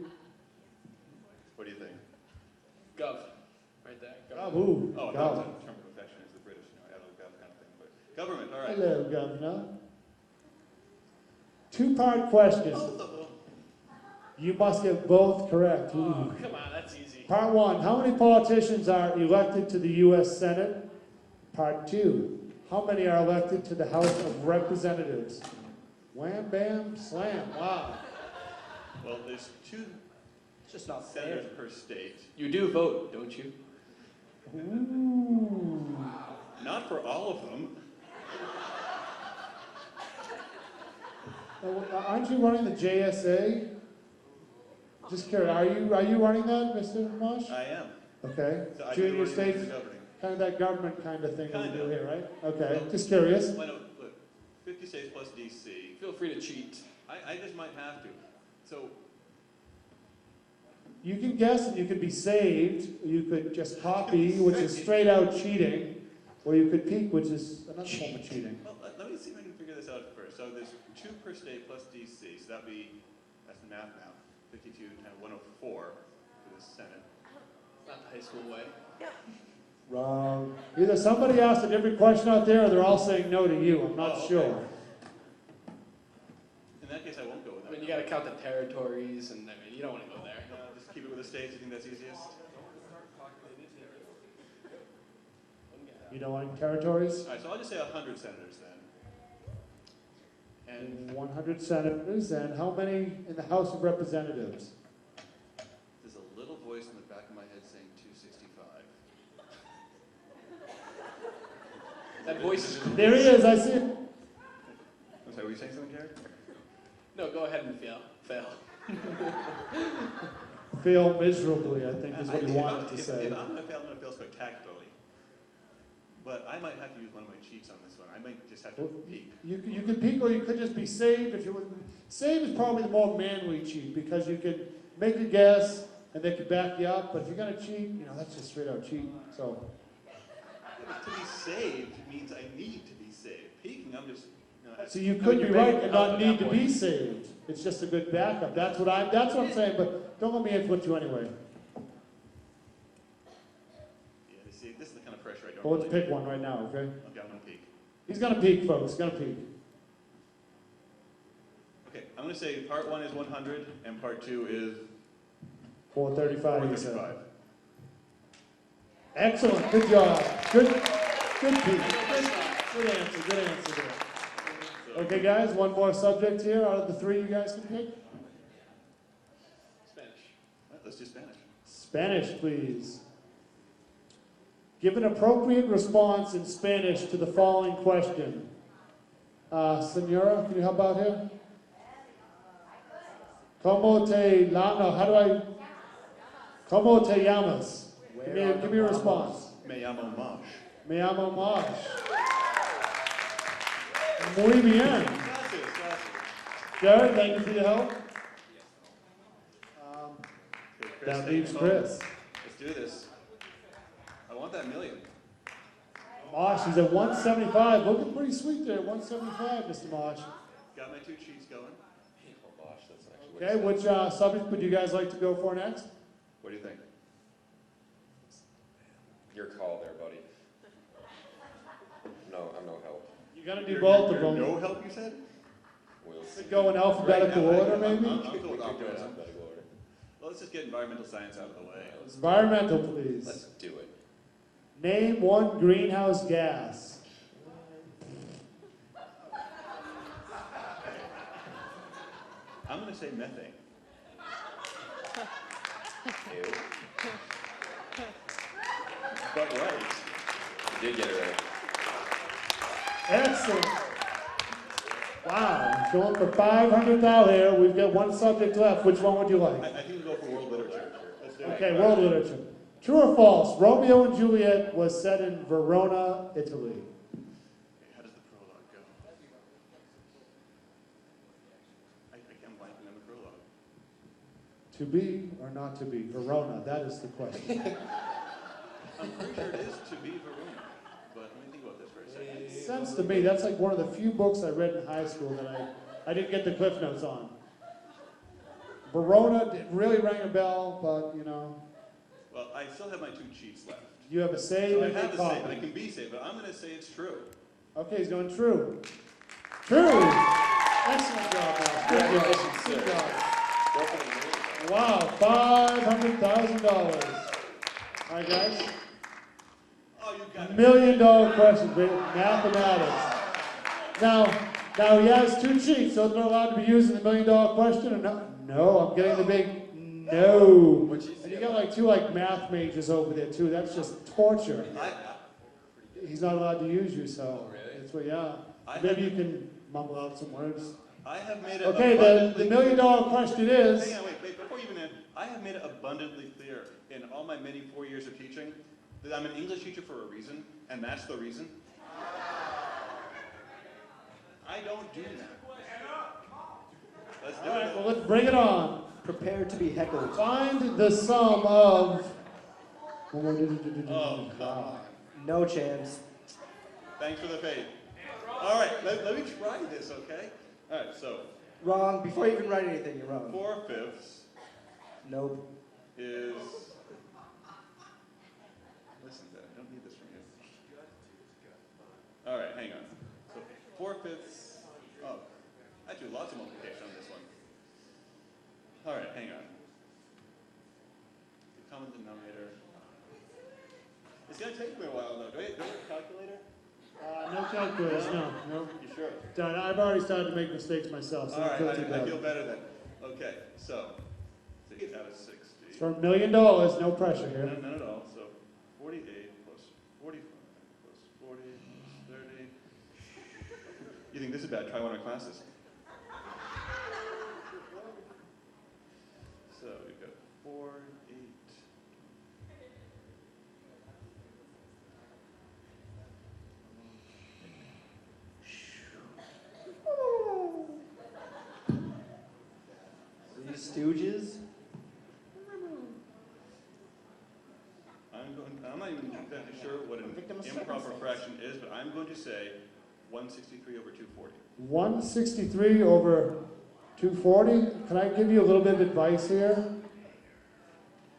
What do you think?
Gov, right there.
Oh, ooh,
Oh,
Gov.
that's a term of affection is the British, I don't know, kind of thing. But government, all right.
Hello, Governor. Two-part question.
Both of them.
You must get both correct.
Oh,
Ooh.
come on, that's easy.
Part one, how many politicians are elected to the U.S. Senate? Part two, how many are elected to the House of Representatives? Wham, bam, slam, wow.
Well, there's two
It's just not fair.
senators per state.
You do vote, don't you?
Ooh.
Not for all of them.
Aren't you running the JSA? Just curious, are you running that, Mr. Mosh?
I am.
Okay.
So I do
Junior
the
states,
governing.
kind of that government kind of thing that we
Kind
do
of.
here, right? Okay,
Well,
just curious.
Why not, look, 50 states plus DC.
Feel free to cheat.
I just might have to. So,
You can guess and you could be saved, or you could just copy, which is straight out cheating, or you could peek, which is another form of cheating.
well, let me see if I can figure this out first. So there's 2 per state plus DC, so that'd be, that's the math now, 52 times 104 for the Senate.
Not the high school way.
Wrong. Either somebody asked a different question out there, or they're all saying no to you, I'm not
Oh, okay.
sure.
In that case, I won't go with
I
that.
mean, you gotta count the territories, and I mean, you don't wanna go there.
Just keep it with the states, you think that's easiest?
You don't want territories?
All right, so I'll just say 100 senators then. And
100 senators, and how many in the House of Representatives?
there's a little voice in the back of my head saying 265.
That voice is cool.
There he is, I see him.
I'm sorry, were you saying something, Jared?
No, go ahead and fail.
Fail miserably, I think is what he
If
wanted to say.
If I'm going to fail spectacularly. But I might have to use one of my cheats on this one. I might just have to peek.
You could peek, or you could just be saved if you would. Save is probably the more manly cheat, because you could make a guess, and they could back you up, but if you're gonna cheat, that's just straight out cheat, so.
To be saved means I need to be saved. Peeking, I'm just,
So you
I
could
mean,
be
you're
right
making
and
it up
not
at
need
that
to be
point.
saved. It's just a good backup, that's what I'm saying, but don't let me influence you anyway.
yeah, you see, this is the kind of pressure I don't
Well, let's
really
pick one right now, okay?
Okay, I'm going to peek.
He's gonna peek, folks, he's gonna peek.
Okay, I'm going to say part 1 is 100 and part 2 is
435, he said.
435.
Excellent, good job, good peek, good answer there.
So,
Okay, guys, one more subject here out of the 3 you guys can pick.
Spanish.
let's do Spanish.
Spanish, please. Give an appropriate response in Spanish to the following question. Senora, can you help out here? ¿Cómo te llamas? Give me a response.
Me llamo Mosh.
Me llamo Mosh. Muy bien.
Gracias.
Jared, thank you for your help.
Okay, Chris,
That
take
leaves
it
Chris.
home. Let's do this. I want that million.
Mosh, he's at 175. Looking pretty sweet there, 175, Mr. Mosh.
Got my 2 cheats going.
Oh gosh, that's actually what
Okay,
it
which
says.
subject would you guys like to go for next?
What do you think?
Your call there, buddy. No, I'm no help.
You're gonna do both of them.
No help, you said?
We'll see.
Go in alphabetical
Right now,
order,
I'm
maybe?
cool with
We could do it
optimism.
alphabetical order.
Well, let's just get environmental science out of the way.
Environmental, please.
Let's do it.
Name one greenhouse gas.
I'm going to say methane.
Ew.
But right.
You did get it right.
Excellent. Wow, going for $500 here. We've got one subject left. Which one would you like?
I think we'll go for world literature. Let's do it.
Okay, world literature. True or false? Romeo and Juliet was set in Verona, Italy.
How does the prologue go? I'm blanking on the prologue.
To be or not to be? Verona, that is the question.
I'm pretty sure it is to be Verona, but let me think about this for a second.
Makes sense to me. That's like one of the few books I read in high school that I didn't get the Cliff Notes on. Verona really rang a bell, but you know.
Well, I still have my 2 cheats left.
You have a save
So I
and a
have to say, but
copy.
it can be saved, but I'm going to say it's true.
Okay, he's going true. True! Excellent job, Max. Good job. Good job. Wow, $500,000. All right, guys.
Oh, you got it.
$1 million question, mathematics. Now he has 2 cheats, so they're not allowed to be using the $1 million question or not? No, I'm getting the big no. And you got like 2 math majors over there too. That's just torture. He's not allowed to use you, so that's what. Yeah. Maybe you can mumble out some words.
I have made it
Okay, the $1 million question is.
Hang on, wait, before you even end, I have made it abundantly clear in all my many 4 years of teaching that I'm an English teacher for a reason, and that's the reason. I don't do that. Let's do
All right,
it.
well, let's bring it on.
Prepare to be heckled.
Find the sum of.
Oh, come on.
No chance.
Thanks for the faith. All right, let me try this, okay? All right, so
Wrong. Before you even write anything, you're wrong.
4/5
Nope.
is. Listen, Dad, I don't need this from you. All right, hang on. So 4/5. Oh, I do lots of multiplication on this one. All right, hang on. The common denominator. It's gonna take me a while though. Do I have a calculator?
No calculators, no.
You sure?
Done. I've already started to make mistakes myself, so
All right,
don't feel too
I
bad.
feel better then. Okay, so 6 out of 60.
It's for $1 million, no pressure here.
No, none at all. So 48 plus 45 plus 40 plus 30. You think this is bad? Try one of our classes. So we've got 4, 8.
These stooges?
I'm not even exactly sure what an improper fraction is, but I'm going to say 163 over 240.
163 over 240. Can I give you a little bit of advice here?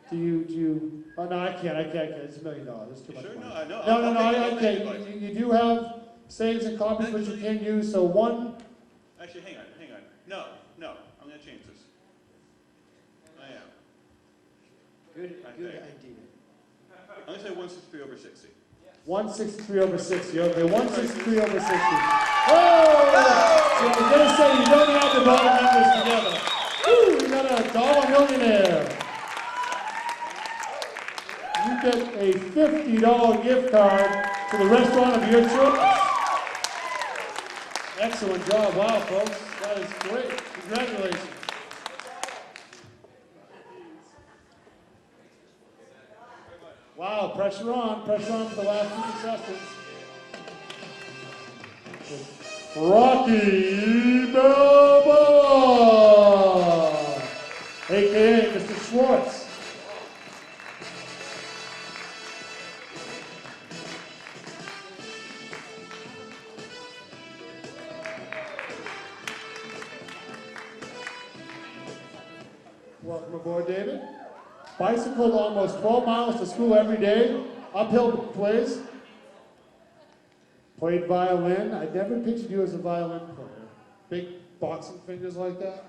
Do you? Oh no, I can't. It's $1 million. It's too much
Sure?
money.
No, I know.
No,
I'll
I
take
can't.
advice.
You do have saves and copies, which you can use. So one.
Actually, hang on. No. I'm going to change this. I am.
Good
I
idea.
I'm going to say 163 over 60.
163 over 60. Okay, 163 over 60. Oh! So I was going to say, you don't have the bottom numbers together. Woo! We got a dollar millionaire. You get a $50 gift card to the restaurant of your choice. Excellent job. Wow, folks. That is great. Congratulations. Wow, pressure on for the last 2 contestants. Rocky Balboa, a.k.a. Mr. Schwartz. Welcome aboard, David. Bicycled almost 12 miles to school every day. Uphill plays. Played violin. I never pictured you as a violin player. Big boxing fingers like that.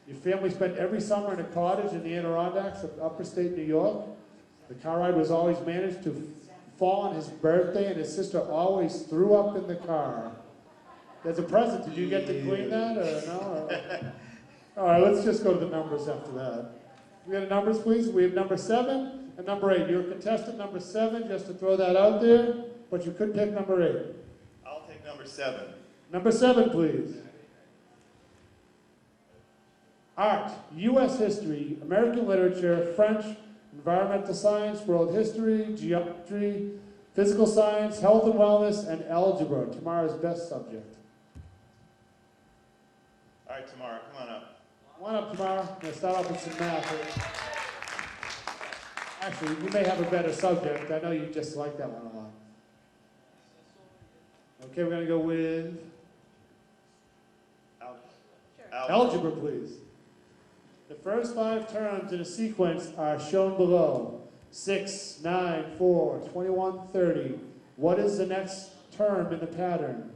Your family spent every summer in a cottage in the Adirondacks of upper state New York. The car ride was always managed to fall on his birthday, and his sister always threw up in the car. As a present, did you get to clean that, or no? All right, let's just go to the numbers after that. We got the numbers, please. We have number 7 and number 8. You're contestant number 7, just to throw that out there, but you could pick number 8.
I'll Number 7.
Number 7, please. Art, U.S. history, American literature, French, environmental science, world history, geometry, physical science, health and wellness, and algebra. Tomorrow's best subject.
All right, Tamara, come on up.
Come on up, Tamara. I'm going to start off with some math. Actually, you may have a better subject. I know you just like that one a lot. Okay, we're going to go with algebra, please. The first 5 terms in a sequence are shown below. 6, 9, 4, 21, 30. What is the next term in the pattern?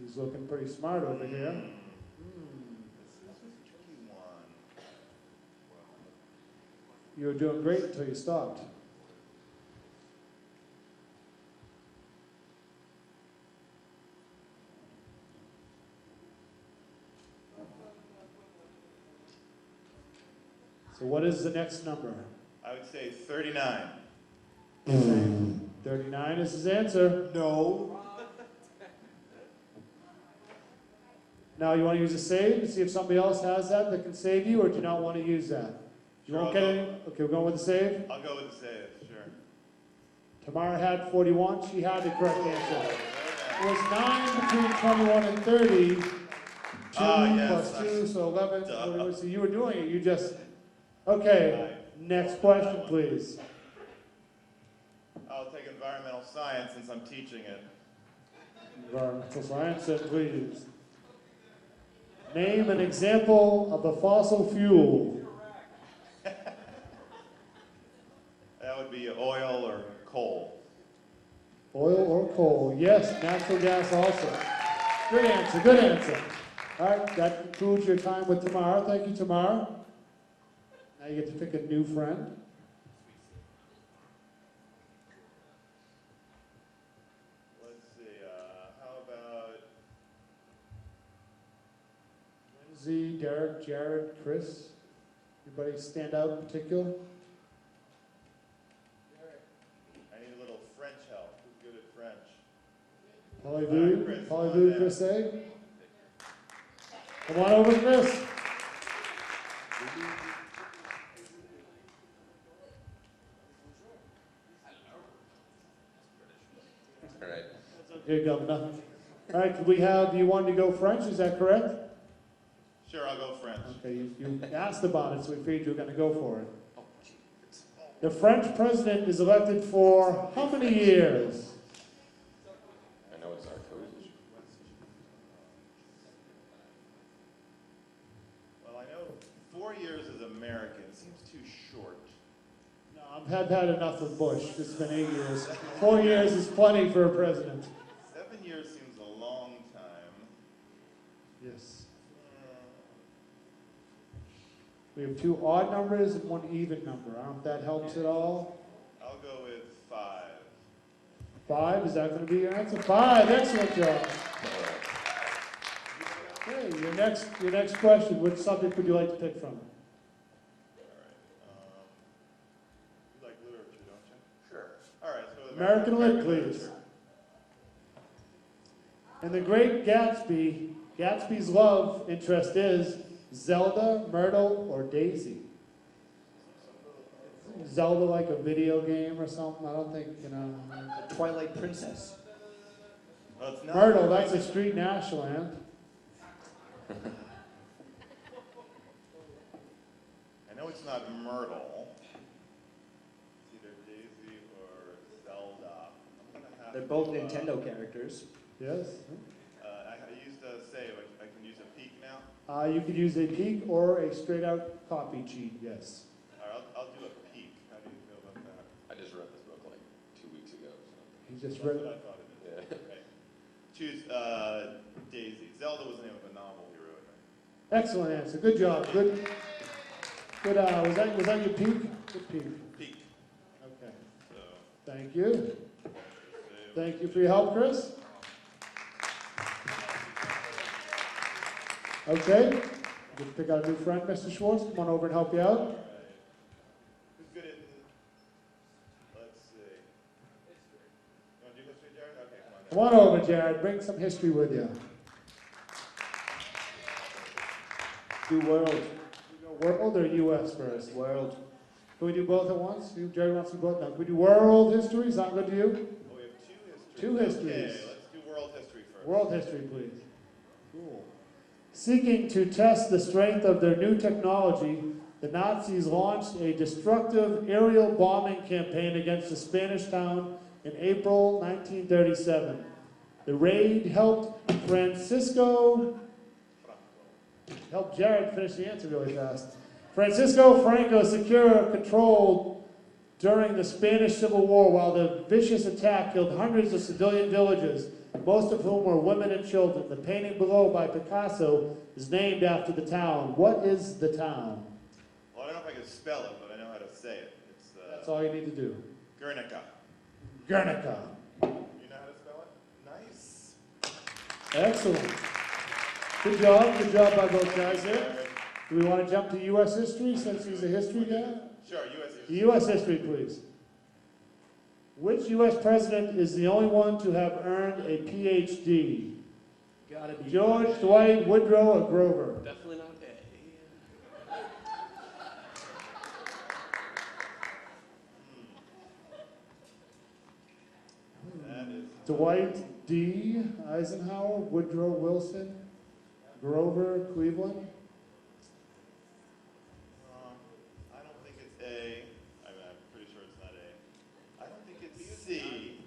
He's looking pretty smart over here.
This is a tricky one.
You were doing great until you stopped. So what is the next number?
I would say 39.
39 is his answer.
No.
Now you want to use a save to see if somebody else has that can save you, or do you not want to use that? You
Sure,
won't get any? Okay, we're going with the save?
I'll go with the save, sure.
Tamara had 41. She had the correct answer. It was 9 between 21 and 30. 2
yes,
plus 2, so 11.
Duh.
So you were doing it. You just... Okay, next question, please.
I'll take environmental science since I'm teaching it.
Environmental science, please. Name an example of a fossil fuel.
That would be oil or coal.
Oil or coal? Yes, natural gas also. Good answer, good answer. All right, that concludes your time with Tamara. Thank you, Tamara. Now you get to pick a new friend.
Let's see, how about...
Lindsay, Derek, Jared, Chris. Anybody stand out in particular?
I need a little French help. Who's good at French?
Polly-Vu,
come on down.
Chris A. Come on over, Chris.
All right.
Okay, Governor. All right, could we have, you wanted to go French, is that correct?
Sure, I'll go French.
Okay, you asked about it, so we figured you were going to go for it. The French president is elected for how many years?
I know it's Sarkozy.
Well, I know 4 years is American. Seems too short.
No, I've had enough of Bush. It's been 8 years. 4 years is plenty for a president.
7 years seems a long time.
Yes. We have 2 odd numbers and 1 even number. I don't know if that helps at all.
I'll go with 5.
5, is that going to be your answer? 5, excellent job. Okay, your next question, which subject would you like to pick from?
You like literature, don't you?
Sure.
All right, so
American Lit, please. In The Great Gatsby, Gatsby's love interest is Zelda, Myrtle, or Daisy? Zelda like a video game or something? I don't think, you know.
The Twilight Princess.
Well, it's not
Myrtle, that's a street in Ashland.
I know it's not Myrtle. It's either Daisy or Zelda. I'm gonna have
They're
to,
both Nintendo characters.
Yes?
I used a save. I can use a peek now.
You could use a peek or a straight out copy cheat, yes.
All right, I'll do a peek. How do you feel about that?
I just read this book like 2 weeks ago. So.
He just
That's
read
what I
it.
thought it is.
Yeah.
Okay. Choose Daisy. Zelda was the name of a novel he wrote, right?
Excellent answer. Good job. Good. Was that your peek? Good peek.
Peek.
Okay.
So,
Thank you.
save.
Thank you for your help, Chris. Okay, just pick out a new friend, Mr. Schwartz. Come on over and help you out.
Who's good at, let's see. You want to do history, Jared? Okay, come on.
Come on over, Jared. Bring some history with you. Do world. You go world or U.S. first?
World.
Can we do both at once? Jerry wants to do both. Now, can we do world history? Sound good to you?
Oh, we have two histories.
Two histories.
Okay, let's do world history first.
World history, please. Cool. Seeking to test the strength of their new technology, the Nazis launched a destructive aerial bombing campaign against a Spanish town in April 1937. The raid helped Jared finish the answer really fast. Francisco Franco secure control during the Spanish Civil War, while the vicious attack killed hundreds of civilian villagers, most of whom were women and children. The painting below by Picasso is named after the town. What is the town?
Well, I don't know if I can spell it, but I know how to say it. It's
That's all you need to do.
Guernica.
Guernica.
You know how to spell it? Nice.
Excellent. Good job. Good job by both guys there. Do we want to jump to U.S. history since he's a history guy?
Sure, U.S. history.
U.S. history, please. Which U.S. president is the only one to have earned a Ph.D.?
Gotta be
George, Dwight, Woodrow, or Grover?
Definitely not A.
That is.
Dwight D. Eisenhower, Woodrow Wilson, Grover Cleveland.
I don't think it's A. I mean, I'm pretty sure it's not A. I don't think it's C.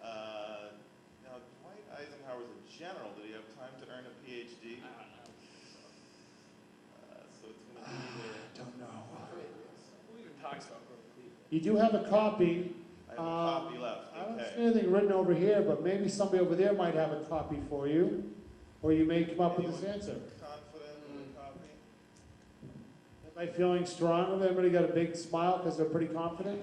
Now, Dwight Eisenhower's a general. Did he have time to earn a Ph.D.? So it's going to be either.
Don't know.
Who even talks about Grover Cleveland?
You do have a copy.
I have a copy left.
I don't
Okay.
see anything written over here, but maybe somebody over there might have a copy for you, or you may come up with this answer.
Confident with a copy?
Am I feeling strong? Everybody got a big smile because they're pretty confident?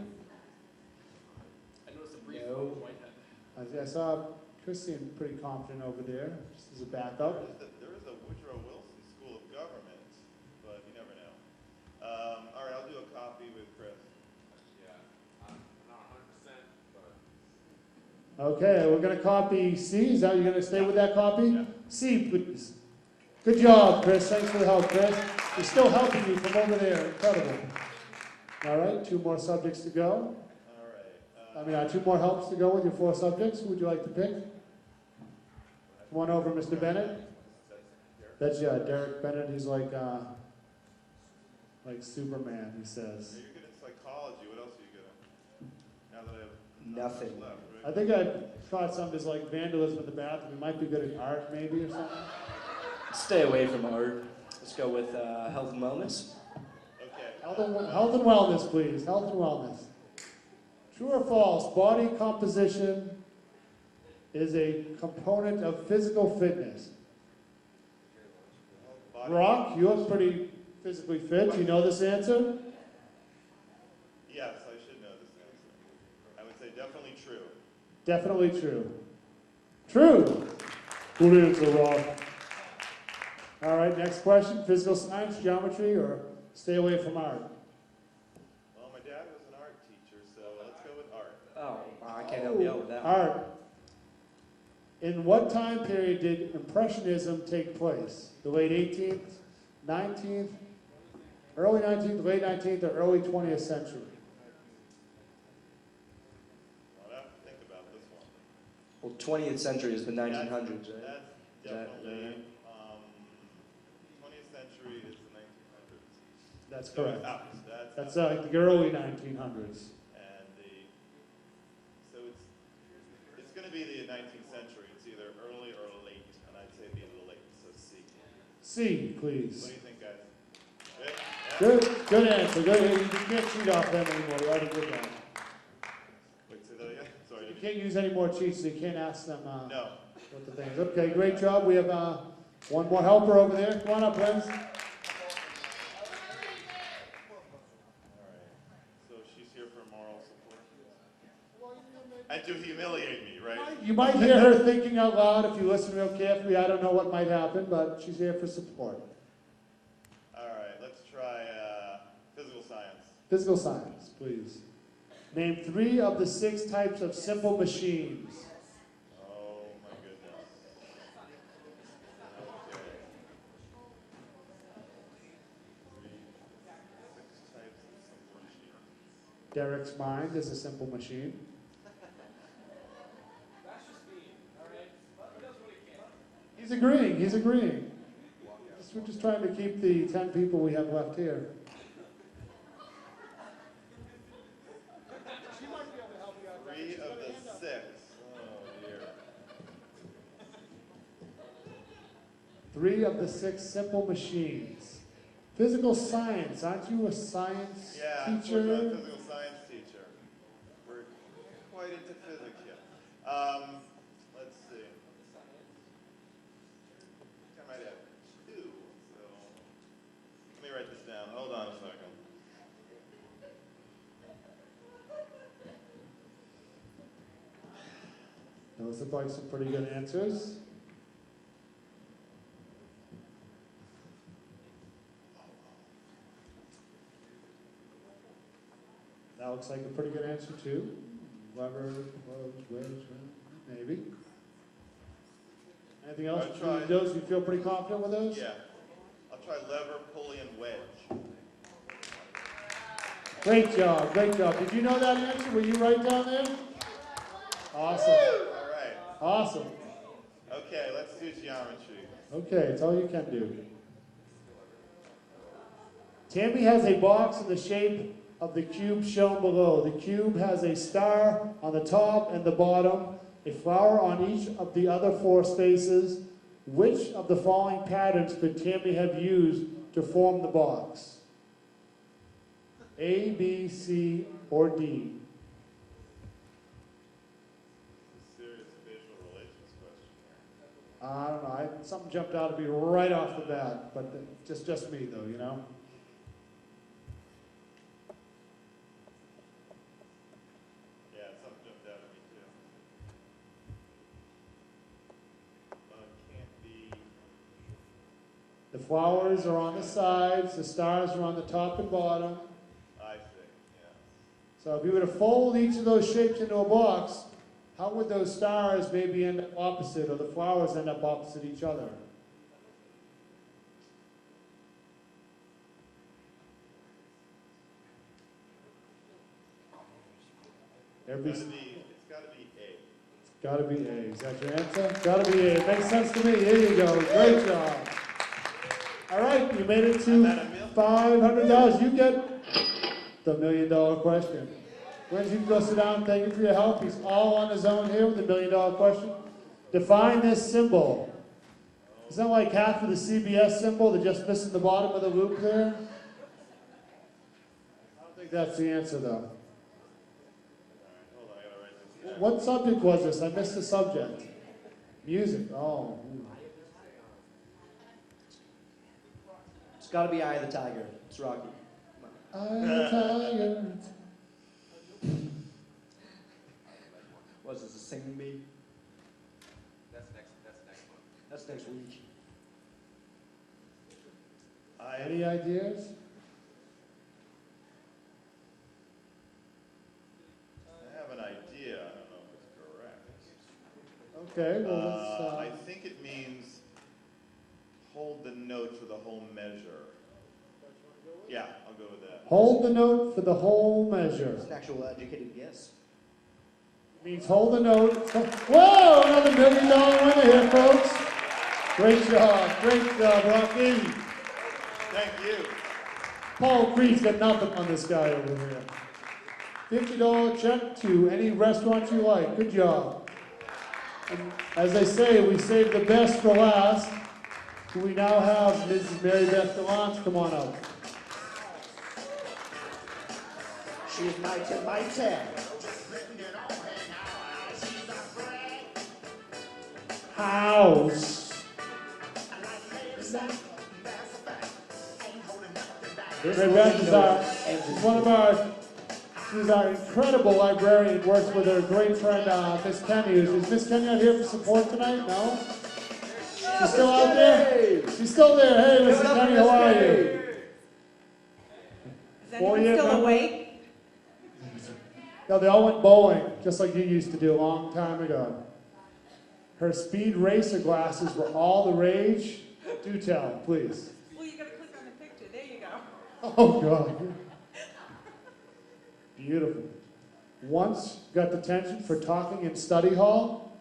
I noticed a brief
No.
Whitehead.
I saw Chris seemed pretty confident over there, just as a backup.
There is a Woodrow Wilson School of Government, but you never know. All right, I'll do a copy with Chris.
Yeah, I'm not 100%, but.
Okay, we're going to copy C. Is that you're going to stay with that copy?
Yeah.
C, please. Good job, Chris. Thanks for the help, Chris. We're still helping you from over there. Incredible. All right, 2 more subjects to go.
All right.
2 more helps to go with your 4 subjects. Who would you like to pick? Come on over, Mr. Bennett. That's Derek Bennett. He's like Superman, he says.
You're good at psychology. What else are you good at? Now that I have
Nothing.
left,
I
right?
think I caught some as like vandalism in the bathroom. He might be good at art, maybe, or something.
Stay away from art. Let's go with health and wellness.
Okay.
Health and wellness, please. Health and wellness. True or false? Body composition is a component of physical fitness.
Body-
Brock, you're pretty physically fit. Do you know this answer?
Yes, I should know this answer. I would say definitely true.
Definitely true. True. Good answer, Rob. All right, next question. Physical science, geometry, or stay away from art?
Well, my dad was an art teacher, so let's go with art.
Oh, I can't help you out with that.
Art. In what time period did Impressionism take place? The late 18th, 19th, early 19th, late 19th, or early 20th century?
I'll have to think about this one.
Well, 20th century is the 1900s, right?
That's
Is that
definitely,
right?
20th century is the 1900s.
That's
So
correct.
it's out.
That's like the early 1900s.
And so it's going to be the 19th century. It's either early or late, and I'd say it'd be a little late, so C.
C,
What
please.
do you think, guys? Good? Yeah?
Good answer. Good. You can't cheat off them anymore. You already did that.
Wait, say that again? Sorry.
You can't use any more cheats, so you can't ask them
No.
what the thing is. Okay, great job. We have one more helper over there. Come on up, Liz.
All right. So she's here for moral support. And to humiliate me, right?
You might hear her thinking out loud if you listen real carefully. I don't know what might happen, but she's here for support.
All right, let's try physical science.
Physical science, please. Name 3 of the 6 types of simple machines.
Oh my goodness. Okay. 6 types of simple machines.
Derek's mind is a simple machine.
That's just me, all right? He does what he can.
He's agreeing, he's agreeing. We're just trying to keep the 10 people we have left here. She might be able to help you out.
3 of the 6. Oh dear.
3 of the 6 simple machines. Physical science, aren't you a science
Yeah,
teacher?
I'm a physical science teacher. We're quite into physics here. Let's see. I might have 2, so let me write this down. Hold on a second.
Those look like some pretty good answers. That looks like a pretty good answer too. Lever, close, wedge, maybe. Anything else?
I'll try.
Those, you feel pretty confident with those?
Yeah. I'll try lever, pulley, and wedge.
Great job, great job. Did you know that answer? Were you right down there? Awesome.
All right.
Awesome.
Okay, let's do geometry.
Okay, it's all you can do. Tammy has a box in the shape of the cube shown below. The cube has a star on the top and the bottom, a flower on each of the other 4 spaces. Which of the following patterns could Tammy have used to form the box? A, B, C, or D?
Serious visual relations question.
I don't know. Something jumped out at me right off the bat, but just me though, you know.
Yeah, something jumped out at me too. It can't be.
The flowers are on the sides, the stars are on the top and bottom.
I see. Yeah.
So if you were to fold each of those shapes into a box, how would those stars maybe end up opposite, or the flowers end up opposite each other?
It's gotta be A.
Gotta be A. Is that your answer? Gotta be A. It makes sense to me. Here you go. Great job. All right, you made it to $500. You get the $1 million question. Friends, you can go sit down. Thank you for your help. He's all on his own here with the $1 million question. Define this symbol. Isn't that like half of the CBS symbol? They're just missing the bottom of the loop there? I don't think that's the answer, though. What subject was this? I missed the subject. Music. Oh.
It's got to be Eye of the Tiger. It's Rocky.
Eye of the tiger.
What's this, a singing bee?
That's next one.
That's next week.
Any ideas?
I have an idea. I don't know if it's correct.
Okay, well,
I think it means hold the note for the whole measure. Yeah, I'll go with that.
hold the note for the whole measure.
It's an actual educated guess.
Means hold the note. Whoa, another $1 million winner here, folks. Great job, Rocky.
Thank you.
Paul Creed's got nothing on this guy over here. $50 check to any restaurant you like. Good job. And as they say, we save the best for last. We now have Mrs. Mary Beth DeLance. Come on up.
She's mighty.
House. Mary Beth is one of our She's our incredible librarian, works with her great friend, Miss Kenny. Is Miss Kenny out here for support tonight? No? She's still out there? She's still there. Hey, Miss Kenny, how are you?
Is anyone still awake?
No, they all went bowling, just like you used to do a long time ago. Her speed racer glasses were all the rage. Do tell, please.
Well, you gotta click on the picture. There you go.
Oh, God. Beautiful. Once got detention for talking in study hall.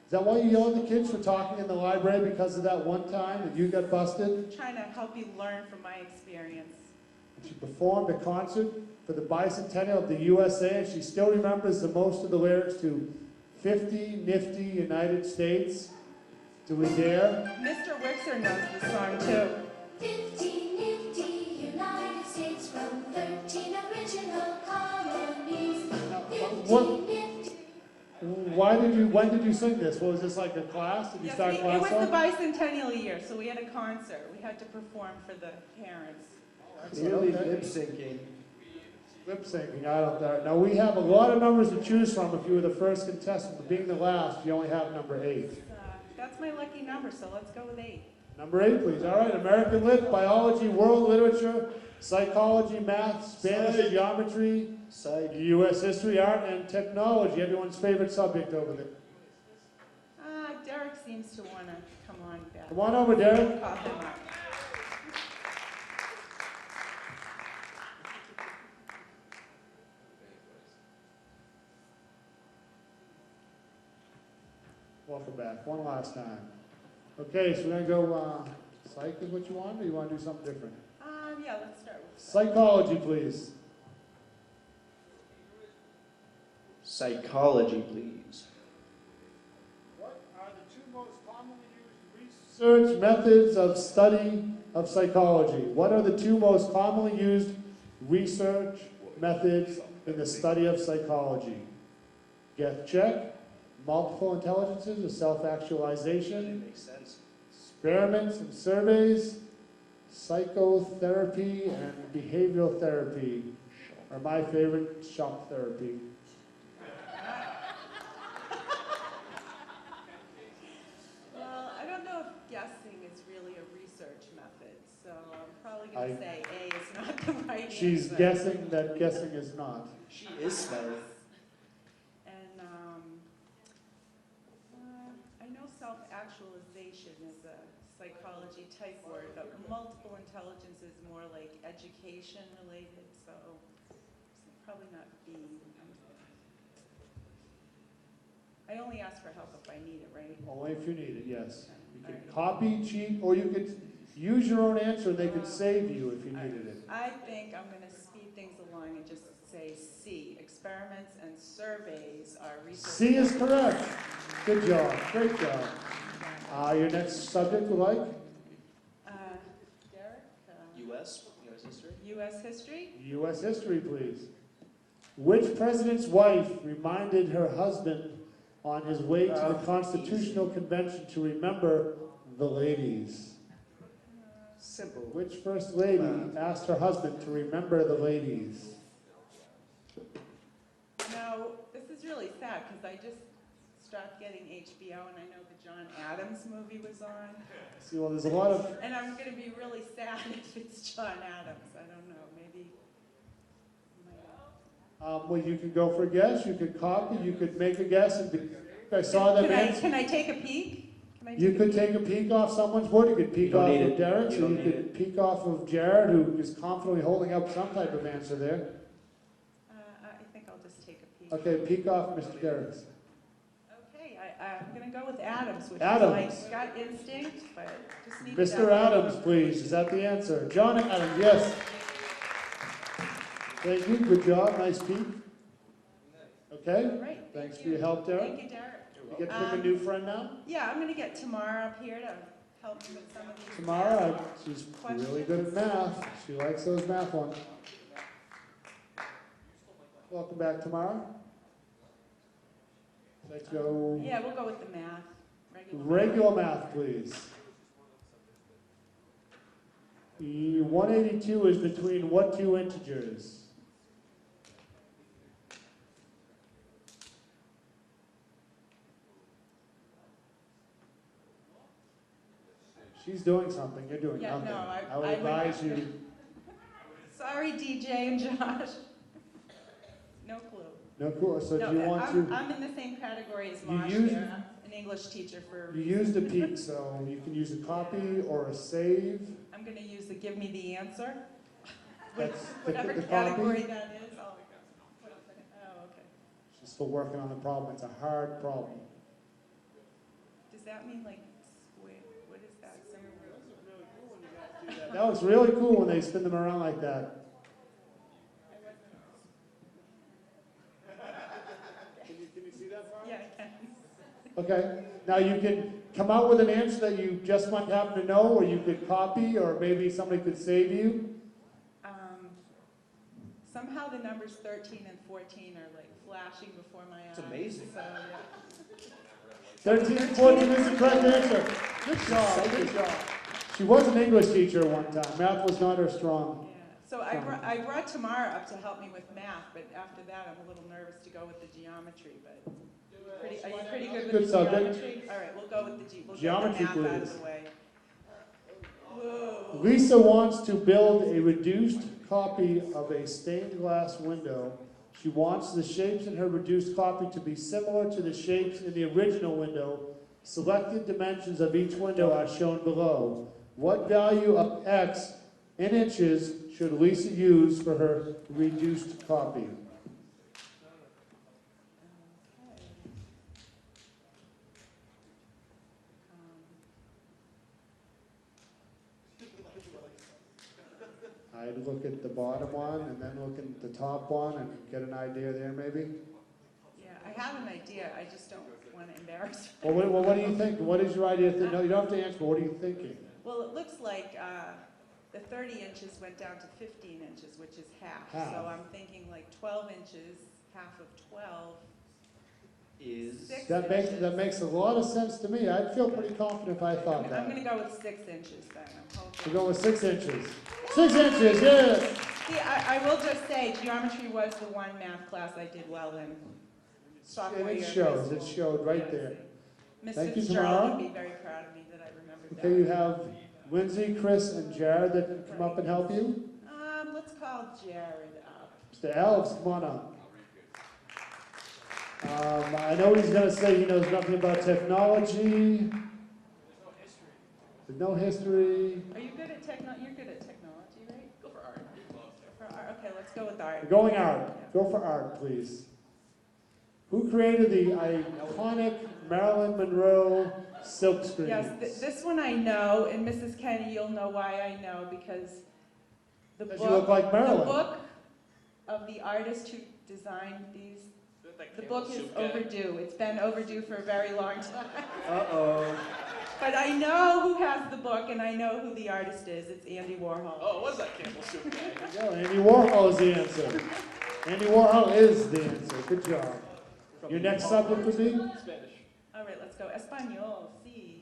Is that why you yell at the kids for talking in the library, because of that one time that you got busted?
Trying to help you learn from my experience.
She performed a concert for the bicentennial of the USA, and she still remembers the most of the lyrics to 50 Nifty United States. Do we dare?
Mr. Wixer knows the song too.
50 nifty United States from 13 original colonies. 50 nifty.
When did you sing this? Was this like a class? Did you start class?
It was
song?
the bicentennial year, so we had a concert. We had to perform for the parents.
Clearly lip syncing.
Lip syncing, I don't know. Now we have a lot of numbers to choose from. If you were the first contestant, but being the last, you only have number 8.
That's my lucky number, so let's go with 8.
Number 8, please. All right, American Lit, Biology, World Literature, Psychology, Math, Spanish, Geometry, U.S. History, Art, and Technology. Everyone's favorite subject over there.
Derek seems to want to come on back.
Come on over, Derek.
Call him up.
Welcome back. One last time. Okay, so we're going to go, psych is what you want, or you want to do something different?
Yeah, let's start with
Psychology, please.
Psychology, please.
What are the 2 most commonly used research methods of study of psychology? What are the 2 most commonly used research methods in the study of psychology? Get check, multiple intelligences, or self-actualization,
Makes sense.
experiments and surveys, psychotherapy, and behavioral therapy, or my favorite, shock therapy.
Well, I don't know if guessing is really a research method, so I'm probably going to say A is not the right
She's
answer.
guessing that guessing is not.
She is smart.
And I know self-actualization is a psychology type word, but multiple intelligence is more like education related, so probably not B. I only ask for help if I need it, right?
Only if you need it, yes. You could
Alright.
copy, cheat, or you could use your own answer and they could save you if you needed it.
I think I'm going to speed things along and just say C. Experiments and surveys are research.
C is correct. Good job. Great job. Your next subject would like?
Derek?
U.S. history.
U.S. history?
U.S. history, please. Which president's wife reminded her husband on his way to the Constitutional Convention to remember the ladies?
Simple.
Which first lady asked her husband to remember the ladies?
No, this is really sad because I just stopped getting HBO and I know the John Adams movie was on.
See, well, there's a lot of...
And I'm going to be really sad if it's John Adams. I don't know, maybe.
well, you could go for a guess, you could copy, you could make a guess, and I saw that answer.
Can I take a peek?
You could take a peek off someone's board, you could peek off of Derek, so you
need
could peek off of Jared, who is confidently holding up some type of answer there.
I think I'll just take a peek.
Okay, peek off Mr. Derrick's.
Okay, I'm going to go with Adams, which
Adams.
is my gut instinct, but just need
Mr. Adams, please, is that the answer? John Adams, yes. Thank you, good job, nice peek. Okay,
Great,
thanks for your help, Derek.
Thank you, Derek.
You get to pick a new friend now?
Yeah, I'm going to get Tamara up here to help me with some of these.
Tamara, she's really good at math. She likes those math ones. Welcome back, Tamara. Let's go.
Yeah, we'll go with the math.
Regular math, please. 182 is between what 2 integers? She's doing something, you're doing
Yeah,
nothing.
no,
I would advise you,
Sorry, DJ and Josh. No clue.
no, cool, so
No,
do you want to,
I'm in the same category as
You
Mosh
used-
here. I'm an English teacher for a
you
reason.
use the peak, so you can use a copy or a save.
I'm gonna use the give me the answer.
That's
Whatever
the
category
copy.
that is. Oh, okay.
Just for working on the problem, it's a hard problem.
Does that mean like square? What is that?
That looks really cool when they spin them around like that. Can you see that far?
Yeah, I can.
Okay, now you can come out with an answer that you just might happen to know, or you could copy, or maybe somebody could save you.
Somehow the numbers 13 and 14 are like flashing before my eyes.
It's amazing.
So, yeah.
13 and 14 is the correct answer. Good job, good job. She was an English teacher one time. Math was not her strong.
Yeah. So I brought Tamara up to help me with math, but after that I'm a little nervous to go with the geometry. But are you pretty good with
Good
the
subject.
geometry? All right, we'll go with the
Geometry,
get the math out
please.
of the way. Whoa.
Lisa wants to build a reduced copy of a stained glass window. She wants the shapes in her reduced copy to be similar to the shapes in the original window. Selected dimensions of each window are shown below. What value of X in inches should Lisa use for her reduced copy? I'd look at the bottom one and then look at the top one and get an idea there maybe.
Yeah, I have an idea. I just don't want to embarrass her.
Well, what do you think? What is your idea? No, you don't have to answer, but what are you thinking?
Well, it looks like the 30 inches went down to 15 inches, which is half.
Half.
So I'm thinking like 12 inches, half of 12
Is
6
That
inches.
makes a lot of sense to me. I'd feel pretty confident if I thought
I'm
that.
going to go with 6 inches then. I'm hoping.
We'll go with 6 inches. 6 inches, yes!
See, I will just say, geometry was the one math class I did well in. Sophomore
And
year
it
of
shows,
high
it
school.
showed right
Yes.
there.
Miss
Thank you,
Fitzgerald
Tamara.
would be very proud of me that I remembered
Okay, you
that.
have Lindsay, Chris, and Jared that can come up and help you.
Let's call Jared up.
Mr. Alves, come on up. I know he's going to say he knows nothing about technology. There's no history.
Are you good at technology? You're good at technology, right? Go for art. For art. Okay, let's go with art.
We're going art. Go for art, please. Who created the iconic Marilyn Monroe silkscreen?
Yes, this one I know, and Mrs. Kenny, you'll know why I know, because the
Because you look like
the
Marilyn.
book of the artist who designed these, the book is overdue. It's been overdue for a very long time.
Uh-oh.
But I know who has the book, and I know who the artist is. It's Andy Warhol.
Oh, it was that Campbell soup guy.
There you go. Andy Warhol is the answer. Andy Warhol is the answer. Good job. Your next subject would be?
Spanish.
All right, let's go. Espanol, sí.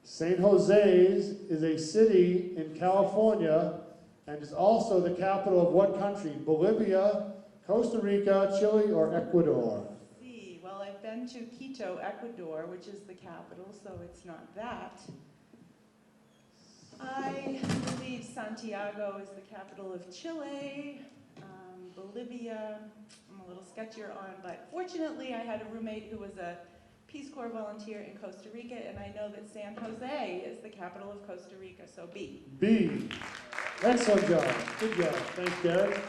San Jose's is a city in California and is also the capital of what country? Bolivia, Costa Rica, Chile, or Ecuador?
Sí. Well, I've been to Quito, Ecuador, which is the capital, so it's not that. I believe Santiago is the capital of Chile. Bolivia, I'm a little sketchier on, but fortunately I had a roommate who was a Peace Corps volunteer in Costa Rica, and I know that San Jose is the capital of Costa Rica, so B.
B. Excellent job. Good job. Thanks, Derek.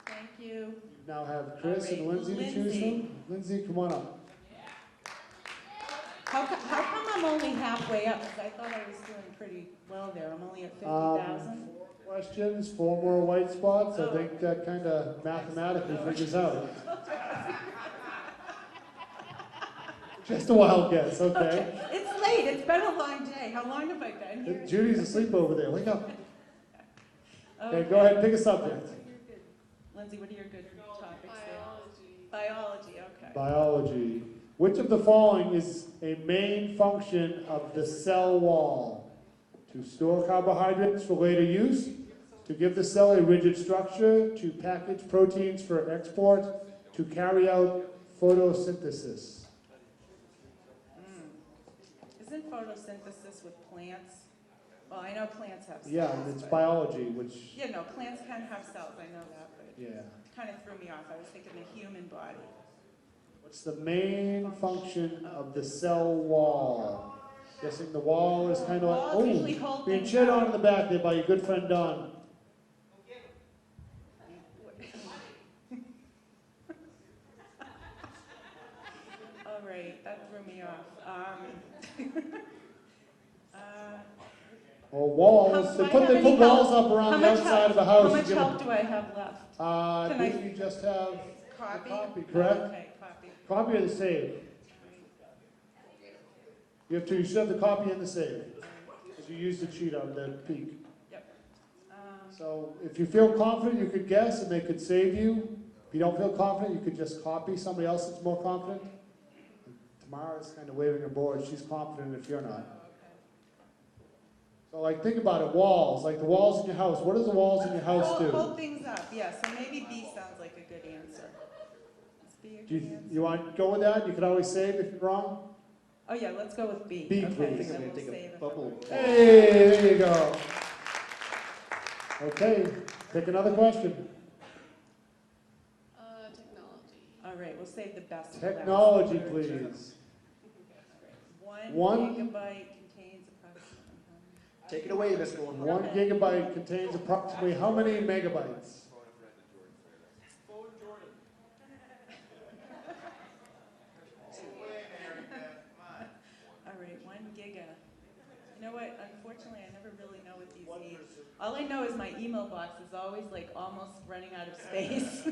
Thank you.
You now have Chris
All right,
and Lindsay to choose
Lindsay.
from. Lindsay, come on up.
How come I'm only halfway up? Because I thought I was doing pretty well there. I'm only at 50,000.
4 questions, 4 more white spots.
Oh.
I think that kind of mathematically figures out. Just a wild guess, okay.
It's late. It's been a long day. How long have I been here?
Judy's asleep over there. Wake up. Okay, go ahead, pick a subject.
Lindsay, what are your good topics there? Biology, okay.
Biology. Which of the following is a main function of the cell wall? To store carbohydrates for later use, to give the cell a rigid structure, to package proteins for export, to carry out photosynthesis.
Is Isn't photosynthesis with plants? Well, I know plants have cells.
Yeah, and it's
but-
biology, which,
Yeah, no, plants can have cells, I know that, but
yeah.
it kind of threw me off. I was thinking the human body.
What's the main function of the cell wall? Guessing the wall is kind of like,
Walls usually
oh,
hold
being
things
cheered on
up.
in the back there by your good friend Don.
All right, that threw me off.
Or walls,
do I
they
have
put
any
walls
help?
up around
How
the
much
outside
help-
of the house.
How
You
much
give
help
them-
do I have left?
I
Can I-
believe you just have
Copy?
the copy, correct?
Okay, copy.
Copy or the save? You have two, you should have the copy and the save. Because you used the cheat on the peak.
Yep.
So if you feel confident, you could guess and they could save you. If you don't feel confident, you could just copy somebody else that's more confident. Tamara's kind of waving her board. She's confident if you're not. So like think about it, walls, like the walls in your house. What does the walls in your house do?
Hold things up, yeah, so maybe B sounds like a good answer. Is B a
Do
good answer?
you want to go with that? You could always save if you're wrong.
Oh, yeah, let's go with B.
B,
Okay,
please.
then
I'm
we'll
gonna take
save
a
it.
bubble.
Hey, there you go. Okay, pick another question.
Technology.
All right, we'll save the best for last.
Technology,
Third.
please.
One
One-
gigabyte contains approximately.
Take it away, Mr. One.
1 gigabyte contains approximately how many megabytes?
All right, 1 giga. You know what, unfortunately, I never really know what these mean. All I know is my email box is always like almost running out of space.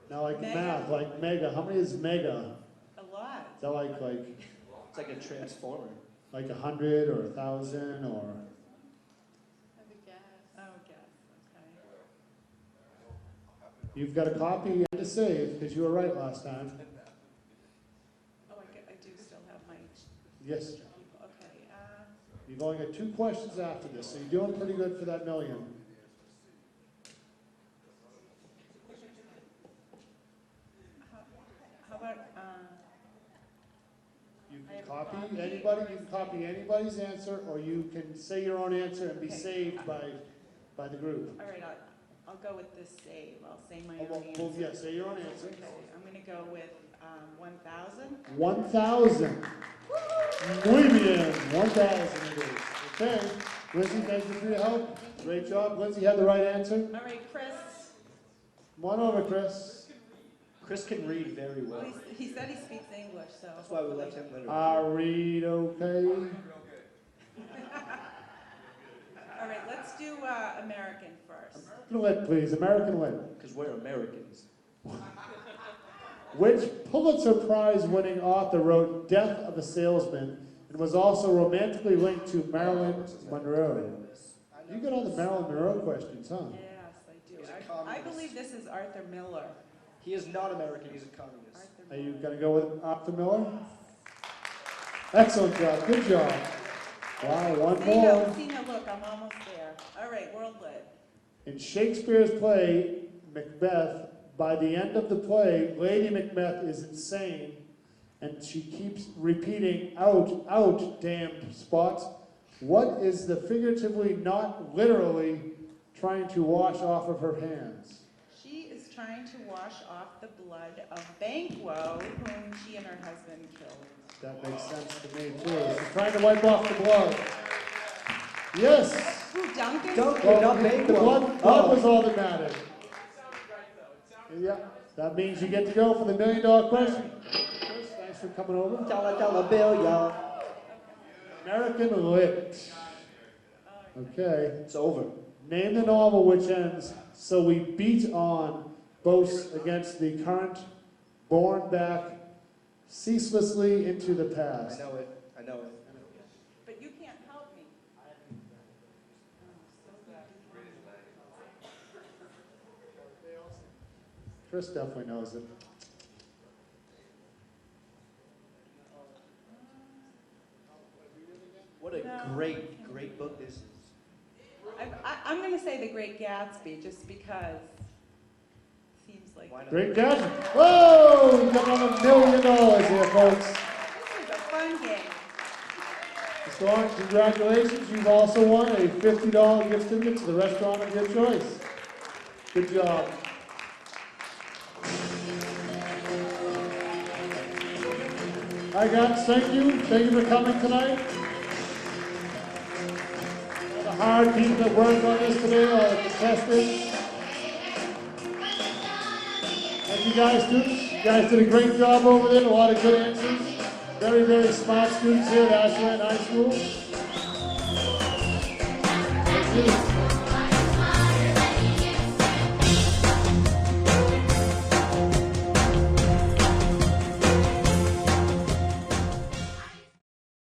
Now like
Mega.
math, like mega, how many is mega?
A lot.
Is that like
It's like a transformer.
like 100 or 1,000 or?
Oh, guess, okay.
You've got a copy and a save, because you were right last time.
Oh, I do still have my
Yes.
people, okay.
You've only got 2 questions after this, so you're doing pretty good for that million.
How about,
You
I
can
have
copy
copy.
anybody, you can copy anybody's answer, or you can say your own answer and be
Okay.
saved by the group.
all right, I'll go with this save. I'll say my
Oh,
own answer.
well, yeah, say your own answer.
Okay, I'm gonna go with 1,000.
1,000. Muy bien, 1,000 it is. Okay, Lindsay, thank you for your help. Great job. Lindsay had the right answer.
All right, Chris.
Come on over, Chris.
Chris can read very well.
Well, he said he speaks English, so.
That's why we left him literature.
Read okay.
All right, let's do American first.
Lit, please. American lit.
Because we're Americans.
Which Pulitzer Prize winning author wrote Death of a Salesman and was also romantically linked to Marilyn Monroe? You got all the Marilyn Monroe questions, huh?
Yes, I do.
He's a
I
communist.
believe this is Arthur Miller.
He is not American, he's a communist.
Arthur
Are you
Miller.
going to go with Arthur Miller? Excellent job. Good job. Wow, one more.
See, now, look, I'm almost there. All right, world lit.
In Shakespeare's play, Macbeth, by the end of the play, Lady Macbeth is insane, and she keeps repeating, out, out, damned spots. What is the figuratively, not literally, trying to wash off of her hands?
She is trying to wash off the blood of Banquo, whom she and her husband killed.
That makes sense to me, too. She's trying to wipe off the blood. Yes!
Ooh, Duncan?
Duncan,
Well,
not
the
Banquo.
blood was all that mattered. Yeah, that means you get to go for the $1 million question. Chris, thanks for coming over.
Dollar bill, y'all.
American Lit. Okay.
It's over.
Name the novel which ends, so we beat on, boasts against the current, borne back, ceaselessly into the
I
past.
know it. I know it.
But you can't help me.
Chris definitely knows it.
What a great, great book this is.
I'm going to say The Great Gatsby, just because it seems like...
Why not?
Great gadget. Whoa! You got another $1 million here, So congratulations, you've also won a $50 gift certificate to the restaurant of your choice. Good job. Hi guys, thank you for coming tonight. All the hard people that worked on this today, all the contestants. Thank you guys, students. You guys did a great job over there, a lot of good answers. Very, very smart students here at Ashland High School. Thank you.